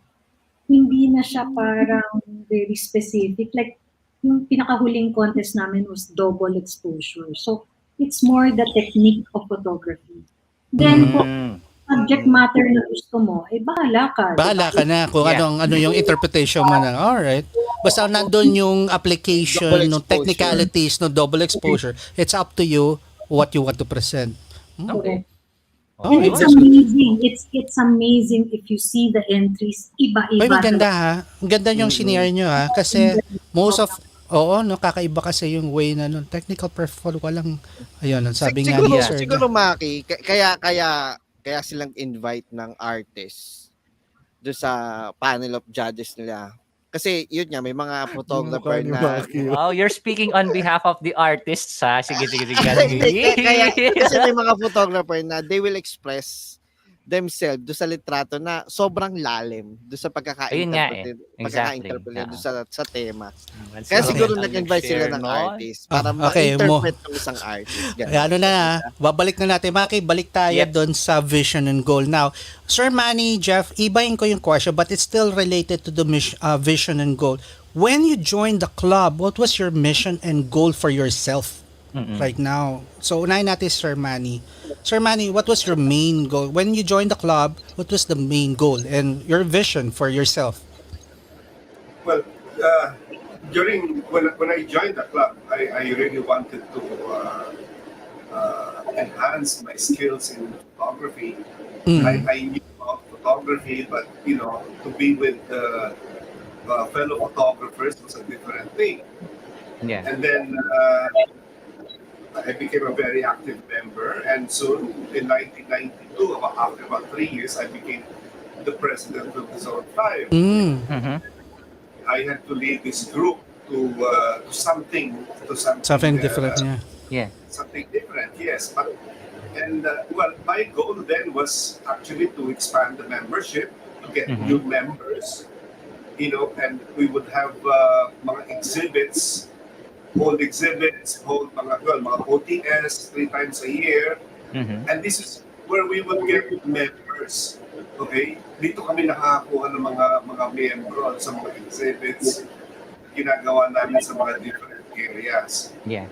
hindi na siya parang very specific. Like, yung pinakahuling contest namin was double exposure. So, it's more the technique of photography. Then, kung Mm. subject matter na gusto mo, bahala ka. di ba? Bahala ka na kung Yeah. ano yung interpretation mo na. Alright. Basta nandun yung application, Double no exposure. technicalities, no double exposure. It's up to you what you want to present. Okay. Oh, Okay. It's that's good. amazing. It's amazing if you see the entries. Iba-iba. Ay, maganda ha. Ang ganda yung senior nyo ha. Kasi most of, no, kakaiba kasi yung way na technical performance walang, ayun, ang sabi nga ni Sir. Siguro Maki, kaya silang invite ng artists do sa panel of judges nila. Kasi yun nga, may mga photographer na... Wow, you're speaking on behalf of the artists, ha? Sige. Hindi, kasi may mga photographer na they will express themselves do sa litrato na sobrang lalim do sa Ayun nga eh. pagkaka-interpret Exactly. do sa tema. That's Kaya how siguro they nag-invite sila ng no? artist para Okay, ma-interpret ng isang artist. Ganun. Ano na, babalik na natin. Maki, balik tayo Yep. doon sa vision and goal. Now, Sir Manny, Jeff, ibahin ko yung question but it's still related to the vision and goal. When you joined the club, what was your mission and goal for yourself right now? So, unahin natin Sir Manny. Sir Manny, what was your main goal? When you joined the club, what was the main goal and your vision for yourself? Well, when I joined the club, I really wanted to enhance my skills in photography. I knew about photography, but to be with fellow photographers was a different thing. Yeah. And then I became a very active member, and soon in 1992, after about 3 years, I became the president of the Zone 5. Mhm. I had to lead this group to something Something different, yeah. Yeah. something different. Yes, but my goal then was actually to expand the membership, to get new members, and we would have mga exhibits, hold mga OTS 3 times a year, and this is where we would get members. Okay, dito kami nakakakuha ng mga miyembro sa mga exhibits ginagawa namin sa mga different areas. Yeah.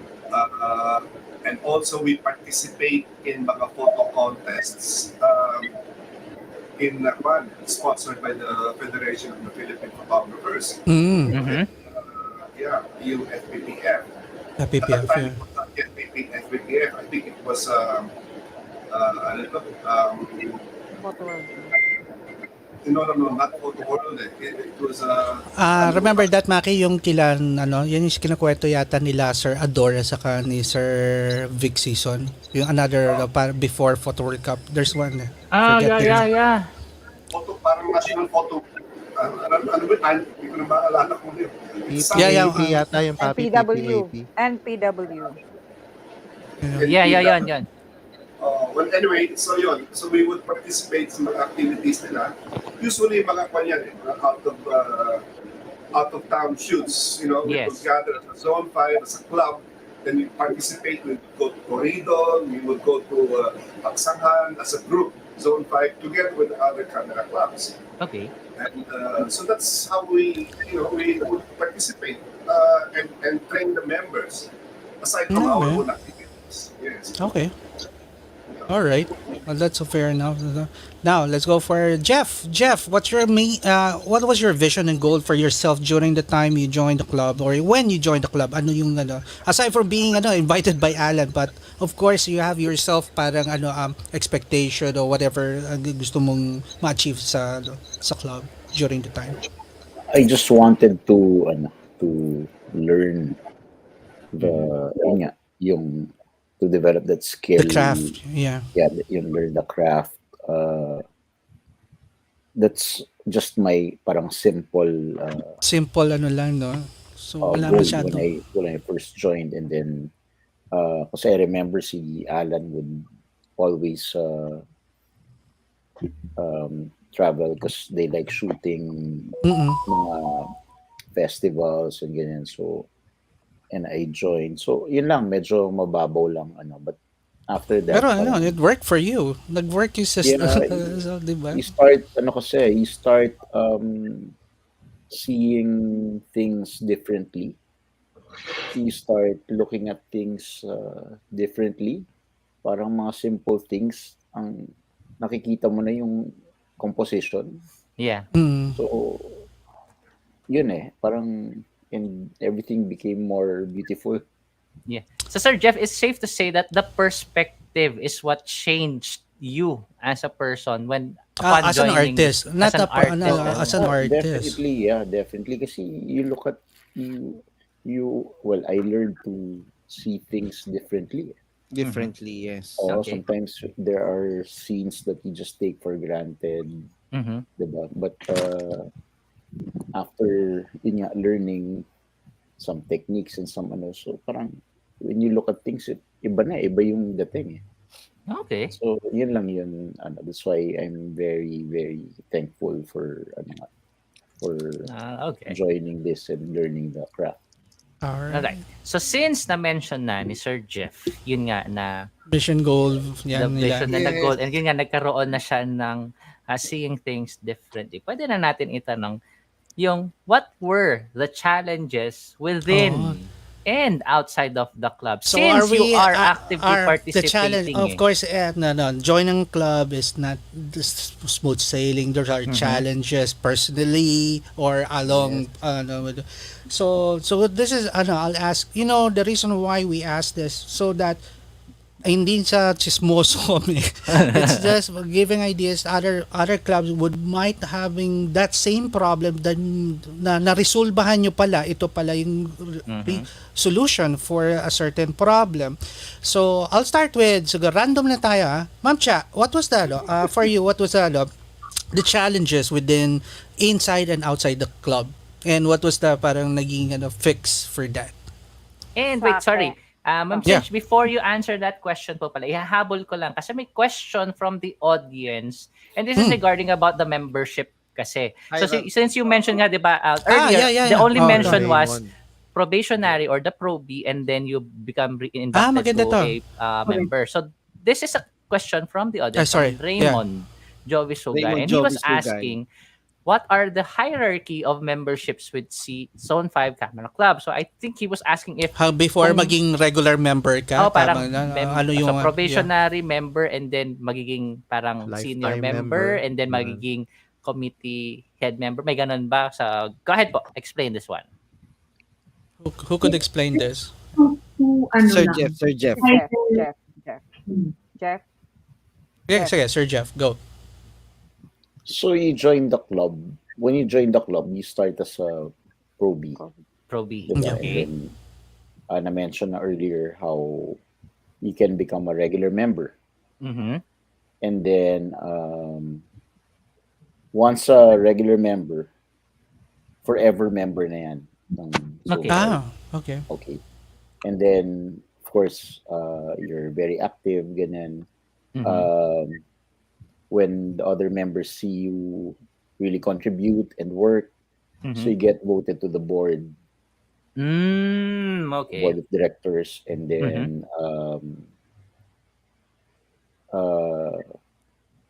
And also we participate in mga photo contests sponsored by the Federation of the Philippine Photographers. UFPPF. PPF, yeah. FPPF, I think it was no, not Photo World. It was Remember that, Maki, yung kila, yan yung kinakwento yata nila Sir Adora saka ni Sir Vic Season. Yung another, before Photo World Cup. There's one. Forget the name. Yeah. photo, parang national photo. Ano ba? Hindi ko na maalala kung yun. PAP yata yung papi NPW. PAP. NPW. Yan. Well, anyway, so yun. So we would participate sa mga activities nila. Usually, mga kanyan, mga out-of-town shoots. We would gather at the Zone 5 as a club. Then we participate. We would go to Corridor. We would go to Pagsanghan as a group, Zone 5, together with the other camera clubs. Okay. And so that's how we would participate and train the members aside from our own activities. Yes. Okay. All right. Well, that's fair enough. Now, let's go for Jeff. Jeff, what was your vision and goal for yourself during the time you joined the club or when you joined the club? Ano yung aside from being invited by Alan, but of course you have yourself parang expectation or whatever gusto mong ma-achieve sa club during the time. I just wanted to learn to develop that skill. The craft, yeah. Yeah, you learn the craft. That's just my parang simple Simple ano lang, no? So, wala goal masyado. when I first joined, and then kasi I remember si Alan would always travel because they like shooting mga festivals and ganyan. So, and I joined. So, yun lang, medyo mababaw lang, but after that, Pero ano, it worked for you. Nag-work yung system. yeah, So, di ba? you start seeing things differently. You start looking at things differently. Parang mga simple things, ang nakikita mo na yung composition. Yeah. So, yun parang, and everything became more beautiful. Yeah. So, Sir Jeff, it's safe to say that the perspective is what changed you as a person when upon as an joining artist, not as an artist. as an artist. Definitely. Kasi you look at well, I learned to see things differently. Differently, yes. Okay. Sometimes there are scenes that you just take for granted, diba? But after learning some techniques and some so parang when you look at things, iba yung dating. Okay. So yun lang yun. That's why I'm very, very thankful for joining this and learning the craft. Alright. So since na-mention na ni Sir Jeff, yun nga na vision goal, the vision na nag-goal, and yun nga nagkaroon na siya ng seeing things differently. Pwede na natin itanong yung what were the challenges within and outside of the club, so since you are actively participating. The challenge, of course, joining club is not smooth sailing. There are challenges personally or along. So this is I'll ask. The reason why we ask this so that hindi sa chismoso kami. It's just giving ideas. Other clubs might having that same problem na resolbahan nyo pala. Ito pala yung solution for a certain problem. So I'll start with random na tayo. Ma'am Cha, what was that? For you, what was the challenges within inside and outside the club? And what was the parang naging fix for that? And wait, sorry. Ma'am Cynthia, before you answer that question po pala, ihahabol ko lang kasi may question from the audience, and this is regarding about the membership kasi. So since you mentioned nga, di ba, earlier, the only mention was probationary or the pro-B, and then you become inducted to a member. So this is a question from the audience, from Raymond Jovi Sugay, and he was asking, what are the hierarchy of memberships with Zone 5 Camera Club? So I think he was asking if before maging regular member ka, parang so probationary member, and then magiging parang lifetime senior member, and then magiging committee head member. May ganun ba? Go ahead po, explain this one. Who could explain this? Sir Jeff. Yeah, sige, Sir Jeff, go. So you join the club. When you join the club, you start as a pro-B. Pro-B. Okay. And then, na-mention na earlier how you can become a regular member. And then, once a regular member, forever member na yan. Okay. Okay. And then, of course, you're very active, ganun. When the other members see you really contribute and work, so you get voted to the board. Board of directors, and then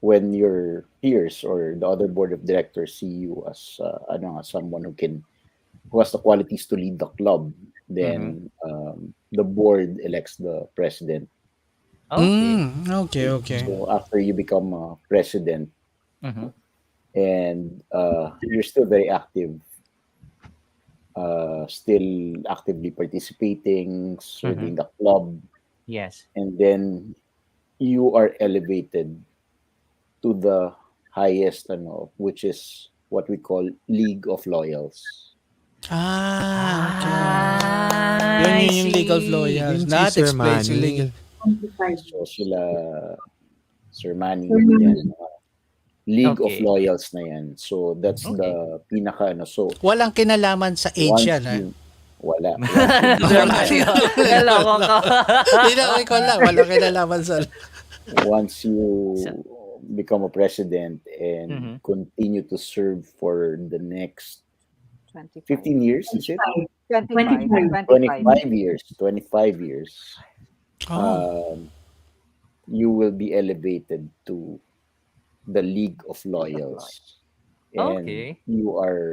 when your peers or the other board of directors see you as someone who has the qualities to lead the club, then the board elects the president. Okay. So after you become a president, and you're still very active, still actively participating, serving the club. Yes. And then you are elevated to the highest, which is what we call League of Loyals. Okay. Yun yung League of Loyals. Not explain. So sila Sir Manny, yan, League of Okay. Loyals na yan. So that's the pinaka ano. So Walang kinalaman sa age once yan, ha? you wala. Naloko ka. Ikaw lang, walang kinalaman sa... Once you become a president and continue to serve for the next 15 years, is it? 25 years. 25 years. You will be elevated to the League of Loyals. And Okay. you are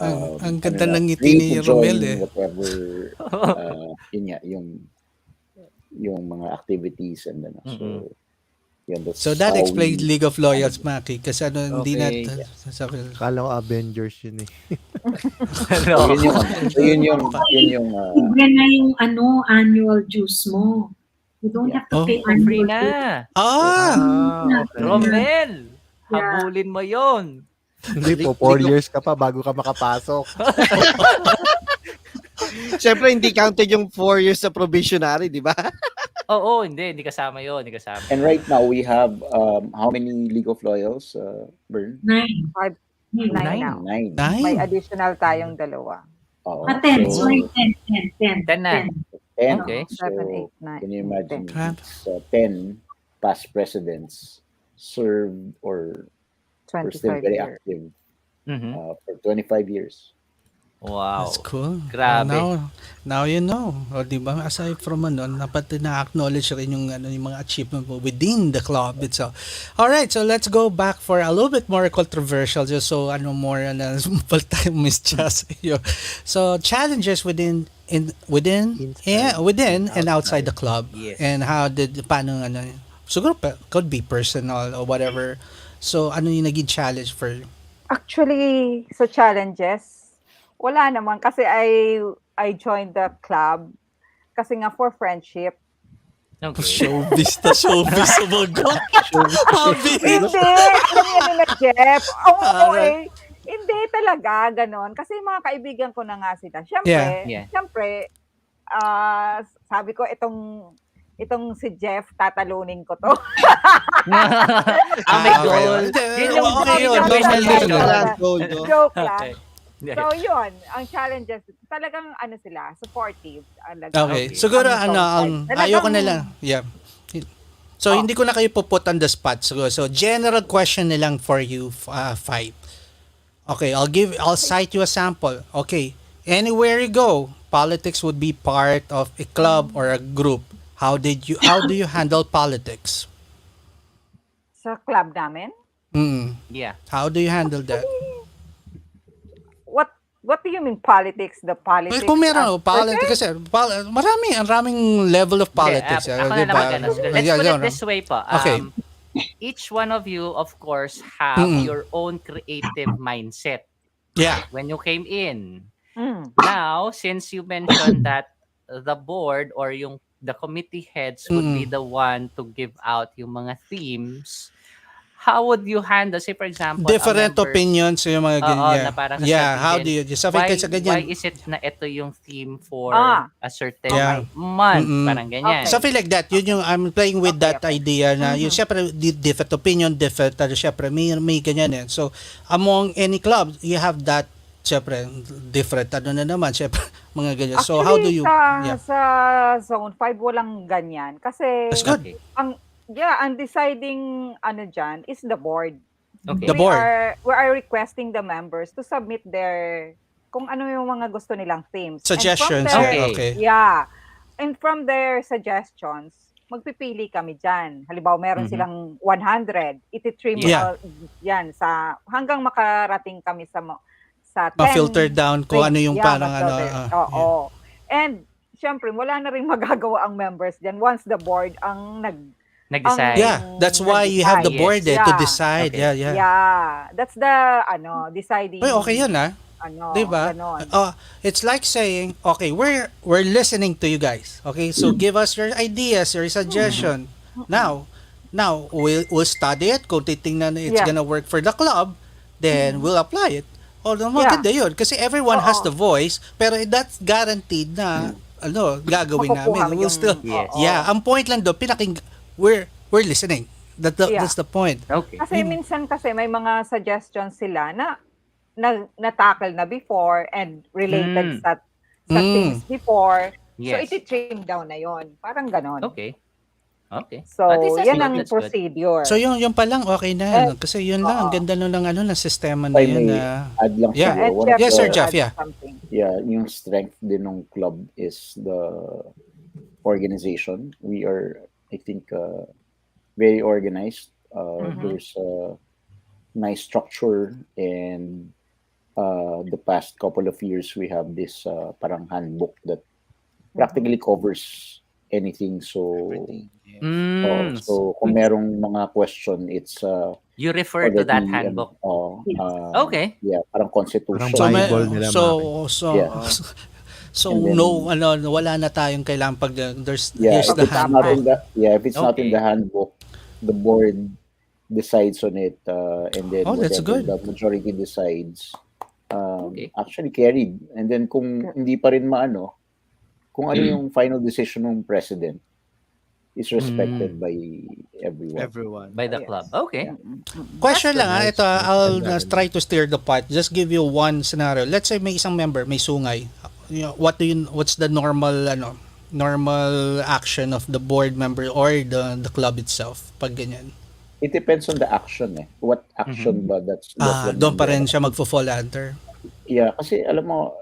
ang ganda ng ngiti ni Romel, eh. Whatever yun nga, yung mga activities and then so yun, So that how explains we- League of Loyals, Maki. Kasi hindi Okay. natin... Kala ko Avengers yun eh. So, yun yung Libre na yung annual dues mo. You don't have to pay Free annual dues. na. Okay. Romel, Yeah. habulin mo yon. Hindi po, 4 years ka pa bago ka makapasok. Siyempre, hindi counted yung 4 years sa probationary, di ba? Oo, hindi kasama yon, hindi kasama. and right now we have how many League of Loyals, Bern? 9. 9 now. 9. May additional tayong 2. Oo. 10. So, Sorry, 10. 10 na. 10. Okay. So, 7, 8, 9. can you imagine 10. it's, 10 past presidents served or were still 25 very years. active Mhm. for 25 years. Wow. That's cool. Grabe. Now you know. O, di ba? Aside from dapat na-acknowledge rin yung mga achievement mo within the club itself. Alright, so let's go back for a little bit more controversial just so more time miss So challenges within and outside the club. Yes. And how paano siguro could be personal or whatever. So ano yung naging challenge for you? Actually, so challenges, wala naman kasi I joined the club kasi nga for friendship. Okay. Showbiz. Oh my God. Hindi, alam mo yan na Jeff. Hindi talaga ganon kasi mga kaibigan ko na nga sila. Siyempre, Yeah. sabi ko itong si Jeff, tatalunin ko to. May goal. Yun yung Goal, no? Joke lang. Okay. So yun, ang challenges, talagang sila, supportive. Okay. Siguro ayoko na lang. Yeah. So hindi ko na kayo puput on the spot. So general question na lang for you, 5. Okay, I'll cite you a sample. Okay. Anywhere you go, politics would be part of a club or a group. How do you handle politics? Sa club namin? Yeah. How do you handle that? What do you mean politics? The politics? Kung meron politics kasi maraming level of politics. Ako na naman Let's put it this way po. Okay. Each one of you, of course, have your own creative mindset. Yeah. When you came in. Now, since you mentioned that the board or the committee heads would be the one to give out yung mga themes, how would you handle, say for example, different opinions yung mga ganyan. Na parang how do you why is it na ito yung theme for a certain month? Parang ganyan. Something like that. Yun yung I'm playing with that idea na yung syempre different opinion, different syempre may ganyan eh. So among any club, you have that syempre different na naman syempre mga ganyan. Actually, so how do you sa Zone 5 walang ganyan kasi that's good. Ang deciding dyan is the board. Okay. The board. We are requesting the members to submit kung ano yung mga gusto nilang themes. Suggestions. Okay. Yeah. And from their suggestions, magpipili kami dyan. Halimbawa, meron silang 100. Iti-trim yan hanggang makarating kami sa 10. Ma-filter down kung ano yung parang Oo. And syempre, wala na rin magagawa ang members dyan once the board ang nag-decide. That's why you have the board to decide. Okay. Yeah. That's the deciding. Okay yun diba? It's like saying, okay, we're listening to you guys. Okay, so give us your ideas, your suggestion. Now we'll study it. Kung titingnan na it's gonna work for the club, then we'll apply it. Maganda yun. Kasi everyone has the voice, pero that's guaranteed na gagawin namin. We'll still, ang point lang doon, we're listening. That's the point. Okay. Kasi minsan kasi may mga suggestions sila na na-tackle na before and related sa things before. So, Yes. iti-trim down na yon. Parang ganon. Okay. Okay. So, That's yan good, ang that's good. procedure. So yung pa lang okay na. Kasi yun lang, ang ganda nun ng sistema na If I yun. may add lang Yeah. siguro, one of Yes, Sir the- Jeff, yeah. Something. Yeah, yung strength din ng club is the organization. We are, I think, very organized. There's a nice structure, and the past couple of years we have this parang handbook that practically covers anything. So, so kung merong mga question, it's You refer to that already, handbook. Okay. Yeah, parang constitution. Parang Bible nila, Yeah. So And then- wala na tayong kailangan pag here's if the it's not handbook. in the if it's not in Okay. the handbook, the board decides on it, and then That's whatever good. the majority decides, Okay. actually carried. And then kung hindi pa rin maano, kung ano yung final decision ng president, is respected by everyone. By the club. Okay. Question lang nice. ito, I'll Nice. try to steer the pot. Just give you one scenario. Let's say may isang member, may sungay. What's the normal action of the board member or the club itself pag ganyan? It depends on the action What action ba that's what Doon pa rin member- siya magfo-fall under. Yeah, kasi alam mo,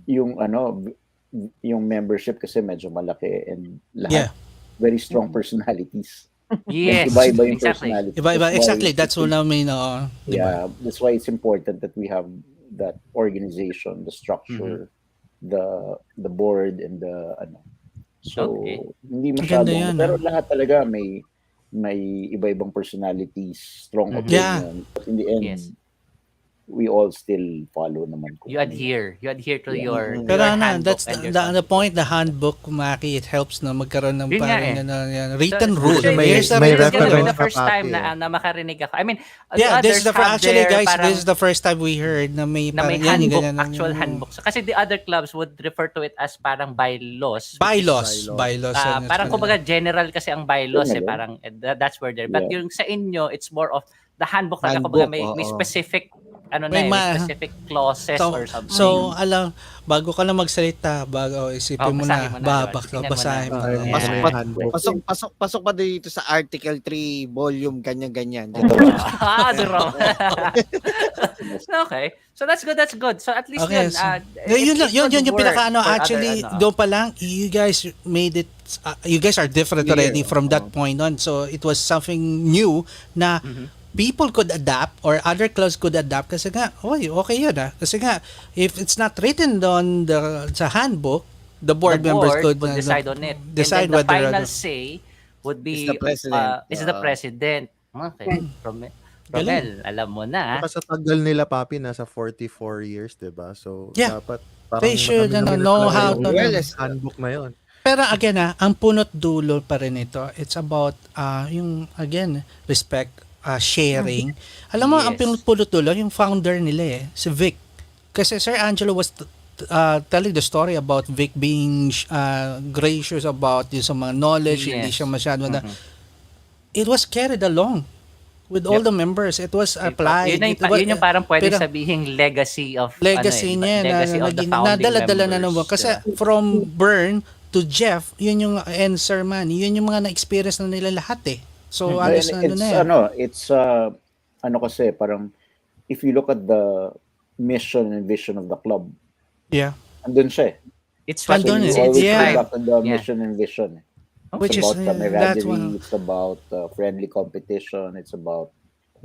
yung yung membership kasi medyo malaki and lahat very strong personalities. Yes. Iba-iba yung Exactly. personality. Iba-iba, That's why exactly. That's what I mean. Yeah, that's why it's important that we have that organization, the structure, the board, and the So, Okay. hindi Maganda masyadong, yan, pero lahat talaga may iba-ibang personalities, strong opinion. But in the end, Yes. we all still follow naman. You adhere to your Pero handbook that's and your the point, the handbook, Maki, it helps na magkaroon ng Yun nga parang written So, rule. so May- Here's the may written this is gonna be rule. the first Papi, time na makarinig ako. I mean, Yeah, the this is others the have actually their guys, parang- this is the first time we heard na may na may parang yan, handbook, ganyan, actual handbook. So, kasi the other clubs would refer to it as parang bylaws. Bylaws. Parang kumbaga general kasi ang bylaws Yun na yun. parang that's where they're. But Yeah. yung sa inyo, it's more of the handbook talaga Handbook, kumbaga may oo. specific May may specific clauses or something. So, alam, bago ka na magsalita, isipin mo na, basahin mo na, tingnan mo basahin na. mo Ay, na. mas Yan. may handbook. Pasok pa dito sa Article 3, volume, ganyan-ganyan. Duro. Okay. So that's good. So at least Okay, yun. so, It yun could yung work pinaka for actually, other, doon pa lang, you guys made it, you guys are different already from that point on. So, it was something new na people could adapt or other clubs could adapt kasi nga, okay yun Kasi nga, if it's not written on sa handbook, the board members could would decide on it. decide and then the whether final say would be Is the president. is the president. Okay. Romel, alam mo na. Baka sa tagal nila, Papi, nasa 44 years, diba? So, Yeah. dapat parang They should nakaminomit know na how yung to handbook na yun. Pero again ang punot dulo pa rin ito, it's about yung again respect, sharing. Alam mo ang Yes. punot dulo yung founder nila si Vic. Kasi Sir Angelo was telling the story about Vic being gracious about yung sa mga knowledge, hindi Yes. siya masyado na it was carried along with all the members. It was applied. Yun yung parang pwede pero- sabihing legacy of legacy niya legacy of the founding nadala-dala na naman members. kasi from Bern to Jeff yun yung and Sir Manny yun yung mga na-experience na nila lahat so alas na it's it's kasi parang if you look at the mission and vision of the club, andun siya It's Andun So you eh. always Yeah. go back to the mission and vision. Which It's is about that's one. camaraderie, it's about friendly competition, it's about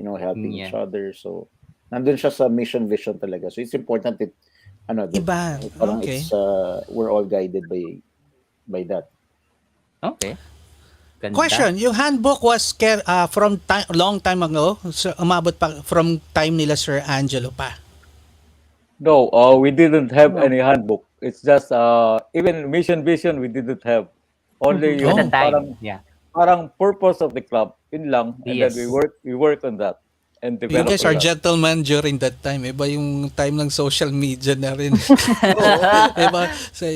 helping each other. So nandun siya sa mission vision talaga. So it's important that that Iba. parang Okay. it's we're all guided by that. Okay. Ganda. Question, yung handbook was from long time ago, so umabot pa from time nila Sir Angelo pa. No, we didn't have any handbook. It's just even mission vision we didn't have. Only At the yung time. Yeah. parang purpose of the club. Yun lang. And Yes. then we work on that. and You develop guys are a lot. gentlemen during that time. Iba yung time ng social media na rin. Iba, so,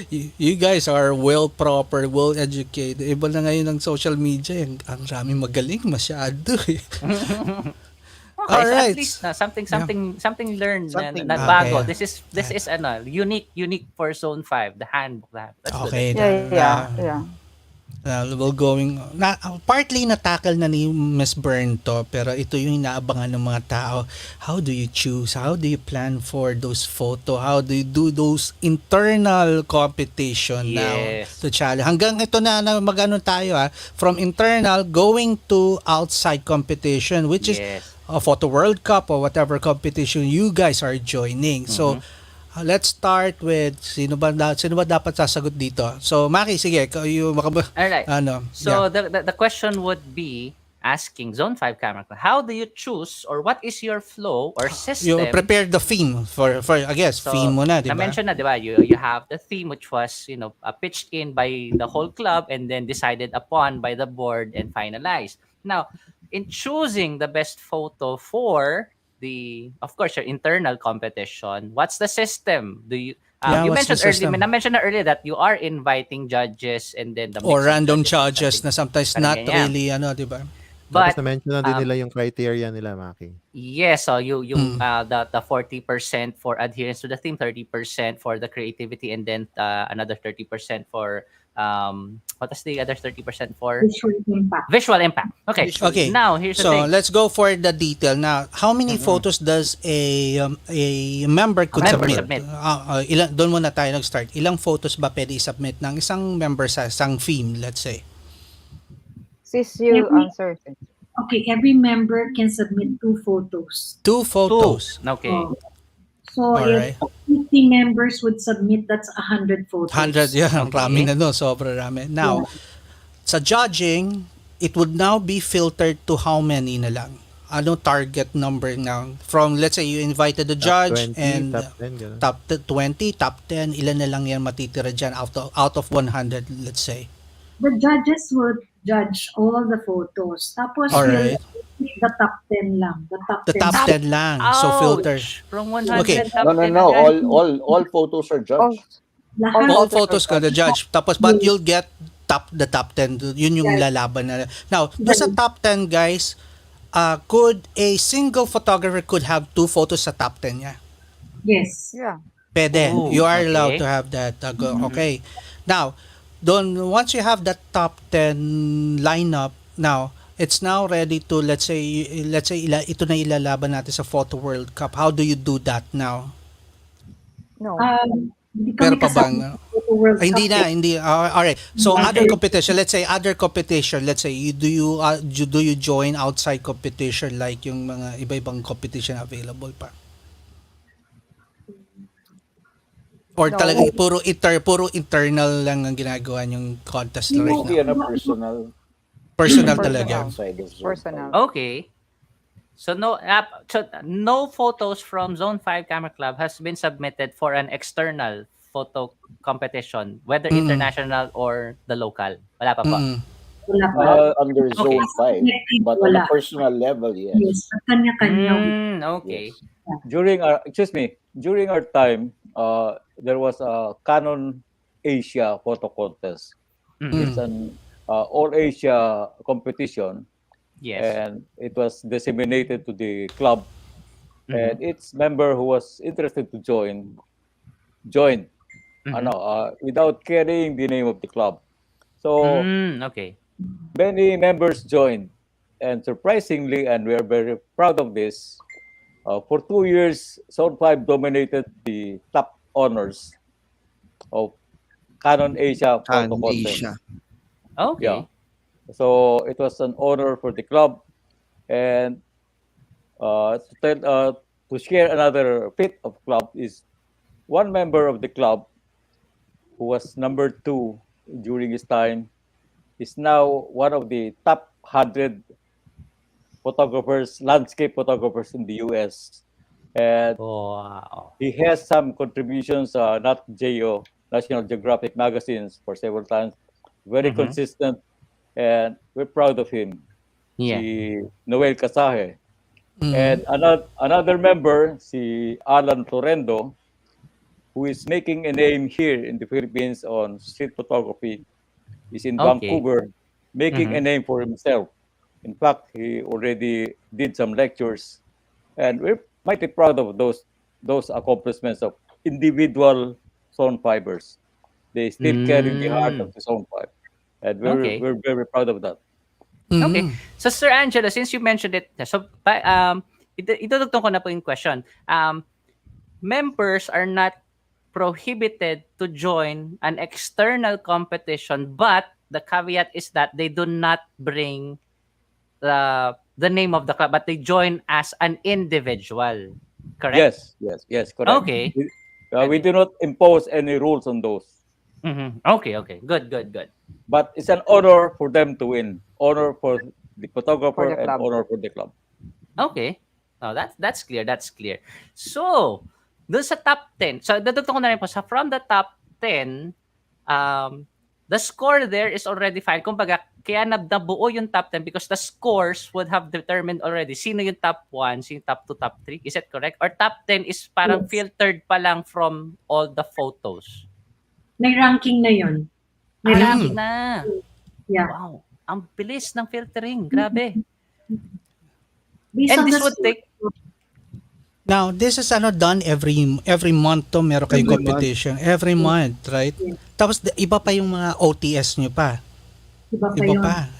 you guys are well proper, well educated. Iba na ngayon ng social media. Ang raming magaling masyado eh. Okay, so Alright. at least something learned Something na new. bago. Okay. This is unique for Zone 5, the handbook. That's good. Okay. Yeah. We're going partly na-tackle na ni Miss Bern to, pero ito yung inaabangan ng mga tao. How do you choose? How do you plan for those photo? How do you do those internal competition now Yes. to challenge? Hanggang ito na magano tayo from internal going to outside competition, which is Yes. a Photo World Cup or whatever competition you guys are joining. So let's start with sino ba dapat sasagot dito? So Maki, sige, yung Alright. ano. So the question would be asking Zone 5 camera club, how do you choose or what is your flow or system? You prepare the theme for I guess So, theme mo na, di ba? na-mention na, di ba? You have the theme which was, pitched in by the whole club and then decided upon by the board and finalized. Now, in choosing the best photo for of course, your internal competition, what's the system? Do you you what's the mentioned earlier, system? na-mention na earlier that you are inviting judges and then the mix Or of random judges charges na sometimes Parang not ganyan. really di ba? But Tapos na-mention na din nila yung criteria nila, Maki. yes, so yung the 40% for adherence to the theme, 30% for the creativity, and then another 30% for what is the other 30% for Visual impact. visual impact. Okay. Okay. Now here's the So thing. let's go for the detail now. How many photos does a member could Member submit? submit. Doon muna tayo nag-start. Ilang photos ba pwede i-submit ng isang member sa isang theme, let's say? Sis, you Every- answer. Okay, every member can submit 2 photos. 2 photos. Okay. So Alright. if 50 members would submit, that's 100 photos. 100, ang Okay. rami na sobra rami. Now, sa judging, it would now be filtered to how many na lang? Ano target number now? From, let's say, you invited the Top judge 20, and top 10, ganun. top 20, top 10, ilan na lang yan matitira dyan out of 100, let's say? The judges would judge all the photos. Tapos Alright. we'll pick the top 10 lang. The top The 10. top 10 lang. So, Ouch! filter. From 100 Okay. top No, 10 no. agad. All photos are judged. Lahat. All photos ka the judge. Tapos, but you'll get the top 10. Yun yung lalaban na. Now, doon sa top 10, guys, could a single photographer could have 2 photos sa top 10 niya? Yes. Yeah. Pwede. Oh, You are okay. allowed to have that. Okay. Now, once you have that top 10 lineup, now, it's now ready to, let's say ito na ilalaban natin sa Photo World Cup. How do you do that now? No. Hindi Pero kami pa bang, kasama sa Photo World hindi Cup. na, hindi. Alright. So, Okay. other competition, let's say, do you join outside competition like yung mga iba-ibang competition available pa? Or No. talaga puro internal lang ang ginagawa yung contest right Mostly now? personal. Personal Personal. talaga. Outside of Zone Personal. Okay. So no photos from Zone 5 Camera Club has been submitted for an external photo competition, whether international or the local. Wala pa po. Wala pa. Under Zone 5. But on a Wala. personal level, yes. Yes. Kanya-kanya. Okay. During our time, there was a Canon Asia photo contest. It's an all Asia competition, Yes. and it was disseminated to the club. And its member who was interested to joined, without carrying the name of the club. So Okay. many members joined, and surprisingly, and we are very proud of this. For 2 years, Zone 5 dominated the top honors of Canon Asia photo contest. Asia. Okay. Yeah. So it was an honor for the club, and to share another bit of club is one member of the club who was number 2 during his time is now one of the top 100 landscape photographers in the US, and Wow. he has some contributions, not Geo, National Geographic magazines for several times. Very consistent, and we're proud of him. Yeah. Si Noel Casaje. And another member, si Alan Florendo, who is making a name here in the Philippines on street photography, is in Vancouver, making a name for himself. In fact, he already did some lectures, and we're mighty proud of those accomplishments of individual zone fibers. They still carry the heart of the zone fiber, and we're very proud of that. Okay. So, Sir Angelo, since you mentioned it, so, itutugtong ko na po yung question. Members are not prohibited to join an external competition, but the caveat is that they do not bring the name of the club, but they join as an individual. Correct? Yes, correct. Okay. We do not impose any rules on those. Okay. Good. But it's an honor for them to win. Honor for the photographer and honor for the club. Okay. Oh, that's clear. So, doon sa top 10, so dadugtong ko na rin po, from the top 10, the score there is already fine. Kumbaga, kaya nabuo yung top 10 because the scores would have determined already sino yung top 1, sino yung top 2, top 3. Is it correct? Or top 10 is parang filtered pa lang from all the photos? May ranking na yun. May ranking na. Yeah. Wow. Ang bilis ng filtering. Grabe. Based And on this the would take... Now, this is done every month to meron kayong competition. Every month, right? Yeah. Tapos iba pa yung mga OTS nyo pa.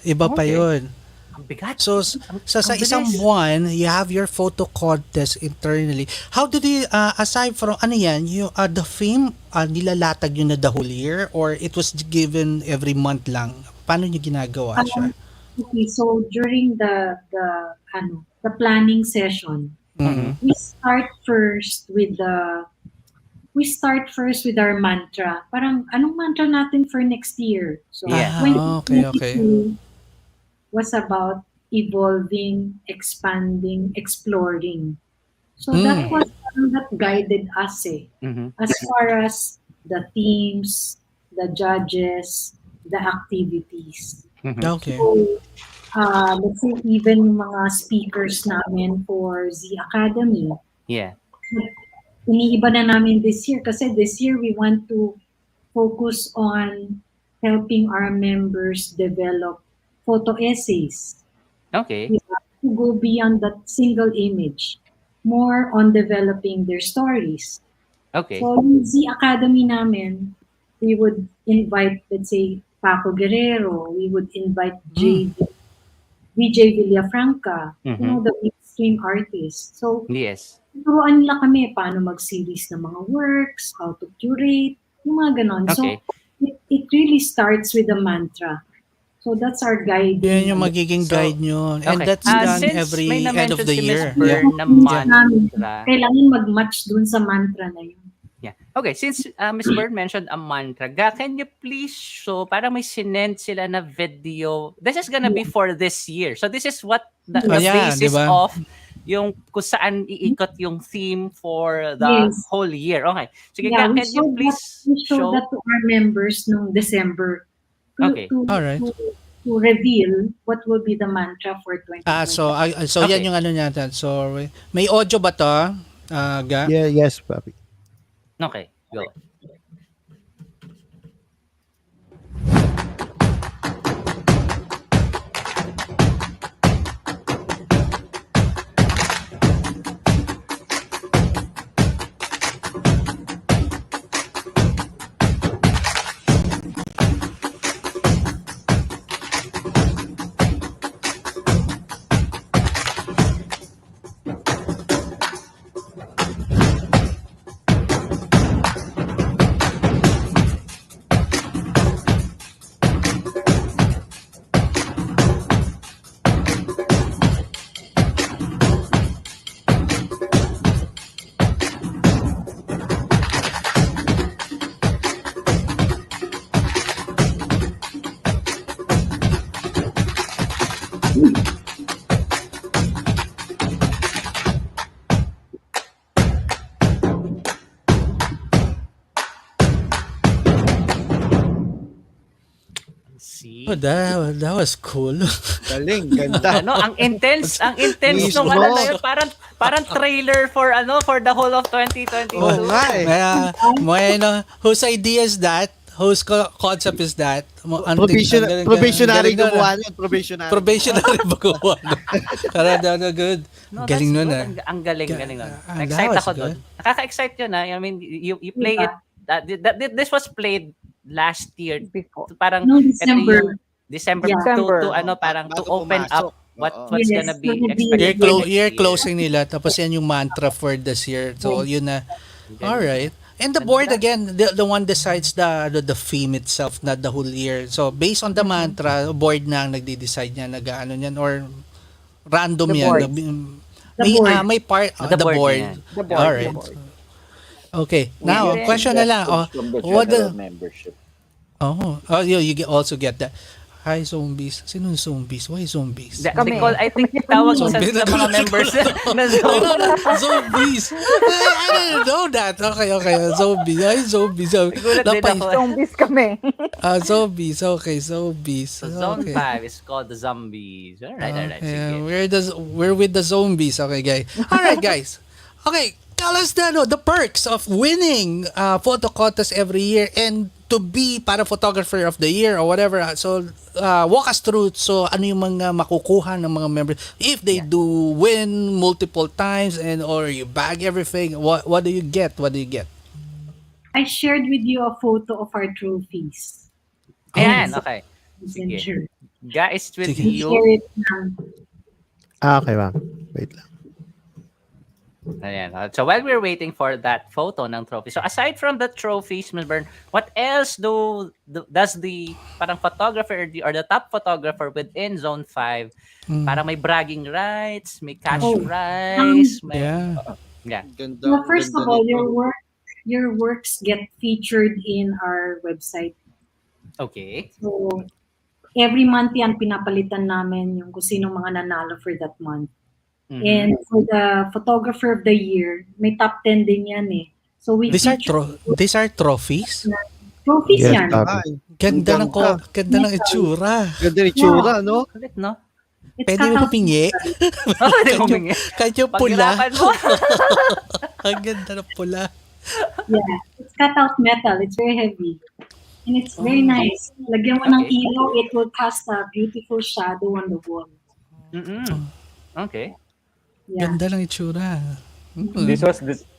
Iba pa yun. Ang bigat. So, sa isang buwan, you have your photo contest internally. How did you, aside from, the fame, nilalatag yun na the whole year? Or it was given every month lang? Paano nyo ginagawa siya? Okay, so during the planning session, we start first with our mantra. Parang anong mantra natin for next year? So 2022 was about evolving, expanding, exploring. So that was that guided us as far as the themes, the judges, the activities. Okay. So, let's say even mga speakers namin for Z Academy. Yeah. Iniiba na namin this year kasi this year we want to focus on helping our members develop photo essays. Okay. To go beyond that single image. More on developing their stories. Okay. So yung Z Academy namin, we would invite, let's say, Paco Guerrero, we would invite VJ Villafranca, the mainstream artists. So, yes. turuan nila kami paano mag-series ng mga works, how to curate, yung mga ganon. Okay. So, it really starts with a mantra. So, that's our guide. Yan yung magiging guide nyo. And that's done every end of the year. Na mantra. Kailangan mag-match dun sa mantra na yun. Yeah. Okay, since Ms. Bern mentioned a mantra, can you please show, parang may sinend sila na video. This is gonna be for this year. So this is what the basis of yung kung saan iikot yung theme for the whole year. Okay. So can you please show that to our members noong December. All right. To reveal what will be the mantra for 2020. So yan yung natin. So may audio ba to? Ga? Yeah, yes, Papi. Okay, go. See? Oh, that was cool. Galing, ganda. Ang intense Mismo. nung ano na yun, parang trailer for the whole of 2022. Oo nga Whose idea is that? Whose concept is that? Probationary gumawa nun. Probationary ba gumawa nun? Good. No, Galing that's nun good. Ang galing nun. that Excited was ako good. doon. Nakaka-excite yun I mean, you play it. This was played last year. Parang December to parang to open up what's gonna be expected. Year closing nila. Tapos yan yung mantra for this year. So yun na. All right. And the board again, the one decides the theme itself, not the whole year. So based on the mantra, board na ang nagde-decide niya nag-ano niyan or random yan. May part the board. All right. Okay. Now, question na lang. What the membership? you also get that. Hi, zombies. Sino yung zombies? Why zombies? I think tawag sa mga members na zombies. I didn't know that. Okay. Zombies. Ay, zombies. Zombies kami. Zombies. Okay, zombies. So Zone 5 is called the zombies. Alright. We're with the zombies. Okay, guys. Alright, guys. Okay, tell us the perks of winning photo contest every year and to be para photographer of the year or whatever. So walk us through ano yung mga makukuha ng mga members if they do win multiple times or you bag everything. What do you get? I shared with you a photo of our trophies. Ayan, okay. Sige. Guys, with you. Share it now. Okay, ma'am. Wait lang. Ayan. So while we're waiting for that photo ng trophy, so aside from the trophies, Ms. Bern, what else does the parang photographer or the top photographer within Zone 5 parang may bragging rights, may cash prize, Well, first of all, your works get featured in our website. Okay. So every month yan pinapalitan namin yung kung sino mga nanalo for that month. Mm-hmm. And for the photographer of the year, may top 10 din yan eh. So these are trophies? Trophies Yes, yan. Ganda ng itsura. Ganda ng itsura, no? Kulit, no? Pwede mo humingi? Pwede mo humingi. Kahit yung pula. Paghirapan mo. Ang ganda ng pula. Yeah, it's cut out metal. It's very heavy. And it's very nice. Lagyan mo ng ilaw, it will cast a beautiful shadow on the wall. Okay. Yeah. Ganda ng itsura.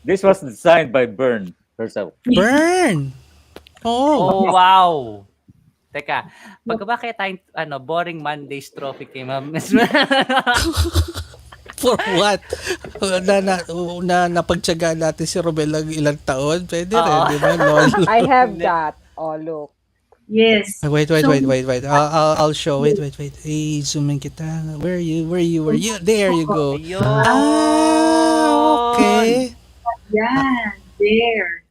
This was designed by Bern herself. Bern! Oh, wow. Teka, ba kaya tayong boring Mondays trophy kay Ma'am? For what? Napagtyagaan natin si Romel ng ilang taon? Pwede rin, di ba? I have that. Oh, look. Yes. Wait. I'll show. Wait. Hey, zoomin kita. Where are you? There you go. Okay. Yeah, there.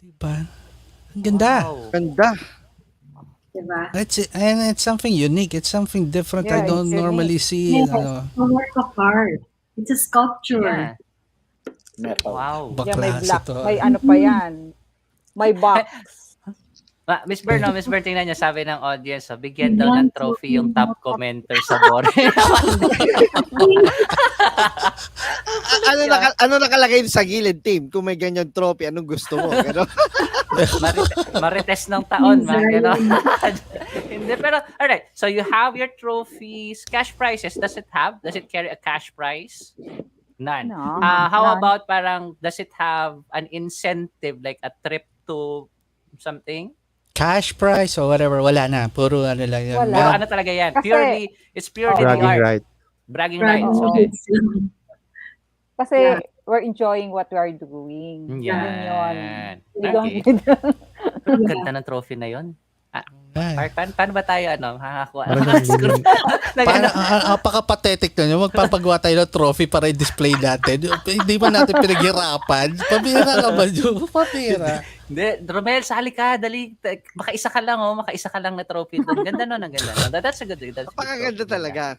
Diba? Ang ganda. Wow. Ganda. Diba? It's something unique. It's something different. I don't normally see. It's a work of art. It's a sculpture. Yeah. Metal. Wow. Yeah, may Baklas black. ito. May ano pa yan. May box. Miss Bern, tingnan niya, sabi ng audience, bigyan daw ng trophy yung top commenter sa board. Ano nakalagay sa gilid, team? Kung may ganyan trophy, anong gusto mo? Marites ng taon, man. Hindi, pero, alright. So you have your trophies, cash prizes. Does it carry a cash prize? None. No, How none. about does it have an incentive, like a trip to something? Cash prize or whatever, wala na. Puro ano lang yan. Wala. Pero ano talaga yan? Kasi- It's purely Bragging the art. right. Bragging Right. rights. Oo. Okay. Kasi we're enjoying what we are doing. Yan. We don't Okay. need Ganda ng trophy na yun. Ay. Paano ba tayo makakakuha? Apaka-pathetic na yun. Magpapagawa tayo ng trophy para i-display natin. Hindi ba natin pinaghirapan? Pabira ka ba yun? Pabira. Hindi, Romel, sali ka, dali. Makaisa ka lang na trophy doon. Ganda nun, ang ganda. That's a good. Napakaganda talaga.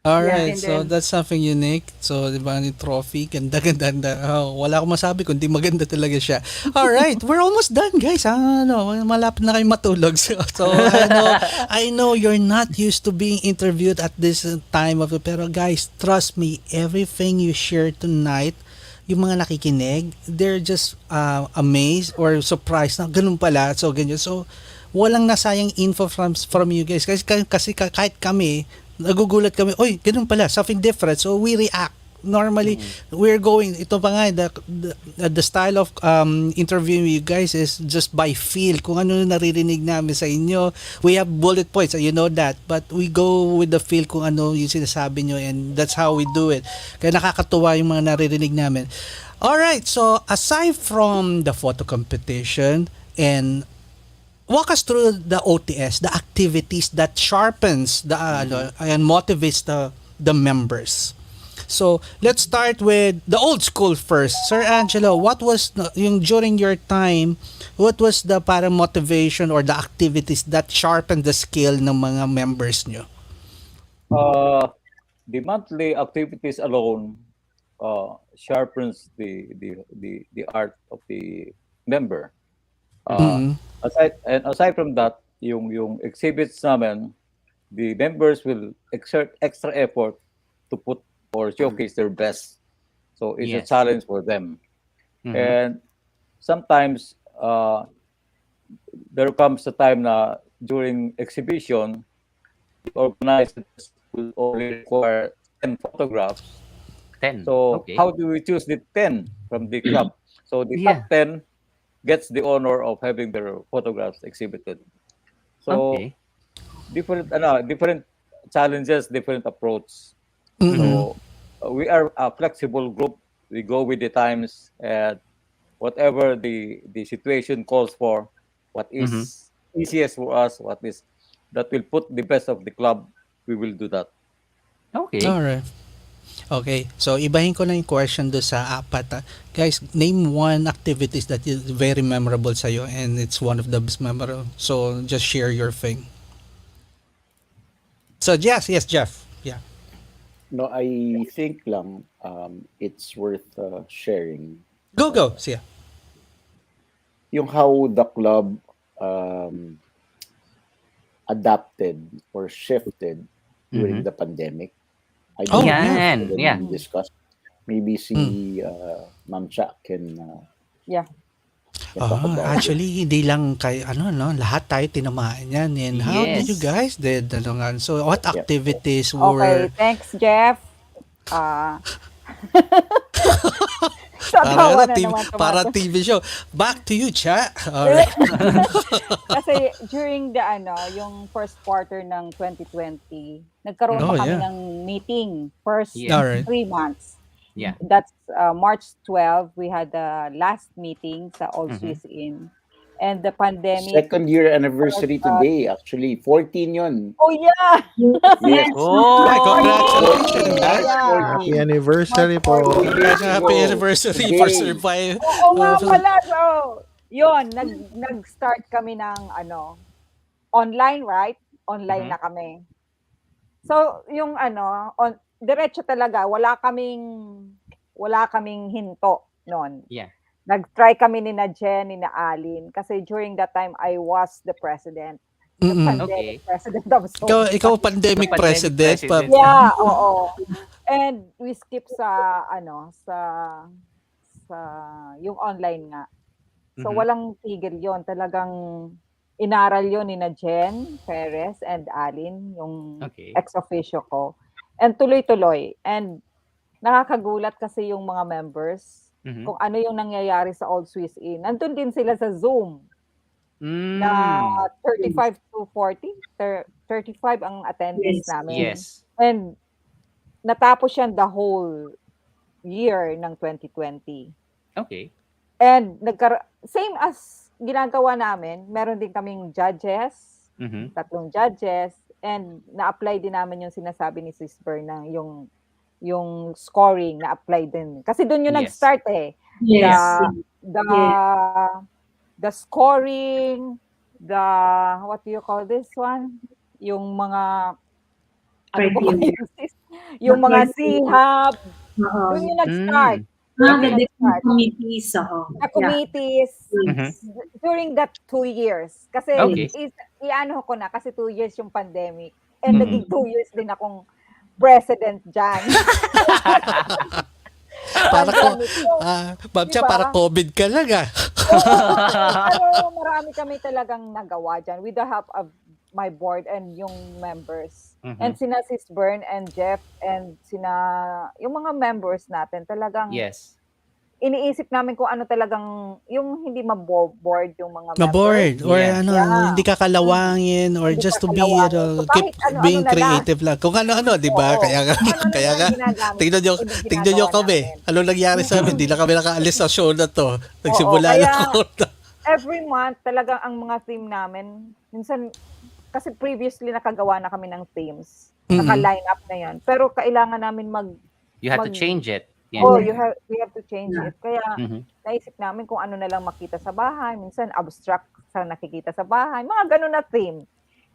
Alright, And so then, that's something unique. So, di ba, yung trophy, ganda-ganda. Wala akong masabi kundi maganda talaga siya. Alright, we're almost done, guys. Malapit na kayo matulog. So, I know you're not used to being interviewed at this time of the, pero guys, trust me, everything you share tonight, yung mga nakikinig, they're just amazed or surprised na ganun pala. So, ganyan. So, walang nasayang info from you guys. Kasi kahit kami, nagugulat kami, oy, ganun pala, something different. So we react. Normally, we're going, ito pa nga, the style of interviewing you guys is just by feel. Kung ano naririnig namin sa inyo, we have bullet points, you know that. But we go with the feel kung ano yung sinasabi nyo, and that's how we do it. Kaya nakakatuwa yung mga naririnig namin. Alright, so aside from the photo competition, and walk us through the OTS, the activities that sharpens the and motivates the members. So let's start with the old school first. Sir Angelo, what was yung during your time, what was the parang motivation or the activities that sharpened the skill ng mga members nyo? The monthly activities alone sharpens the art of the member. Aside from that, yung exhibits namin, the members will exert extra effort to put or showcase their best. So it's a challenge for them. And sometimes there comes a time na during exhibition, the organizers will only require 10 photographs. 10. So Okay. how do we choose the 10 from the club? So the top 10 gets the honor of having their photographs exhibited. So different challenges, different approach. So we are a flexible group. We go with the times, and whatever the situation calls for, what is easiest for us, what is that will put the best of the club, we will do that. Okay. Alright. Okay, so ibahin ko na yung question do sa apat. Guys, name one activities that is very memorable sa'yo and it's one of the best memorable. So, just share your thing. So, yes, Jeff. Yeah. No, I think lang it's worth sharing. Go. Siya. Yung how the club adapted or shifted during the pandemic. I don't know if we discussed. Maybe si Ma'am Cha can talk about actually, hindi lang kay lahat tayo tinamaan yan. And how did you guys did? So, what activities were... Okay, thanks, Jeff. Para TV show. Back to you, Cha. Alright. Kasi during yung first quarter ng 2020, nagkaroon pa kami ng meeting first 3 months. Yeah. That's March 12, we had the last meeting sa All Swiss Inn. And the pandemic... Second year anniversary today, actually. 14 yun. Oh, yeah! Yes. Congratulations. Happy anniversary po. Happy anniversary for survive. Oo nga pala. So, yun, nag-start kami ng online, right? Online na kami. So, yung diretso talaga, wala kaming hinto noon. Yeah. Nag-try kami ni na Jen, ni na Alin. Kasi during that time, I was the president. The pandemic president of Zone. Ikaw pandemic president. Yeah, oo. And we skip sa yung online nga. So, walang tigil yon. Talagang inaral yon ni na Jen Perez and Alin, yung ex-officio ko. And tuloy-tuloy. And nakakagulat kasi yung mga members kung ano yung nangyayari sa All Swiss Inn. Nandun din sila sa Zoom na 35 to 40. 35 ang attendance namin. Yes. And natapos yan the whole year ng 2020. Okay. And same as ginagawa namin, meron din kaming judges, 3 judges, and na-apply din namin yung sinasabi ni Sis Bern na yung scoring na-apply din. Kasi doon yung nag-start eh. Yes. The scoring, what do you call this one? Yung mga Yung mga C-Hub, Oo. doon yung nag-start. The different committees. The committees Mhm. during that 2 years. Kasi Okay. i-ano ko na kasi 2 years yung pandemic. And naging 2 years din akong president dyan. Para ko, Pandemic. So, Ma'am Cha, diba? para COVID ka lang Pero marami kami talagang nagawa dyan with the help of my board and yung members. And sina Sis Bern and Jeff and yung mga members natin talagang Yes. iniisip namin kung ano talagang yung hindi maboboard yung mga na-board members. or Yeah. hindi ka kalawangin or Hindi just to ka be kalawangin. So, keep kahit ano-ano being na lang. creative lang. Kung ano-ano, di ba? Oo. Kaya nga, kaya nga, tingnan nyo kami. Ano nangyari sa amin? Hindi na kami nakaalis sa show na to. Nagsimula kaya, na ako. every month talagang ang mga theme namin, minsan, kasi previously nakagawa na kami ng themes. Naka-line up na yan. Pero kailangan namin You have to change it. Yeah. Oh, we have to change it. Kaya naisip namin kung ano na lang makita sa bahay. Minsan abstract sa nakikita sa bahay. Mga ganun na theme.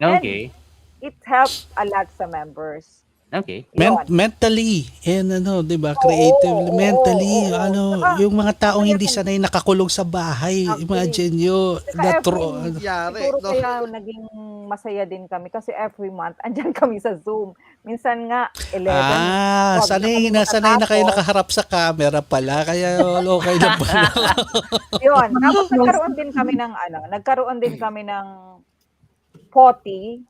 Okay. And it helps a lot sa members. Okay. Mentally and di ba, creatively, mentally, Saka, yung mga taong hindi sanay nakakulong sa bahay, imagine nyo, Yari, siguro kaya naging masaya din kami kasi every month andyan kami sa Zoom. Minsan nga 11. Sanay na kayo nakaharap sa camera pala, kaya okay na pala. Yun, tapos nagkaroon din kami ng potty.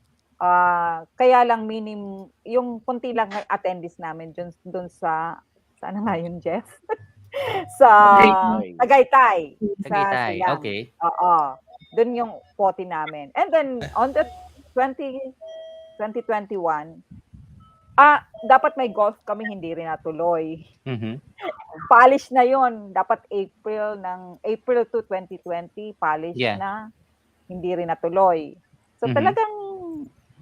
Kaya lang yung kunti lang attendees namin dun sa saan nga yun, Jeff? sa Tagaytay. Tagaytay, okay. Oo. Dun yung potty namin. And then on the 2021, dapat may golf kami, hindi rin natuloy. Polish na yon. Dapat April to 2020, polish na, hindi rin natuloy. So talagang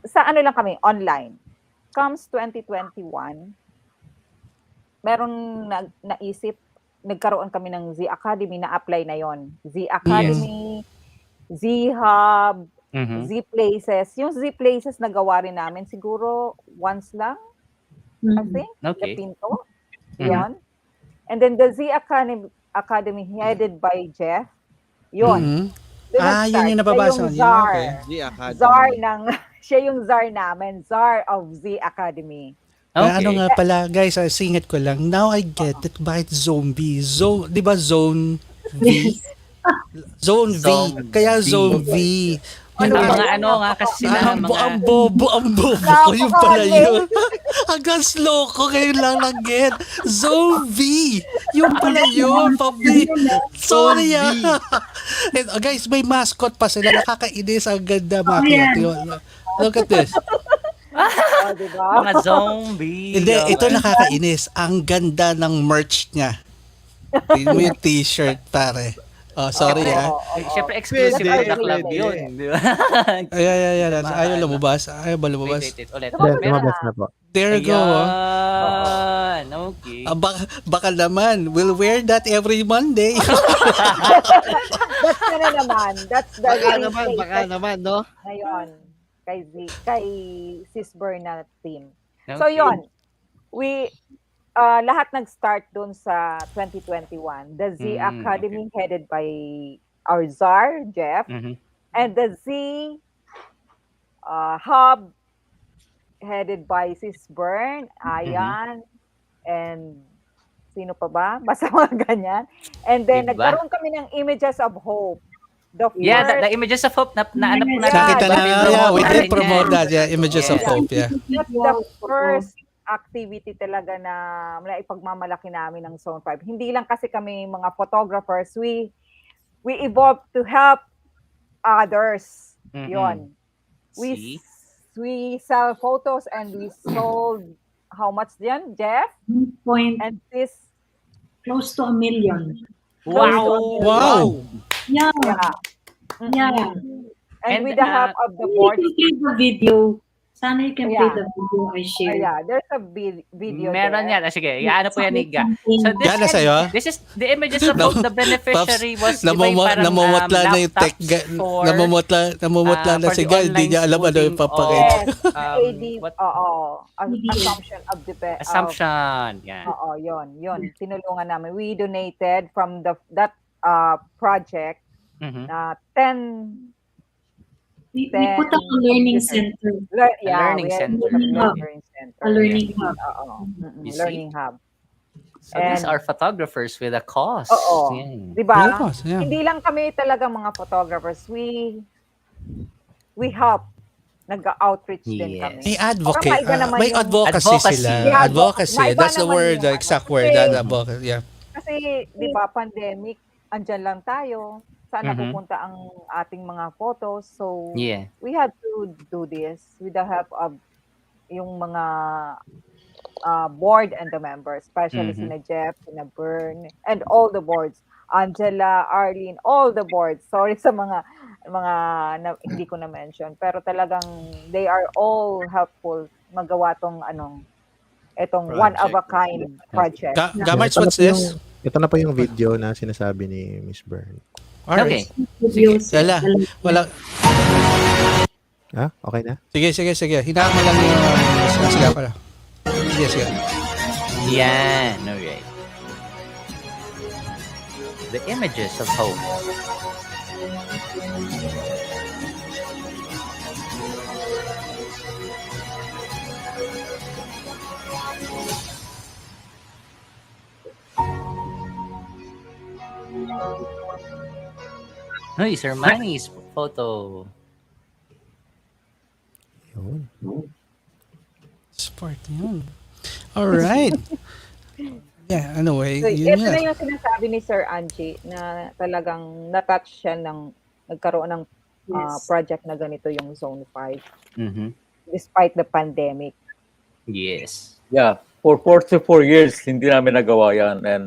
sa ano lang kami, online. Comes 2021, meron naisip, nagkaroon kami ng Z Academy, na-apply na yon. Z Academy, Z-Hub, Z-Places. Yung Z-Places nagawa rin namin siguro once lang, I think. Okay. The Pinto. Yan. And then the Z Academy headed by Jeff. Yun. Yun yung nababasa niyo. Okay. Siya yung czar namin, czar of Z Academy. Okay. Ano nga pala, guys, singit ko lang. Now I get it. Bakit zombie? Di ba zone V? Zone V. Kaya zone V. Kasi sila ang bobo ko, yung pala yun. Hanggang slow ko, ngayon lang get. Zone V. Yung pala yun, papi. Sorry guys, may mascot pa sila. Nakakainis, ang ganda mascot. Look at this. Diba? Mga zombie. Hindi, ito nakakainis. Ang ganda ng merch niya. Tingnan mo yung t-shirt, pare. Sorry Siyempre exclusive to the club yun. Di ba? Ayan. Ayaw lumabas. Ayaw ba lumabas? Wait. Ulit. Lumabas na po. There you go. Okay. Baka naman, we'll wear that every Monday. That's the baka naman, no? Ngayon, kay Sis Bern team. Okay. So yon, lahat nag-start doon sa 2021. The Z Academy headed by our czar, Jeff, and the Z Hub headed by Sis Bern, Ayan, and sino pa ba? Basta mga ganyan. And then, nagkaroon kami ng Images of Hope. The Images of Hope na ano po natin. Nakita na, we did promote that, Images of Hope, That's the first activity talaga na ipagmamalaki namin ng Zone 5. Hindi lang kasi kami mga photographers, we evolved to help others. Yon. We sell photos and we sold how much yan, Jeff? And this close to 1 million. Wow. Yeah. And with the help of the board, the video Sana you can play the video I shared. Yeah, there's a video Meron there. yan. Sige, ano po yan, Niga. So Yan na sa'yo? this is the images of the beneficiary was namumutla na yung tech for namumutla na for si the Gal, hindi niya alam ano yung papakita. Yes, assumption of the assumption. Yan. Yun. Tinulungan namin. We donated from that project 10 We put up a learning center. Learning center. A learning hub. Learning hub. So these are photographers with a cause. Oo. Yeah. Diba? With a cause, yeah. Hindi lang kami talaga mga photographers. We help. Nag-outreach din kami. May advocate. Maiba naman May yung- advocacy sila. Yeah, Advocacy. maiba That's the naman word, the yung exact ano. word. Kasi- Advocacy. Yeah. Kasi, di ba, pandemic, andyan lang tayo. Saan napupunta ang ating mga photos? So, Yeah. we had to do this with the help of yung mga board and the members, especially sina Jeff, sina Bern, and all the boards. Angela, Arlene, all the boards. Sorry sa mga hindi ko na mention, pero talagang they are all helpful magawa tong etong one of a kind project. Gamarts, what's this? Ito na po yung video na sinasabi ni Miss Bern. Okay. Wala. Okay na? Sige. Hinaan mo lang yung sila pala. Sige. Yan. Okay. The images of hope. Hey, Sir Manny's photo. Yun. Sport yun. Alright. Yeah, anyway. So, Yun ito yan. na yung sinasabi ni Sir Angie na talagang na-touch siya nagkaroon ng project na ganito yung Zone 5 despite the pandemic. Yes. Yeah, for 44 years, hindi namin nagawa yan. And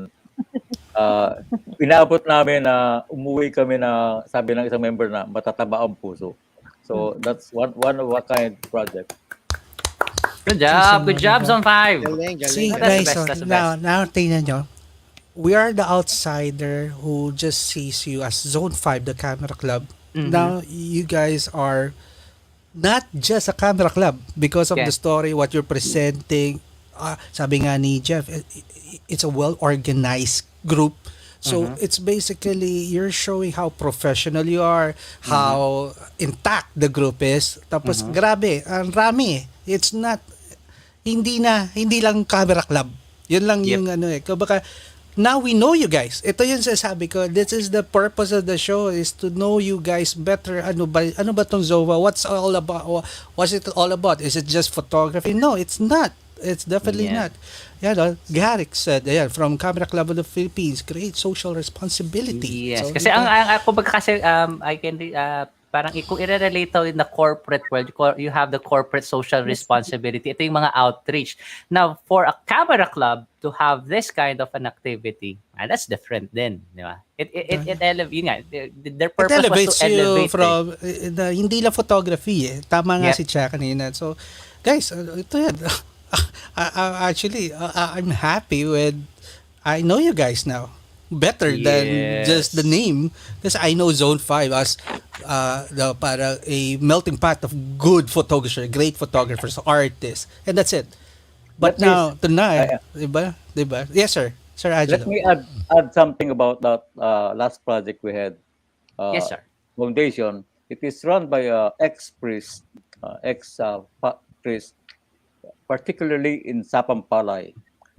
inaabot namin na umuwi kami na sabi ng isang member na matataba ang puso. So that's one of a kind project. Good job, Zone 5. Galing. See, That's the guys, best, that's the now tingnan nyo. We are the outsider who just sees you as Zone 5, the camera club. Now, you guys are not just a camera club because of the story, what you're presenting. Sabi nga ni Jeff, it's a well-organized group. So, it's basically, you're showing how professional you are, how intact the group is. Tapos, grabe, ang rami. It's not, hindi lang camera club. Yun lang yung Kumbaga, now we know you guys. Ito yung sasabi ko. This is the purpose of the show, is to know you guys better. Ano ba tong Zova? What's all about? What's it all about? Is it just photography? No, it's not. It's definitely not. Yeah, Garrick said, from Camera Club of the Philippines, create social responsibility. Yes. So, Kasi I can parang kung i-relate in the corporate world, you have the corporate social responsibility. Ito yung mga outreach. Now, for a camera club to have this kind of an activity, that's different din, di ba? It elevates, their purpose was to elevate. You from, hindi lang photography Tama nga si Cha kanina. So, guys, ito yan. Actually, I'm happy with, I know you guys now. Better than just the name, because I know Zone 5 as para a melting pot of good photographers, great photographers, artists, and that's it. But now, tonight, diba? Yes, sir. Sir Angelo. Let me add something about that last project we had. Yes, sir. Foundation. It is run by ex-priest, ex-priest, particularly in Sapampalay.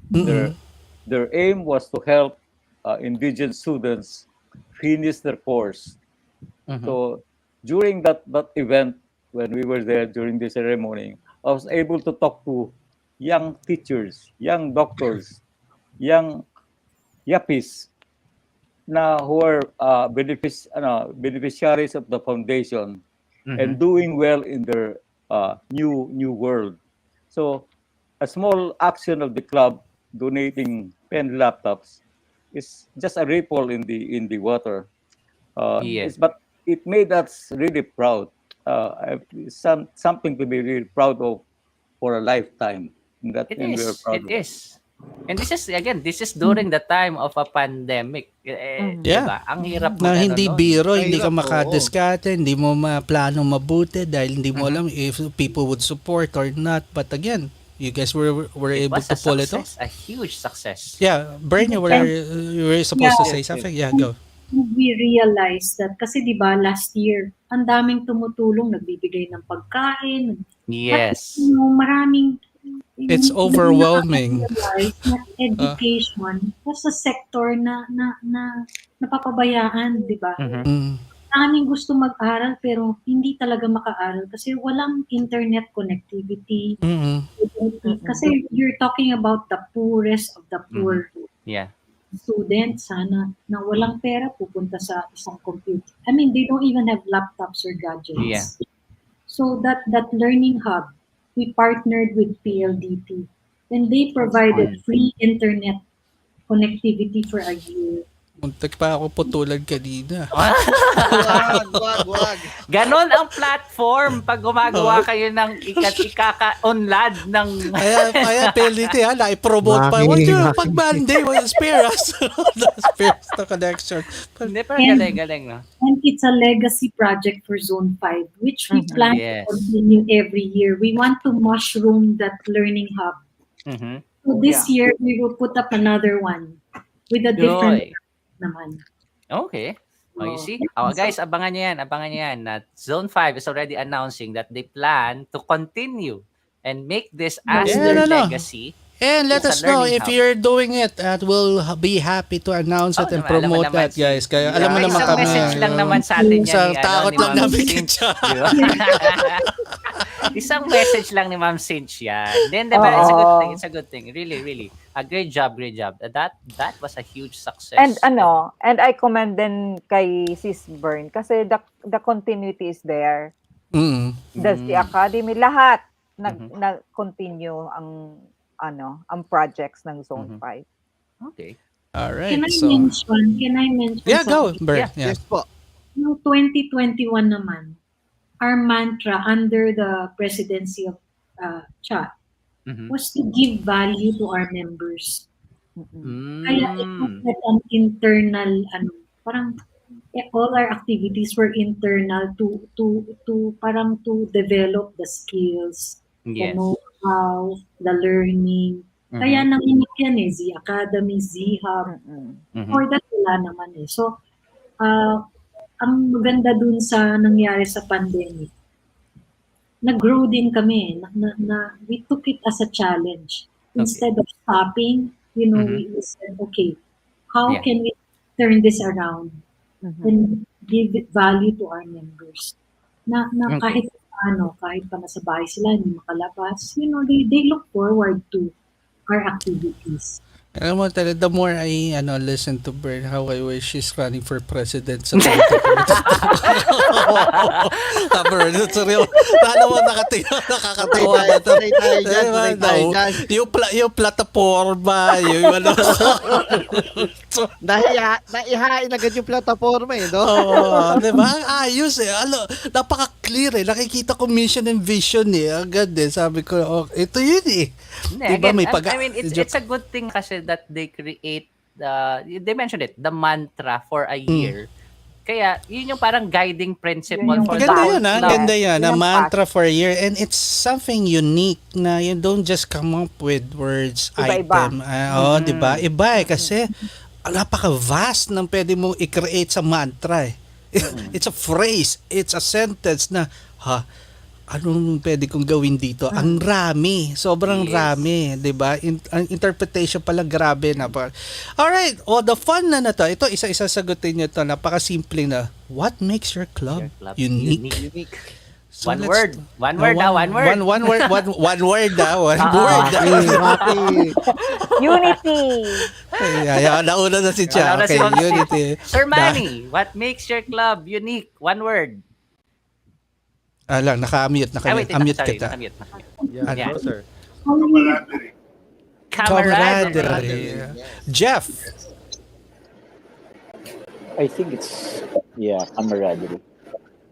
Their aim was to help indigenous students finish their course. So during that event, when we were there during the ceremony, I was able to talk to young teachers, young doctors, young yappies who are beneficiaries of the foundation and doing well in their new world. So a small action of the club donating pen laptops is just a ripple in the water. Yes. But it made us really proud something to be really proud of for a lifetime. It And we are is. proud It of that. is. And this is during the time of a pandemic. Yeah. Diba? Ang hirap Na hindi nun. biro, hindi ka Mahirap, makadiskarte, hindi mo maplano mabuti dahil hindi mo Mhm. alam if people would support or not. But again, you guys were It able was to a pull it off. success, a huge success. Yeah, Bern, you were supposed to say something. Yeah, go. We realized that kasi di ba last year, ang daming tumutulong, nagbibigay ng pagkain. Yes. Maraming It's overwhelming. na education was a sector na napapabayaan, di ba? Mhm. Maraming gusto mag-aral pero hindi talaga makaaral kasi walang internet connectivity. Kasi you're talking about the poorest of the poor. Yeah. Students sana na walang pera pupunta sa isang computer. I mean, they don't even have laptops or gadgets. Yeah. So that learning hub, we partnered with PLDT and they provided free internet connectivity for a year. Muntik pa ako putulan kanina. Wag. Ganon ang platform pag gumagawa kayo ng ikaka-onlad ng... Kaya PLDT na-promote pa. Wag yun, pag Monday, spare us. Spare us the connection. Hindi, pero galing, no? And it's a legacy project for Zone 5, which we plan Yes. to continue every year. We want to mushroom that learning hub. Mhm. So this year, we will put up another one with a different naman. Okay. Oh, you see? Oh, guys, abangan nyo yan. That Zone 5 is already announcing that they plan to continue and make this as their legacy. And let us know if you're doing it at we'll be happy to announce it and promote that, guys. Kaya alam mo naman isang kami. message lang naman sa atin yan. Takot lang namin kitsa. Isang message lang ni Ma'am Cynthia. Then, it's a good thing. Really. A great job. That was a huge success. And I commend din kay Sis Bern kasi the continuity is there. The academy, lahat nag-continue ang projects ng Zone 5. Okay. All right. Can I mention Yeah, go, something? Bern. Yes po. No, 2021 naman, our mantra under the presidency of Cha was to give value to our members. Kaya it was like an internal, parang all our activities were internal to parang to develop the skills, the know-how, the learning. Kaya nanginig yan Z Academy, Z Hub. For that, wala naman So, ang maganda dun sa nangyari sa pandemic, nag-grow din kami. We took it as a challenge. Instead of stopping, we said, okay, how can we turn this around and give it value to our members? Na kahit pa nasa bahay sila, hindi makalabas, they look forward to our activities. Alam mo talaga, the more I listen to Bern, how I wish she's running for president sa Bern, it's real. Alam mo, nakakatawa ba ito? Yung plataforma, yung Naihain agad yung plataforma no? Oo, diba? Ang ayos napaka-clear Nakikita ko mission and vision agad Sabi ko, ito yun Diba, may I mean, it's a good thing kasi that they create they mentioned it, the mantra for a year. Kaya, yun yung parang guiding principle for Ganda yan, a mantra for a year. And it's something unique na you don't just come up with words, item. Diba? Iba kasi napaka-vast ng pwede mong i-create sa mantra It's a phrase, it's a sentence na, anong pwede kong gawin dito? Ang rami. Sobrang rami. Diba? Ang interpretation pala grabe na. Alright. The fun na to. Ito, isa-isa sagutin nyo to. Napaka-simple na. What makes your club unique? So one word daw. One word. Unity. Nauna na si Cha. Okay, unity. Sir Manny, what makes your club unique? One word. Naka-mute kita. Yeah, sir. Camaraderie. Jeff. I think it's camaraderie.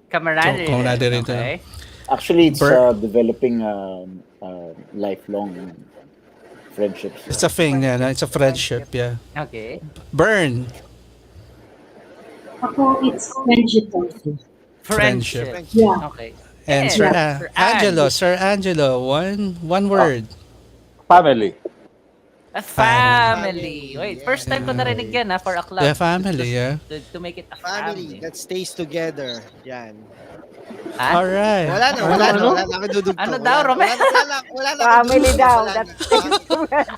Camaraderie. Okay. Actually, it's developing lifelong friendships. It's a thing, yeah. It's a friendship, yeah. Okay. Bern. Ako, it's friendship also. Friendship. Yeah. Okay. And Sir Angelo, one word. Family. A family. Wait, first time ko narinig yan for a club. Yeah, family, yeah. To make it a Family family. that stays together. Yan. Ha? Alright. Wala na ako dudugtong. Ano daw, Romel? Wala na. Family daw.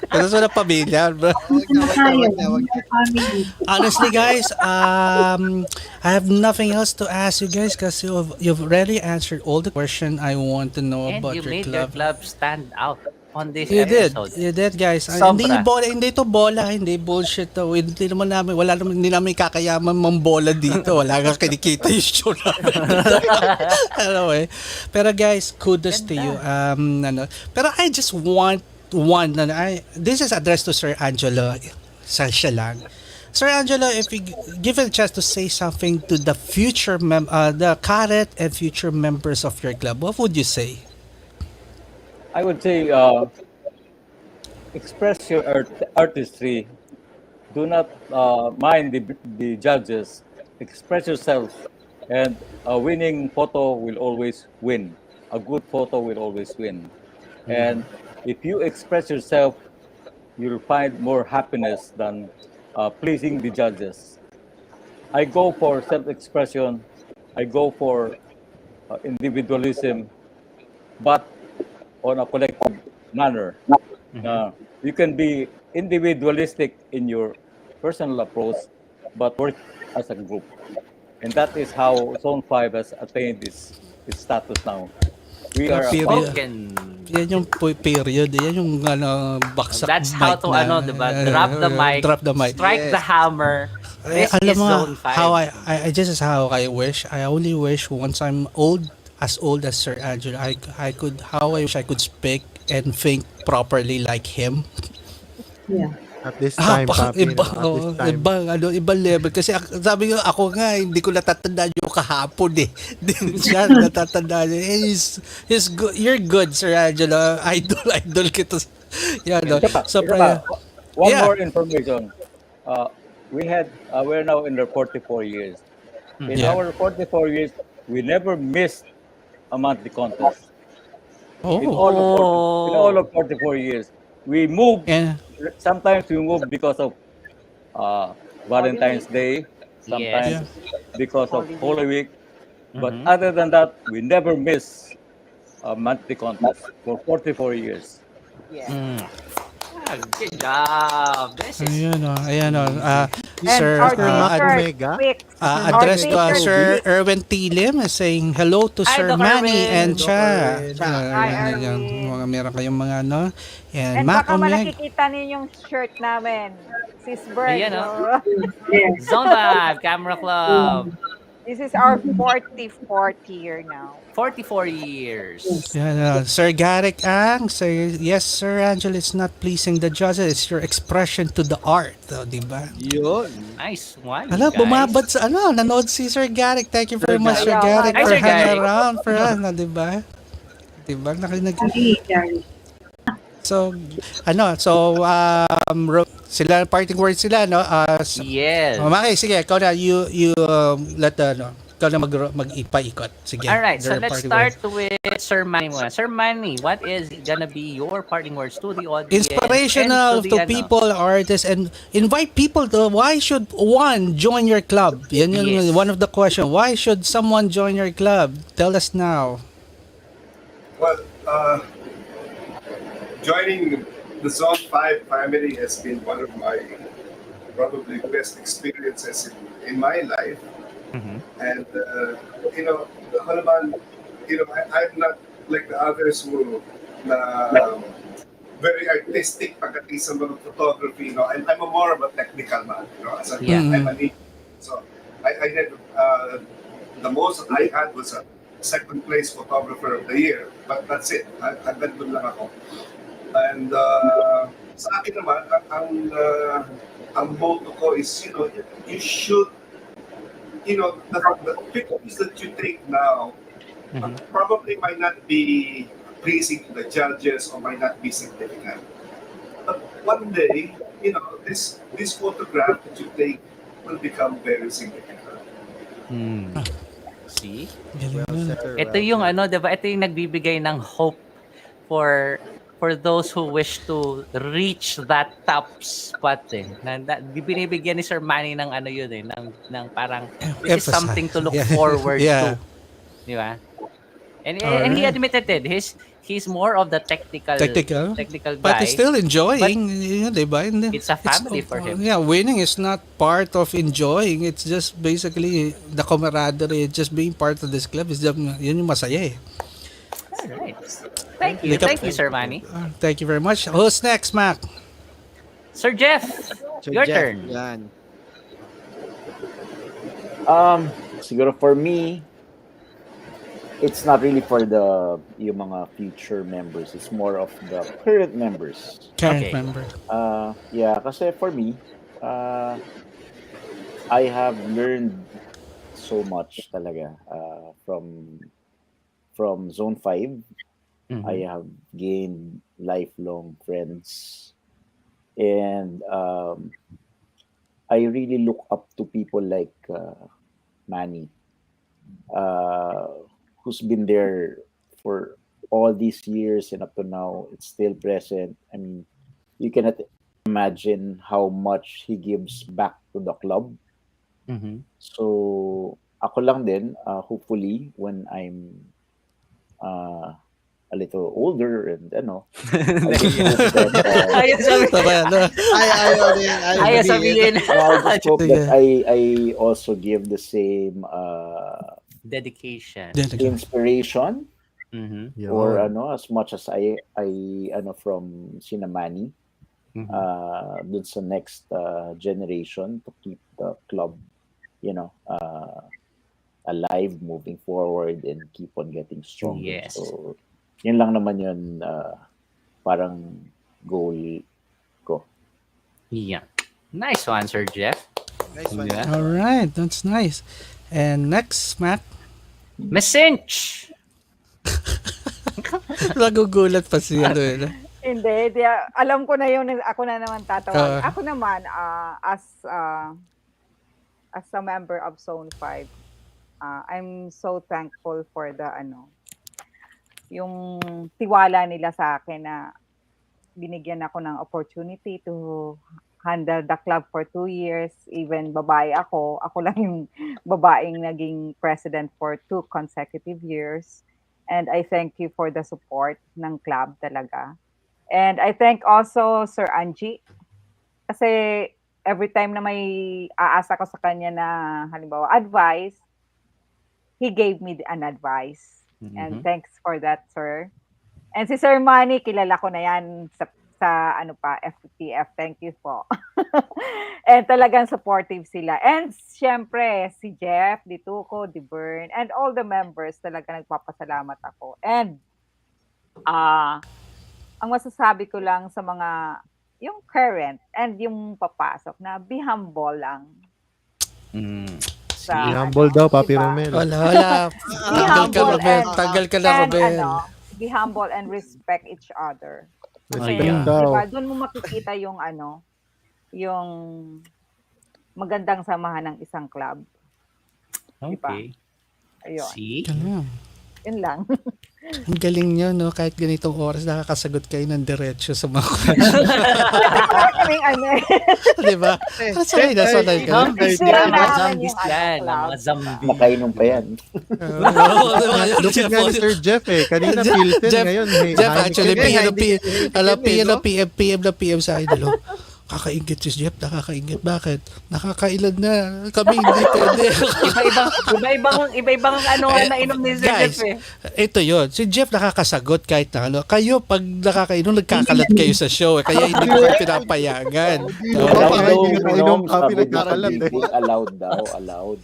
That's what a pamilya, bro. Wag na. Family. Honestly, guys, I have nothing else to ask you guys because you've already answered all the questions I want to know And about you your made club. your club stand out on this You episode. did, guys. Sobra. Hindi to bola, hindi bullshit to. Hindi namin kakayaman mang bola dito. Wala kang kinikita yung show namin. Anyway, pero guys, kudos to you. Pero I just want one. This is addressed to Sir Angelo. Siya lang. Sir Angelo, if you give a chance to say something to the the current and future members of your club, what would you say? I would say express your artistry. Do not mind the judges. Express yourself, and a winning photo will always win. A good photo will always win. And if you express yourself, you'll find more happiness than pleasing the judges. I go for self-expression. I go for individualism, but on a collective manner. You can be individualistic in your personal approach, but work as a group. And that is how Zone 5 has attained its status now. We are Spoken. Yan yung period. Yan yung baksak That's how to diba? Drop the mic. Strike the hammer. This alam is mo, Zone 5. how I just is how I wish. I only wish once I'm old as Sir Angelo, I wish I could speak and think properly like him. Yeah. At this time, papi. Ibang level. Kasi sabi ko, ako nga, hindi ko natatandaan yung kahapon eh. Hindi siya natatandaan. He's good. You're good, Sir Angelo. Idol kita. Yeah, no. So, one more information. We're now in our 44 years. In our 44 years, we never missed a monthly contest. In all of 44 years. We moved. Sometimes we move because of Valentine's Day. Sometimes because of Holy Week. But other than that, we never miss a monthly contest for 44 years. Yeah. Good job. This is Ayan o. Sir, address to Sir Erwin Tilim saying hello to Sir Manny and Cha. Meron kayong mga And baka nakikita niyo yung shirt namin. Sis Bern. Ayan, Zone 5 Camera Club. This is our 44th year now. 44 years. Sir Garrick Ang say, yes, Sir Angelo, it's not pleasing the judges. It's your expression to the art. Diba? Yun. Nice one, guys. Bumabad sa nanood si Sir Garrick. Thank you very much, Sir Garrick, for hanging around for us. Diba? Diba? So, sila parting words sila, no? Yes. Okay, sige, ikaw na, you let ikaw na mag-ipaikot. Sige. Alright, so let's start with Sir Manny. Sir Manny, what is gonna be your parting words to the audience? Inspirational to people, artists, and invite people to, why should one join your club? Yan yung one of the questions. Why should someone join your club? Tell us now. Well, joining the Zone 5 family has been one of my probably best experiences in my life. And, I'm not like the others who very artistic pagdating sa mga photography. I'm more of a technical man. I'm a lead. So I did, the most I had was a second place photographer of the year. But that's it. Hanggang doon lang ako. And sa akin naman, ang motto ko is, you should the pictures that you take now probably might not be pleasing to the judges or might not be significant. But one day, this photograph that you take will become very significant. See? Well said, sir. Ito Well yung said. diba? Ito yung nagbibigay ng hope for those who wish to reach that top spot binibigyan ni Sir Manny ng yun ng parang this is something to look forward to. Di ba? And he admitted it. He's more of the technical guy. But he's still enjoying, diba? It's a family for him. Yeah, winning is not part of enjoying. It's just basically the camaraderie, just being part of this club is yun yung masaya eh. Alright. Thank you, Sir Manny. Thank you very much. Who's next, Mac? Sir Jeff, your Jeff, turn. Yan. Siguro for me, it's not really for yung mga future members. It's more of the current members. Okay. Member. Yeah, kasi for me, I have learned so much talaga from Zone 5. I have gained lifelong friends, and I really look up to people like Manny, who's been there for all these years and up to now. It's still present. I mean, you cannot imagine how much he gives back to the club. So ako lang din, hopefully when I'm a little older and Ayaw sabihin. I just hope that I also give the same dedication, inspiration, or Yun. as much as I from Sinamani, dun sa next generation to keep the club alive, moving forward, and keep on getting stronger. Yes. So yun lang naman yun, parang goal ko. Yeah. Nice one, Sir Jeff. Nice one. Yeah. All right, that's nice. And next, Mac. Messench. Nagugulat pa siya doon. Hindi, alam ko na yun, ako na naman tatawag. Ako naman, as a member of Zone 5, I'm so thankful for the yung tiwala nila sa akin na binigyan ako ng opportunity to handle the club for 2 years. Even babae ako lang yung babaeng naging president for 2 consecutive years. And I thank you for the support ng club talaga. And I thank also Sir Angie, kasi every time na may aasa ko sa kanya na halimbawa advice, he gave me an advice. And thanks for that, sir. And si Sir Manny, kilala ko na yan sa FTF. Thank you po. And talagang supportive sila. And syempre, si Jeff, Dytuco, Bern, and all the members, talaga nagpapasalamat ako. And ang masasabi ko lang sa mga, yung current and yung papasok na be humble lang. Be humble daw, Papi Romel. Wala. Tagal ka na, Romel. Be humble and respect each other. Respect daw. Diba, doon mo makikita yung yung magandang samahan ng isang club. Okay. Ayun. See? Yun lang. Ang galing nyo, no? Kahit ganitong oras, nakakasagot kayo ng diretso sa mga questions. Diba? Sanay ka. Zombies yan. Mga zombie. Nakainom pa yan. Lupit nga ni Sir Jeff kanina Pilsen, ngayon Jeff, actually, PM sa akin, kakaingit si Jeff, nakakaingit. Bakit? Nakakailan na. Kami hindi pwede. Iba-ibang nainom ni Sir Guys, Jeff ito yun. Si Jeff nakakasagot kahit na Kayo, pag nakakainom, nagkakalat kayo sa show. Kaya hindi ko pinapayagan. Allowed daw, allowed.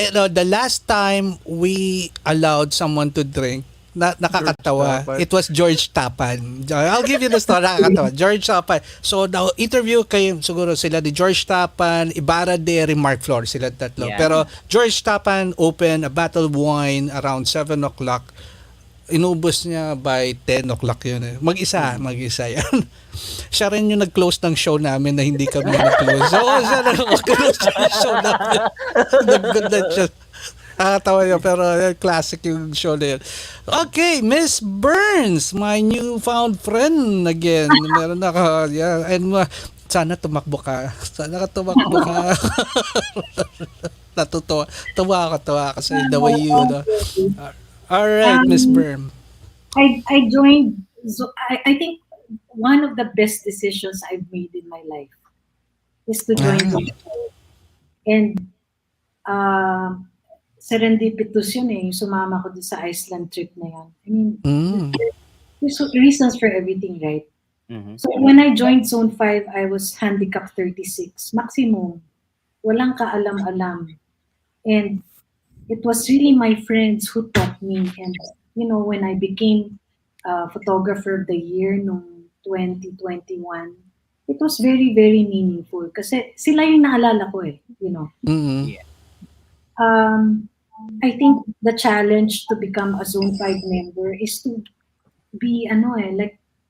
The last time we allowed someone to drink, nakakatawa. George Tapan. It was George Tapan. I'll give you the story. Nakakatawa. George Tapan. So, now, interview kayo, siguro sila ni George Tapan, Ibarra de Mark Flores, sila tatlo. Yeah. Pero, George Tapan opened a bottle of wine around 7 o'clock. Inubos niya by 10 o'clock yun eh. Mag-isa yan. Siya rin yung nag-close ng show namin na hindi kami nag-close. So, siya na nag-close ng show namin. Nag-good na siya. Nakatawa yun, pero classic yung show na yun. Okay, Miss Burns, my newfound friend again. Meron ako, yeah. And sana tumakbo ka. Natutuwa. Tuwa kasi the way you, all right, Miss Burns. I joined. So I think one of the best decisions I've made in my life is to join. And serendipitous yun eh. Sumama ko doon sa Iceland trip na yan. I mean, there's reasons for everything, right? Mhm. So when I joined Zone 5, I was handicap 36. Maximum. Walang kaalam-alam. And it was really my friends who taught me. And, you know, when I became photographer of the year noong 2021, it was very, very meaningful. Kasi sila yung naalala ko eh, you know. Mm-hmm. I think the challenge to become a Zone 5 member is to be,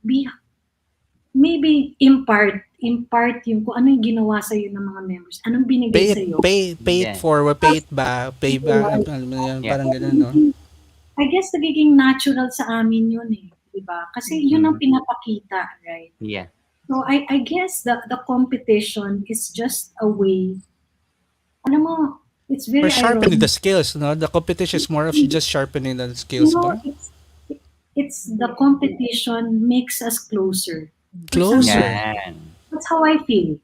be maybe impart yung kung ano yung ginawa sa'yo ng mga members. Anong binigay sa'yo? Pay it forward, pay ba, parang gano'n, no? I guess nagiging natural sa amin yun eh, di ba? Kasi yun ang pinapakita, right? Yeah. So I guess the competition is just a way, alam mo, it's very For sharpening the skills, no? The competition is more of just sharpening the skills, no? ba? It's the competition makes us closer. Closer. Yan. That's how I feel.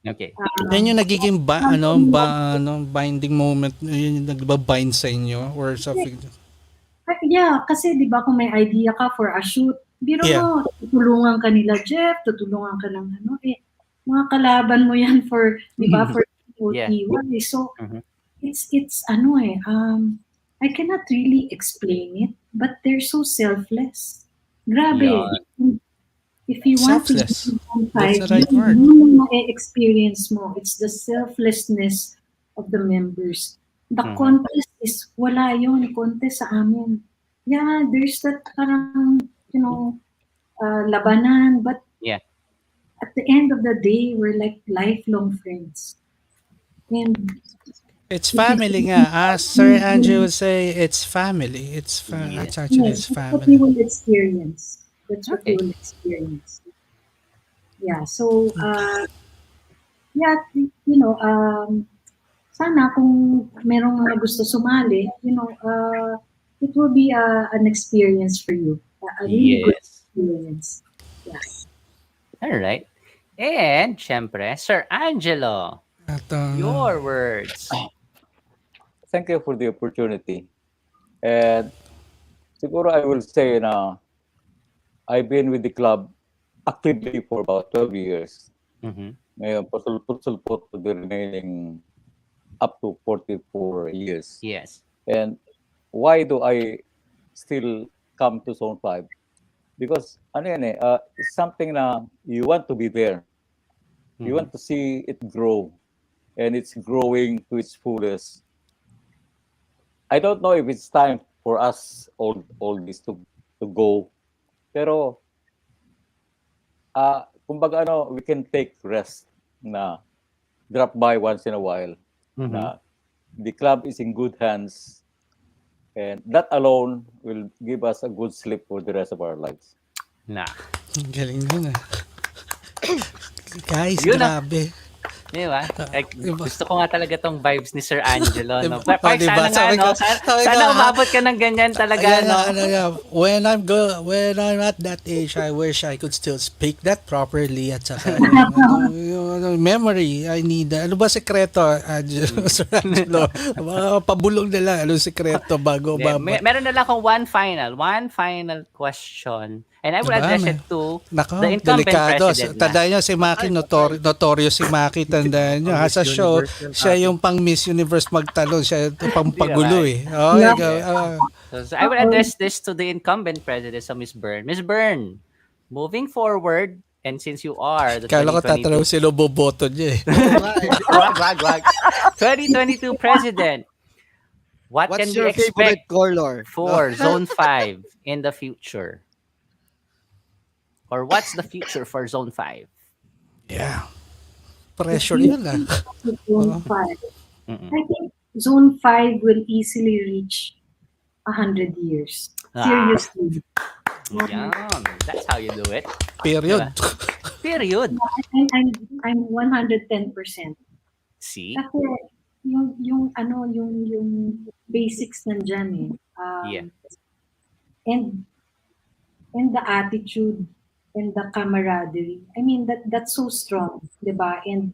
Okay. Yan yung nagiging binding moment, yun yung nagbabind sa inyo or something. Yeah, kasi di ba kung may idea ka for a shoot, biro mo, tutulungan ka nila Jeff, tutulungan ka ng mga kalaban mo yan for, di ba, for OT1. So, it's I cannot really explain it, but they're so selfless. Grabe. Yeah. If you want Selfless. to be That's the right word. experience mo, it's the selflessness of the members. The contest is wala yun, contest sa amin. Yeah, there's that parang, labanan, but at the end of the day, we're like lifelong friends. And it's family nga. As Sir Angie would say, it's family. It's actually it's that's what family. you will experience. That's what you will experience. Yeah, so, sana kung merong mga gusto sumali, it will be an experience for you. A really good experience. Yeah. All right. And, syempre, Sir Angelo, your words. Thank you for the opportunity. And siguro I will say na I've been with the club actively for about 12 years. Ngayon, pasulput to the remaining up to 44 years. Yes. And why do I still come to Zone 5? Because it's something na you want to be there. You want to see it grow. And it's growing to its fullest. I don't know if it's time for us all this to go. Pero, kumbaga we can take rest na drop by once in a while. Na the club is in good hands. And that alone will give us a good sleep for the rest of our lives. Galing nun Guys, Yun grabe. Di ba? Gusto ko nga talaga tong vibes ni Sir Angelo. No? Diba? Sana umabot ka ng ganyan talaga. When I'm at that age, I wish I could still speak that properly at saka memory. I need ano ba sekreto, Sir Angelo? Pabulong na lang anong sekreto bago ba? Meron na lang akong one final question. And I will Diba, address may- it to Nako, the incumbent delikado. president na. Tandaan nyo si Maki, notorious si Maki, tandaan nyo. Ha, Miss sa show, Universe yung siya topic. yung pang Miss Universe magtalon. Siya yung pang Hindi pagulo naman. Okay, Yeah. go. So I will address this to the incumbent president, so Miss Bern. Miss Bern, moving forward, and since you are the Kala ko 2022 tatanong sino boboto niya eh. wag. 2022 president, what What's can we your favorite expect color? for Zone 5 in the future? Or what's the future for Zone 5? Yeah. Pressure yun lang. Zone 5. Mm-mm. I think Zone 5 will easily reach 100 years. Seriously. Yan. That's how you do it. Period. Period. I'm 110%. See? Kasi yung basics nandiyan eh. Yeah. And the attitude and the camaraderie. I mean that's so strong, 'di ba? And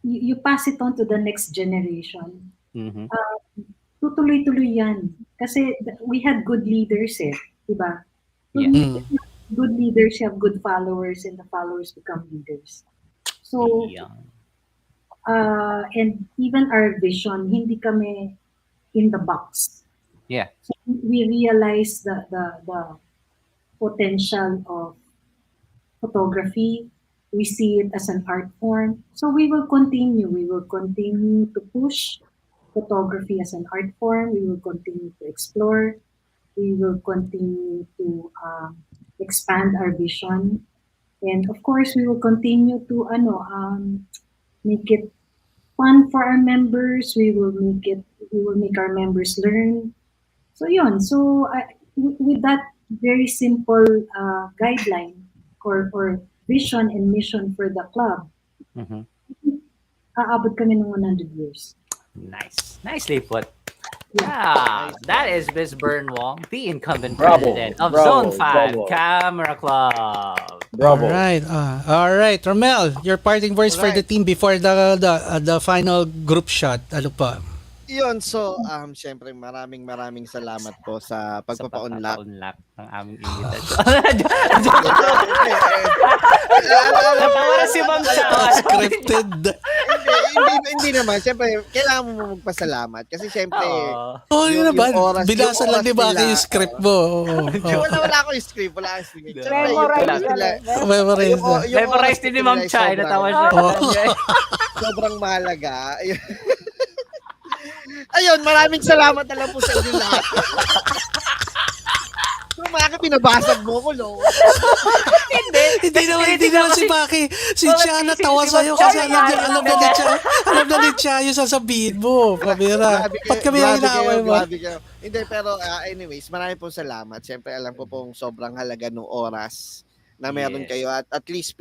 you pass it on to the next generation. Mhm. Tutuloy-tuloy yan. Kasi we had good leaders eh, 'di ba? Yeah. Good leaders have good followers and the followers become leaders. So Yeah. and even our vision, hindi kami in the box. Yeah. So we realize the potential of photography. We see it as an art form. So we will continue. We will continue to push photography as an art form. We will continue to explore. We will continue to expand our vision. And of course, we will continue to make it fun for our members. We will make our members learn. So yun. So with that very simple guideline or vision and mission for the club, Mhm. aabot kami ng 100 years. Nice. Nicely put. Yeah, that is Miss Bern Wong, the incumbent Bravo, president of bravo, Zone 5 bravo. Camera Club. Bravo. All right, Romel, your parting words for the Alright. team before the final group shot. Ano pa? Yun, so, syempre, maraming salamat po sa Sa pagpapa-unlock. pagpapa-unlock ng aming invitation. Natawa na si Ma'am Chawa. Scripted. hindi naman. Syempre, kailangan mo magpasalamat. Kasi syempre, Oh, yun Yung naman. oras- Binasa yung lang ni oras Maki nila, yung script mo. wala akong script. Wala akong script. Syempre, yung Memorize oras yan nila, eh. Memorize na. Memorize din ni Ma'am Cha. Natawa siya. sobrang mahalaga. Ayun, maraming salamat na lang po sa inyo lahat. Kung mga binabasag mo ko, lo. Hindi naman si Maki. Si Cha natawa sa'yo kasi alam na ni Cha yung sasabihin mo. Pamira. Ba't kami ang inaaway mo? Grabe kayo. Hindi, pero anyways, maraming po salamat. Siyempre, alam ko pong sobrang halaga ng oras na meron Yes. kayo. At least,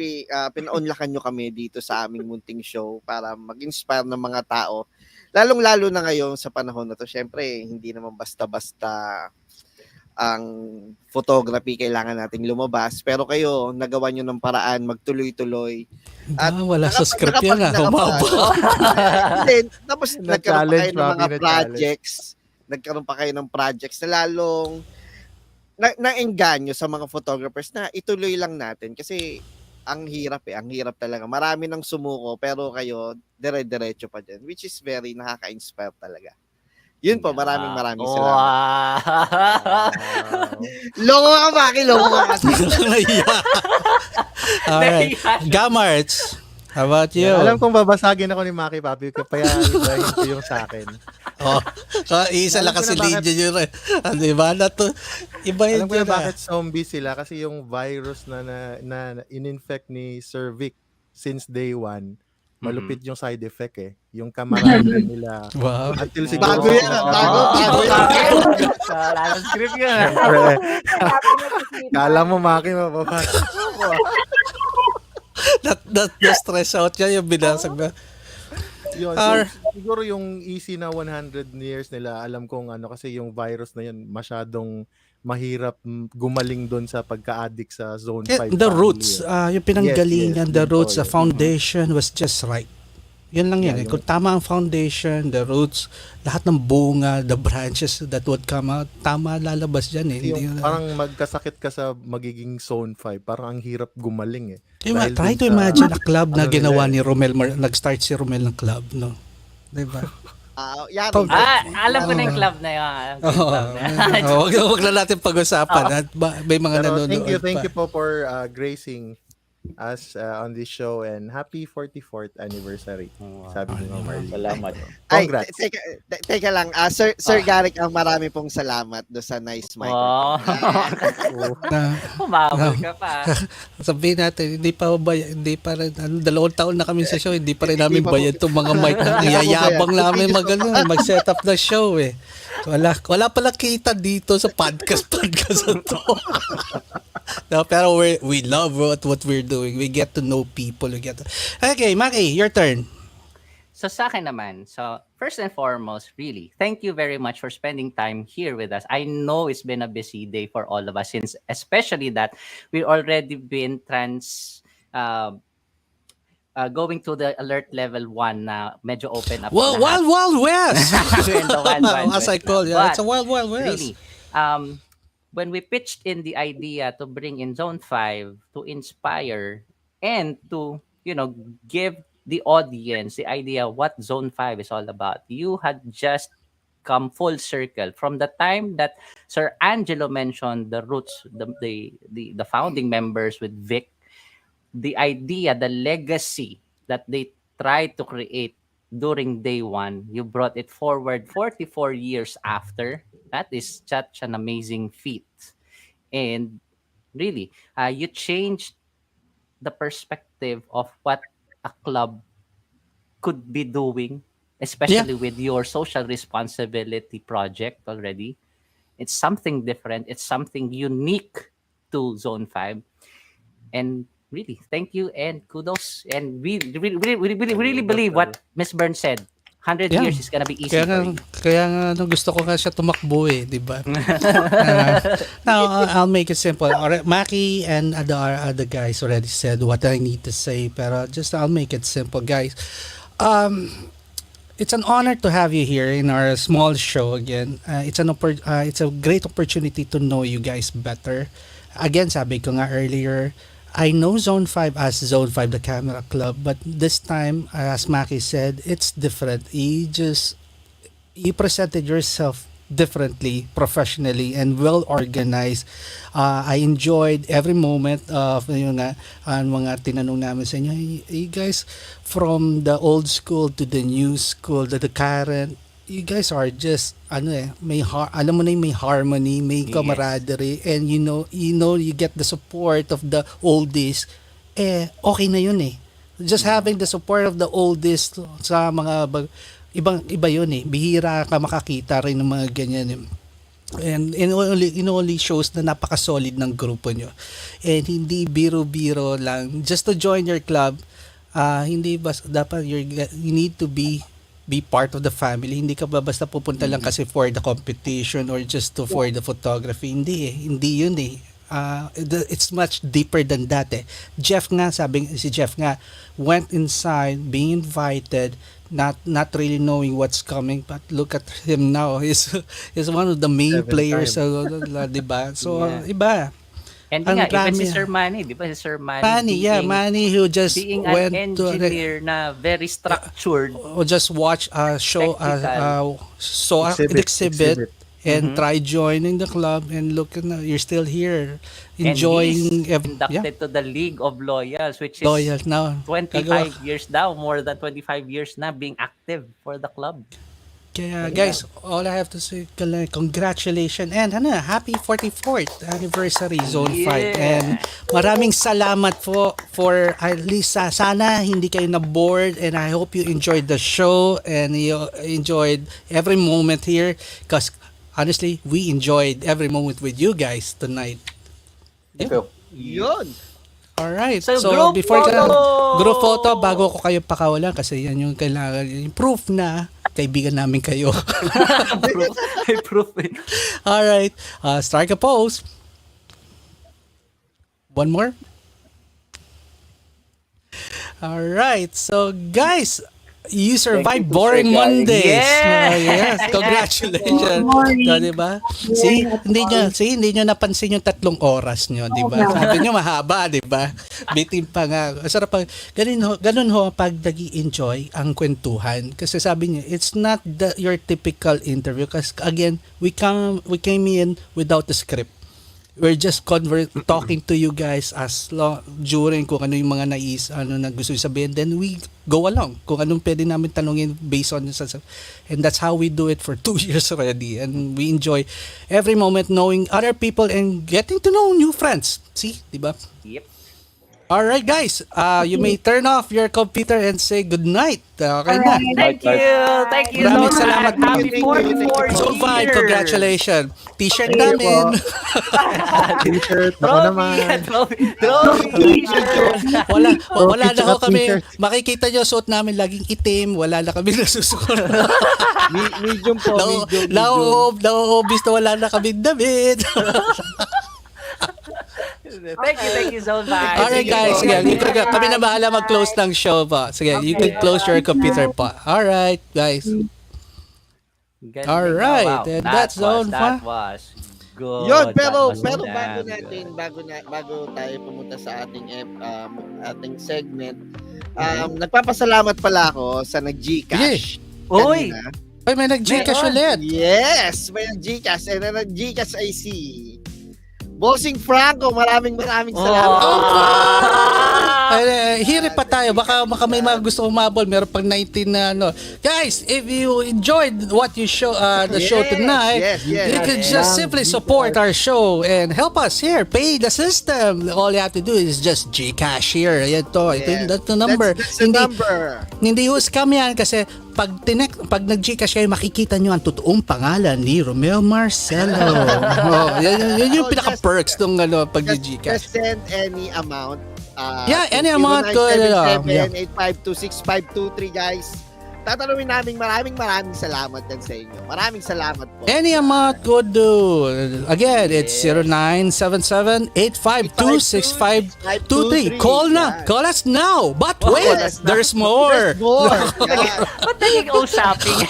pinaunlakan nyo kami dito sa aming munting show para mag-inspire ng mga tao. Lalong-lalo na ngayon sa panahon na to. Siyempre, hindi naman basta-basta ang photography kailangan nating lumabas. Pero kayo, nagawa nyo ng paraan, magtuloy-tuloy. At Wala sa script yan. Humaba. Then, tapos nagkaroon pa kayo ng Na-challenge, mga Maki, projects. Nagkaroon pa kayo ng projects na lalong na-engganyo sa mga photographers na ituloy lang natin. Kasi ang hirap Ang hirap talaga. Marami nang sumuko pero kayo dire-diretso pa dyan. Which is very nakaka-inspire talaga. Yun po, maraming salamat. Loko ka, Maki. Loko ka kasi. Alright. Gamarts, how about you? Alam kong babasagin ako ni Maki Papi, kaya ibahin ko yung sa akin. Isa lang Alam ko kasi na bakit- linya yun. Diba? Iba yun Alam ko na dyan. bakit zombie sila kasi yung virus na in-infect ni Sir Vic since day one, malupit yung side effect eh. Yung camaraderie nila. Wow. Until siguro... Bago yan. Bago yan. Wala ng script yun. Siyempre, kala mo Maki mababasa. Na-stress out niya yung binasag na. Yun, so, siguro yung easy na 100 years nila, alam kong kasi yung virus na yun masyadong mahirap gumaling doon sa pagka-addict sa zone 5. The roots, yung pinanggalingan, Yes, the yun roots, po, the yun. foundation was just right. Yun lang Yeah, yan. Kung tama ang foundation, the roots, lahat ng bunga, the branches that would come out, tama lalabas dyan eh. yung parang magkasakit ka sa magiging Zone 5, parang ang hirap gumaling eh. Dahil Try dun to sa, imagine a club na ano ginawa nila ni Romel, nag-start si Romel ng club, no? Diba? Yan. Alam ko na yung club na yun. Alam ko yung club na yun. Wag na natin pag-usapan. At may mga Pero nanonood thank you pa. po for gracing us on this show, and happy 44th anniversary. Sabi ni Ma'am Marlene. Salamat. Congrats. Teka lang. Sir Garrick, marami pong salamat do sa nice microphone. Umabol ka pa. Sabihin natin, hindi pa rin, 2 taon na kami sa show, hindi pa rin namin bayad itong mga mic na niyayabang namin mag-set up na show eh. Wala pala kita dito sa podcast na to. No, pero we love what we're doing. We get to know people. Okay, Maki, your turn. So sa akin naman, first and foremost, really, thank you very much for spending time here with us. I know it's been a busy day for all of us, since especially that we already been going to the alert level 1 na medyo open up. Wild West! We're in the Wild As West I call it, now. it's a Wild West. Really, when we pitched in the idea to bring in Zone 5 to inspire and to, give the audience the idea what Zone 5 is all about, you had just come full circle from the time that Sir Angelo mentioned the roots, the founding members with Vic, the idea, the legacy that they tried to create during day 1. You brought it forward 44 years after. That is such an amazing feat. And really, you changed the perspective of what a club could be doing, especially with your social responsibility project already. It's something different. It's something unique to Zone 5. And really, thank you and kudos. And we really believe what Miss Bern said. 100 years is gonna be easy for you. Kaya nga, gusto ko nga siya tumakbo eh, di ba? Now, I'll make it simple. Maki and other guys already said what I need to say, pero I'll make it simple, guys. It's an honor to have you here in our small show again. It's a great opportunity to know you guys better. Again, sabi ko nga earlier, I know Zone 5 as Zone 5, the Camera Club, but this time, as Maki said, it's different. You presented yourself differently, professionally, and well organized. I enjoyed every moment of mga tinanong namin sa inyo. You guys, from the old school to the new school to the current, you guys are just may harmony, may camaraderie, and you get the support of the oldies. Okay na yun eh. Just having the support of the oldies sa mga iba yun eh. Bihira ka makakita rin ng mga ganyan eh. And it only shows na napaka-solid ng grupo nyo. And hindi biro-biro lang. Just to join your club, hindi dapat you need to be part of the family. Hindi ka ba basta pupunta lang kasi for the competition or just for the photography. Hindi yun eh. It's much deeper than that eh. Si Jeff nga went inside, being invited, not really knowing what's coming, but look at him now. He's one of the main players, diba? So iba. And even si Sir Manny, di ba? Si Sir Manny. Manny who just being went an engineer na very structured. Or just watch a show, saw an exhibit and try joining the club, and look, you're still here enjoying. Inducted to the League of Loyals, which is Loyals now 25 years now, more than 25 years na being active for the club. Kaya guys, all I have to say, congratulations and happy 44th anniversary Zone 5. And maraming salamat for at least sana hindi kayo na bored, and I hope you enjoyed the show and you enjoyed every moment here, because honestly, we enjoyed every moment with you guys tonight. Thank you. Yun. Alright, so group before photo! Group photo, bago ko kayo pakawalan, kasi yan yung kailangan, yung proof na kaibigan namin kayo. Proof it. Alright, strike a pose. One more. Alright, so guys, You survived to boring Sir Gary. Mondays. Yes! Yes, congratulations. Morning. So, di ba? See, hindi nyo napansin yung 3 oras nyo, di ba? Sabi nyo mahaba, di ba? Bitin pa nga. Sarap pa. Ganun ho pag nag-i-enjoy ang kwentuhan. Kasi sabi niya, it's not your typical interview. Kasi again, we came in without a script. We're just talking to you guys as long during kung ano yung mga na gusto sabihin, then we go along kung anong pwede namin tanungin based on and that's how we do it for 2 years already, and we enjoy every moment knowing other people and getting to know new friends. See, diba? Yep. All right, guys. You may turn off your computer and say good night. Okay na. Thank you. Maraming so much. salamat. Happy 44 So fine, years. congratulations. T-shirt namin. T-shirt, ako naman. T-shirt. Wala na ho kami. T-shirt. Makikita nyo, suot namin laging itim. Wala na kami nasusuot. Medium po, medium. Nauubis na wala na kami damit. Thank you so much. Alright guys, sige, kami na bahala mag-close ng show po. Sige, you can close your computer po. Alright guys. Alright, and that's Zone 5. That was good. Yun, pero That was bago tayo pumunta sa ating segment, nagpapasalamat pala ako sa nag-Gcash. Uy! Kanina. Ay, may nag-Gcash ulit. Yes, may nag-Gcash. And ang nag-Gcash ay si Bossing Franco. Maraming salamat. Hiri pa tayo. Baka may mga gusto umabol. Meron pang 19 na ano. Guys, if you enjoyed what you show the show tonight, you can just simply support our show and help us here. Pay the system. All you have to do is just Gcash here. Ayan to. That's the number. That's the number. Hindi ho scam yan kasi pag nag-Gcash kayo, makikita nyo ang totoong pangalan ni Romeo Marcelo. Yan yung pinaka-perks ng pag-Gcash. Just send any amount. Any amount ko. 0977-852-6523, guys. Tatanungin namin maraming salamat din sa inyo. Maraming salamat po. Any amount could do. Again, it's 0977-852-6523. Call na. Call us now. But wait, there's more. Ba't naging usaping?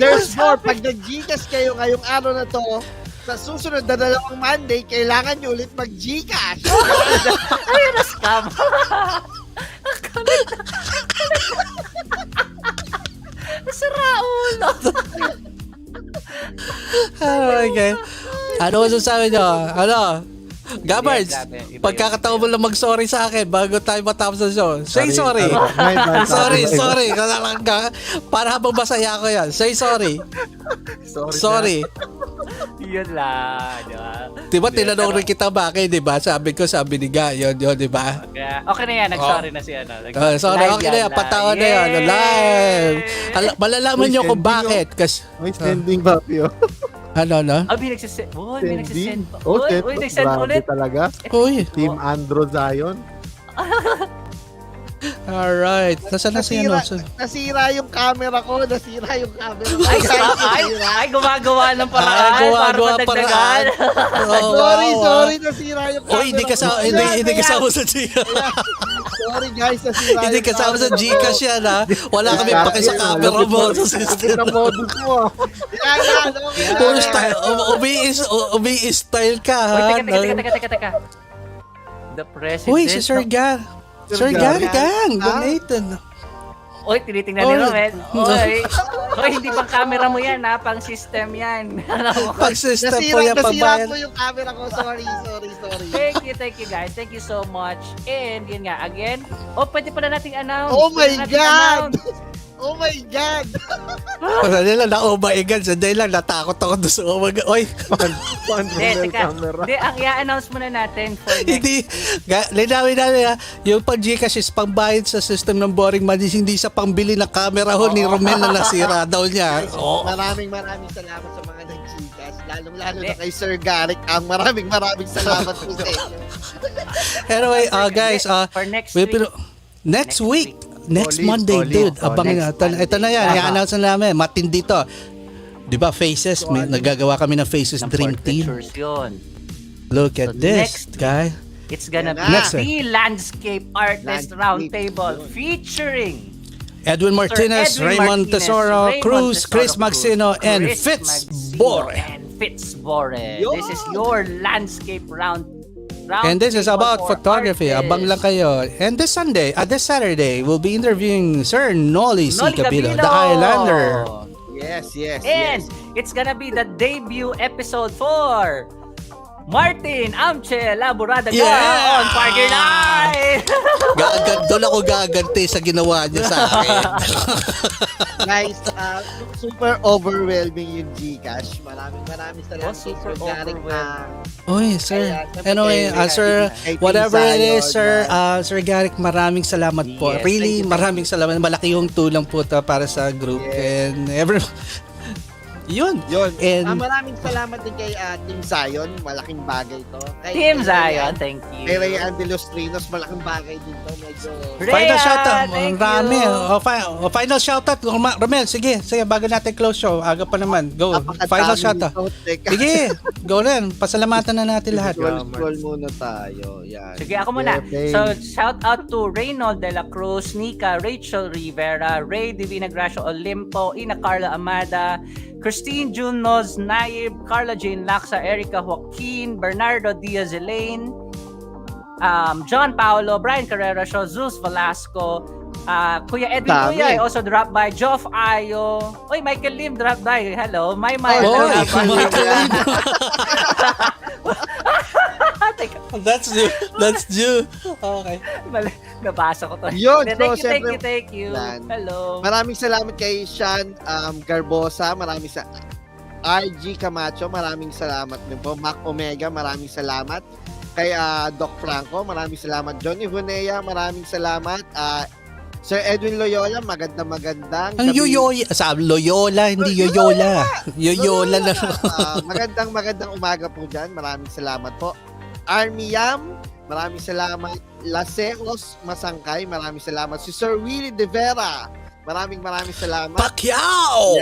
There's more. Pag nag-Gcash kayo ngayong araw na to, sa susunod na 2 Monday, kailangan nyo ulit mag-Gcash. Ayun na scam. Sira ulo. Okay. Ano masasabi nyo? Gabards, pagkakataon mo lang mag-sorry sa akin bago tayo matapos ng show. Say sorry. Sorry. Para habang masaya ko yan. Say sorry. Sorry. Yun lang, di ba? Diba tinanong rin kita bakit, di ba? Sabi ni Ga, yun, di ba? Okay na yan, nag-sorry na siya. Sorry, okay na yan, patawa na yan, live. Malalaman nyo kung bakit. May standing back yun. Ano? May nagsisend. May nagsisend. Nagsisend ulit. Talaga. Uy. Team Andro Zion. Alright. Nasaan na si ano? Nasira yung camera ko. Ay, gumagawa ng paraan. Gumagawa paraan. Sorry, nasira yung camera. Uy, hindi kasama sa Gcash. Sorry guys, nasira. Hindi kasama sa Gcash yan, ha? Wala kami paki sa camera mo sa system. Modus mo. Puro style. Umi-style ka, ha? Teka. The president. Uy, si Sir Gar. Sir Gary Gang, donated. Uy, tinitingnan ni Romel. Uy, hindi pang camera mo yan, ha? Pang system yan. Pang system po yan, Nasira po yung camera ko. Sorry. Thank you guys. Thank you so much. And yun nga, again, pwede pala nating announce. Oh my God! Oh my God! Sandali lang, oh my God. Sandali lang, natakot ako doon sa oh my God. Oy! Teka. Ang i-announce muna natin for next Hindi. Linawin namin, ha. Yung pag-Gcash is pangbayad sa system ng Boring Mondays, hindi sa pangbili ng camera ho ni Romel na nasira daw niya. Maraming salamat sa mga nag-Gcash. Lalong-lalo na kay Sir Garrick. Maraming salamat po sa inyo. Anyway, guys, for next week. Next Monday, dude. Abangan natin. Ito na yan. I-announce na namin. Matindi to. Di ba, Faces? Nagagawa kami ng Faces Dream Team. Look at this, guy. It's gonna be the Landscape Artist Roundtable featuring Edwin Martinez, Edwin Raymond Martinez, Tesoro, Raymond Cruz, Tesoro Chris Cruz, Maxino, and Chris Fitz Maxino, Bore. and Fitzbore. Yo! This is your landscape round. And this is about for photography. artists. Abang lang kayo. And this Saturday, we'll be interviewing Sir Nolly C. Nolly Cabilo, Cabilo. the Highlander. Yes. And it's gonna be the debut episode for Martin Amche Laboradaga on Pagdilao. Doon ako gaganti sa ginawa niya sa akin. Guys, super overwhelming yung Gcash. Maraming salamat. Super Sir Garrick, overwhelming. Oy, sir. Kaya, Anyway, sir, kay whatever it Zion, is, sir, Sir Garrick, maraming salamat po. Yes, Really, thank you. maraming salamat. Malaki yung tulong po to para sa group. Yes. And everyone. Yun. And maraming salamat din kay Team Zion. Malaking bagay to. Team Zion, thank you. Kay Ray Angelo Strinos, malaking bagay din to. Medyo... final shoutout. thank Ang dami. you. Final shoutout. Romel, sige, bago natin close show. Aga pa naman. Go. Final shoutout. Sige, go rin. Pasalamatan na natin lahat. Scroll muna tayo. Yan. Sige, ako muna. Okay. So, shout out to Reynold De La Cruz, Nika, Rachel Rivera, Ray Divina Gracia Olimpo, Ina Carla Amada, Christine June Noz Naib, Carla Jane Laksa, Erica Joaquin, Bernardo Diaz Elaine, John Paolo, Brian Carrera, Zeus Velasco, Kuya Edwin Dami. Kuya also dropped by, Joff Ayo, Oy, Michael Lim dropped by, hello, Oy, dropped by. Teka, that's due. Okay. Nabasa ko to. Yun, Thank you. Yan. Hello. Maraming salamat kay Sean Garbosa. Maraming sa RG Camacho. Maraming salamat din po. Mac Omega. Maraming salamat. Kay Doc Franco. Maraming salamat. Johnny Hunea. Maraming salamat. Sir Edwin Loyola. Magandang Ang Yoyola. Sa Loyola, hindi Yoyola. Yoyola lang. magandang umaga po dyan. Maraming salamat po. Army Yam, maraming salamat. Laseos Masangkay, maraming salamat. Si Sir Willie De Vera, maraming salamat. Pacquiao!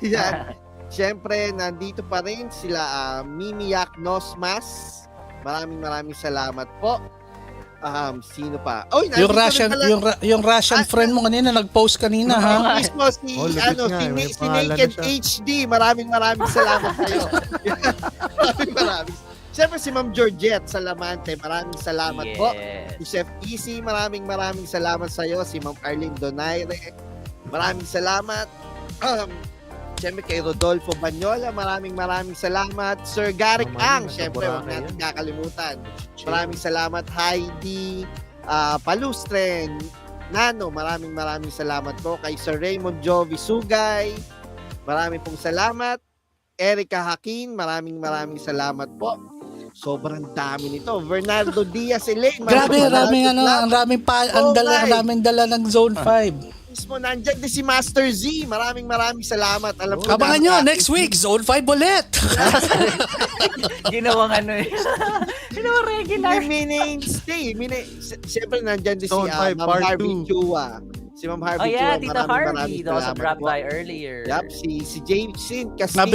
Yan. Siyempre, nandito pa rin sila Mimiyak Nosmas. Maraming salamat po. Sino pa? Oh, Yung Russian friend mo kanina, nag-post kanina, ha? Mismo si lapit nga, may si pangalan Naked na siya. HD. Maraming salamat kayo. maraming. Siyempre si Ma'am Georgette Salamante, maraming salamat po. Si Chef Easy, maraming salamat sa iyo. Si Ma'am Arlene Donaire, maraming salamat. Siyempre kay Rodolfo Banyola, maraming salamat. Sir Garrick Ang, siyempre huwag natin kakalimutan. Maraming salamat. Heidi Palustren, Nano, maraming salamat po. Kay Sir Raymond Jovi Sugay, maraming pong salamat. Erica Hakin, maraming salamat po. Sobrang dami nito. Bernardo Diaz Elaine. Grabe, ang daming dala ng Zone 5. Mismo, nandyan din si Master Z. Maraming salamat. Alam ko Abangan nyo, next week, Zone 5 ulit. Ginawang Ginawang regular. Stay. Siyempre, nandyan din si Zone 5 Ma'am Part Harvey 2. Chua. Si Ma'am Harvey Chua. Tita Harvey. Maraming Also dropped po. by earlier. Yep, si James Sin Castillo.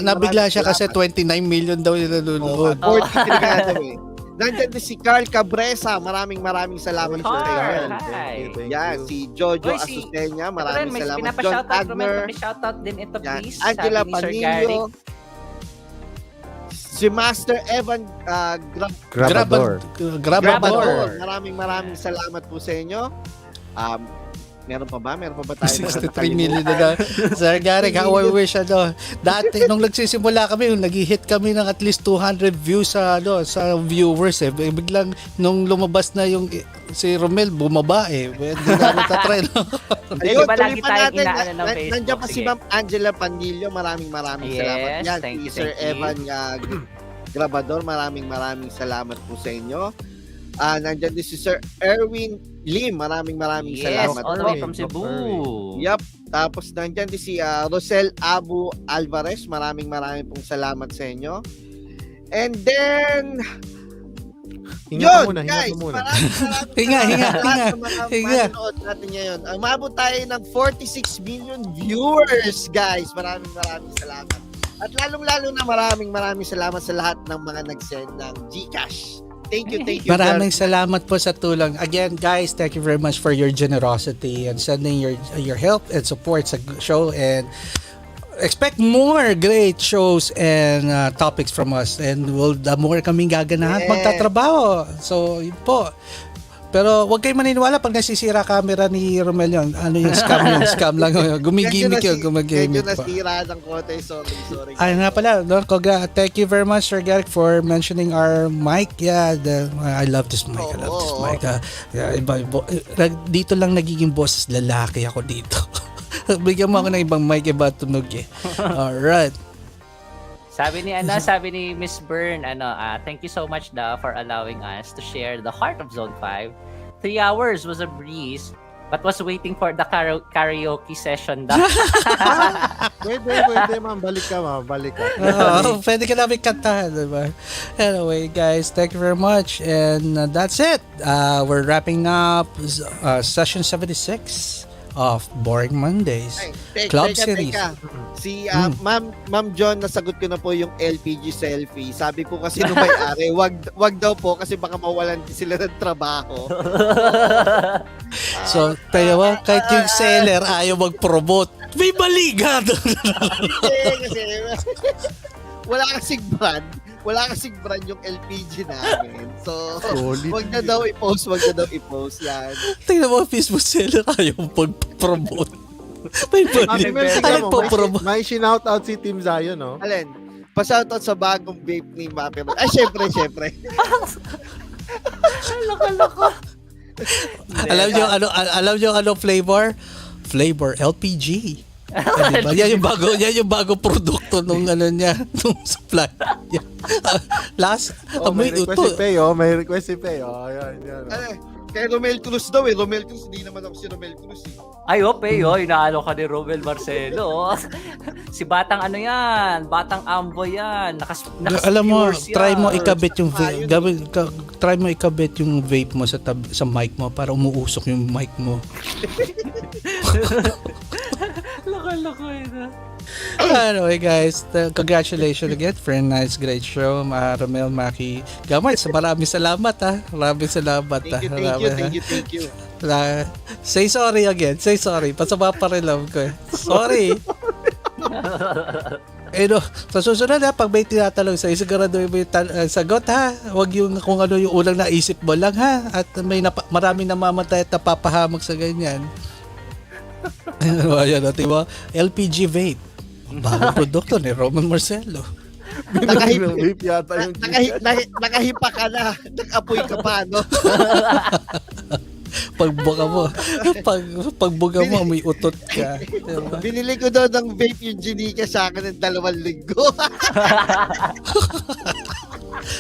Nabigla siya kasi 29 million daw yung nanonood. 43 nga daw eh. Nandyan din si Carl Cabresa. Maraming salamat po kay Carl. Hi. Yan, si Jojo Oy, si- Asusenya. Ito rin, Maraming may salamat. John pinapa-shoutout. Agner. Shoutout din ito, Yan. please. Angela Sabi ni Sir Garrick. Panillo. Si Master Evan Grabador. Grabador. Maraming salamat po sa inyo. Meron pa ba tayo? 63 million na. Sir Garrick, how I wish dati nung nagsisimula kami, nag-hit kami ng at least 200 views sa viewers eh. Biglang nung lumabas na yung si Romel bumaba eh. Hindi namin tatry. Ayun, Di ba lagi tuloy pa tayo natin. inaano ng Facebook? Nandiyan pa si Sige. Ma'am Angela Pandillo. Maraming salamat. Yes, Yan, thank si you, Sir thank you. Evan Grabador. Maraming salamat po sa inyo. Nandiyan din si Sir Erwin Lim. Maraming Yes, salamat all the po. way from Cebu. Yup. Tapos nandiyan din si Rosel Abu Alvarez. Maraming pong salamat sa inyo. And then, Hinga yun, guys, mo muna. maraming Hinga. Hinga. Manonood natin ngayon. Umabot tayo ng 46 million viewers, guys. Maraming salamat. At lalong-lalo na maraming salamat sa lahat ng mga nag-send ng GCash Thank you. Maraming salamat po sa tulong. Again, guys, thank you very much for your generosity and sending your help and support sa show, and expect more great shows and topics from us, and the more kaming gaganahan magtatrabaho. So, yun po. Pero wag kayong maniniwala pag nasisira camera ni Romel yun. Ano yung scam lang. Gumigimik yun. Medyo nasira ng kote. Sorry. Ay nga pala, thank you very much, Sir Garrick, for mentioning our mic. Yeah, I love this mic. Dito lang nagiging boss, lalaki ako dito. Bigyan mo ako ng ibang mic, iba tunog eh. Alright. Sabi ni Miss Bern, thank you so much for allowing us to share the heart of Zone 5. 3 hours was a breeze, but was waiting for the karaoke session daw. Pwede, ma'am. Balik ka. Pwede ka namin kantahan, diba? Anyway, guys, thank you very much. And that's it. We're wrapping up session 76 of Boring Mondays. Club Series. Si Ma'am John, nasagot ko na po yung LPG selfie. Sabi ko kasi nung may-ari, wag daw po kasi baka mawalan sila ng trabaho. So, tayo ba? Kahit yung seller ayaw mag-promote. May baligan! Kasi wala kasing brand yung LPG namin. So, wag na daw i-post yan. Tingnan mo, Facebook seller ayaw mag-promote. May baligan. Ano po promote? May shoutout si Team Zion, no? Alin? Pa-shoutout sa bagong vape ni Mapper. Ay, syempre. Loko. Alam nyo ano flavor? Flavor LPG. Diba? Yan yung bago produkto nung nung supply. Last, may request si Pay. Yan. Kay Romel Cruz daw Romel Cruz, hindi naman ako si Romel Cruz eh. Ay, inaalo ka ni Romel Marcelo. Si Batang Batang Amboy yan. Alam mo, try mo ikabit yung vape mo sa mic mo para umuusok yung mic mo. Loko ito. Anyway, guys, congratulations again for a nice, great show. Romel, Maki, Gamay, maraming salamat ha. Maraming salamat. Thank you. Say sorry again. Say sorry. Pasama pa rin lang ko. Sorry. Sa susunod ha, pag may tinatanong sa'yo, siguraduhin mo yung sagot ha. Huwag yung kung ano yung unang naisip mo lang ha. At may maraming namamatay at napapahamak sa ganyan. Ayan natin mo, LPG vape. Bagong produkto ni Roman Marcelo. Nakahipa ka na. Nag-apoy ka pa, no? Pagbuga mo, may utot ka. Diba? Binili ko daw ng vape yung Ginica sa akin ng 2 linggo.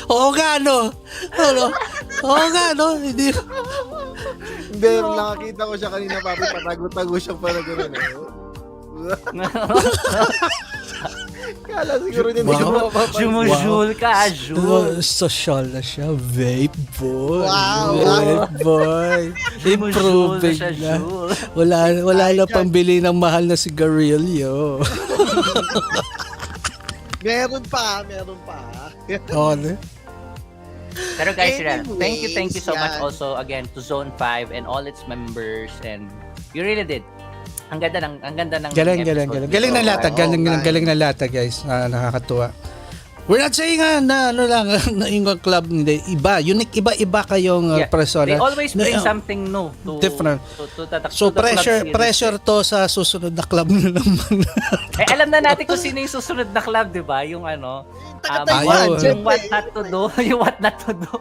Oo nga, no? Hindi. Nakakita ko siya kanina, papi, patago-tago siyang parang gano'n. Kala siguro niya Jumujul ka, Jul. Social na siya. Vape boy. Wow. Vape boy. Improving na. Wala na pambili ng mahal na sigarilyo. Meron pa. Pero guys, thank you so much also again to Zone 5 and all its members, and you really did. Ang ganda ng galing na lata guys. Nakakatuwa. We're not saying na na yung club hindi iba, unique, iba kayong persona. They always bring something new to different. So pressure to sa susunod na club na naman. Alam na natin kung sino yung susunod na club, 'di ba? Yung yung what not to do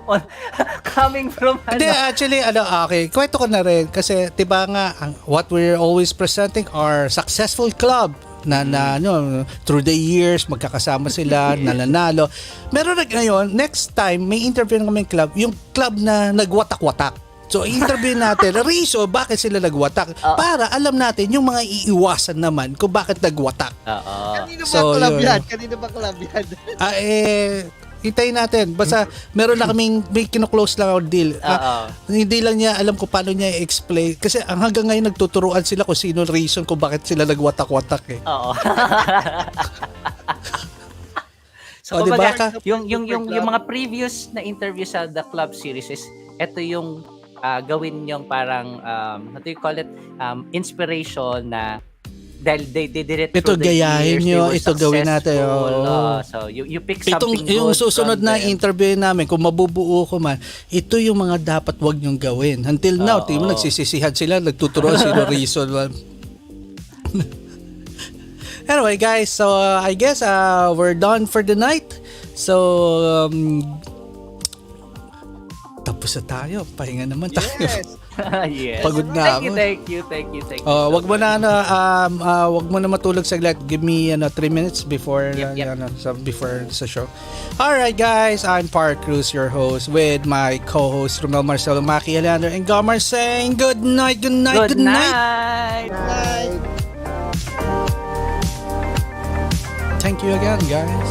coming from Hindi, actually okay, kwento ko na rin kasi 'di ba nga what we're always presenting are successful club na through the years magkakasama sila, nananalo. Meron ngayon, next time may interview ng kaming club, yung club na nagwatak-watak. So interview natin, reason bakit sila nagwatak para alam natin yung mga iiwasan naman kung bakit nagwatak. Kanino ba club yan? Hintayin natin. Basta meron na kaming may kino-close lang ang deal. Hindi lang niya alam kung paano niya i-explain. Kasi hanggang ngayon nagtuturuan sila kung sino reason kung bakit sila nagwatak-watak eh. So, O, di ba kumbaga, ka? yung mga previous na interview sa The Club series is ito yung gawin yung parang what do you call it? Inspiration na dahil they did it Ito, through the gayahin years, they nyo, were ito gawin natin. successful. So you pick something good Yung susunod from na them. interview namin, kung mabubuo ko man, ito yung mga dapat wag nyong gawin. Until now, Oo. tingnan mo, nagsisisihan sila, nagtuturuan sino reason. Anyway, guys, so I guess we're done for the night. So, tapos na tayo. Pahinga naman tayo. Yes. Yes. Pagod na ako. Thank you. Wag mo na wag mo na matulog saglit. Give me 3 minutes before Yep. Before sa show. All right, guys. I'm Park Cruz, your host, with my co-host Romel Marcelo Maki Alejandro and Gomar saying good night. Good night. Bye. Thank you again, guys.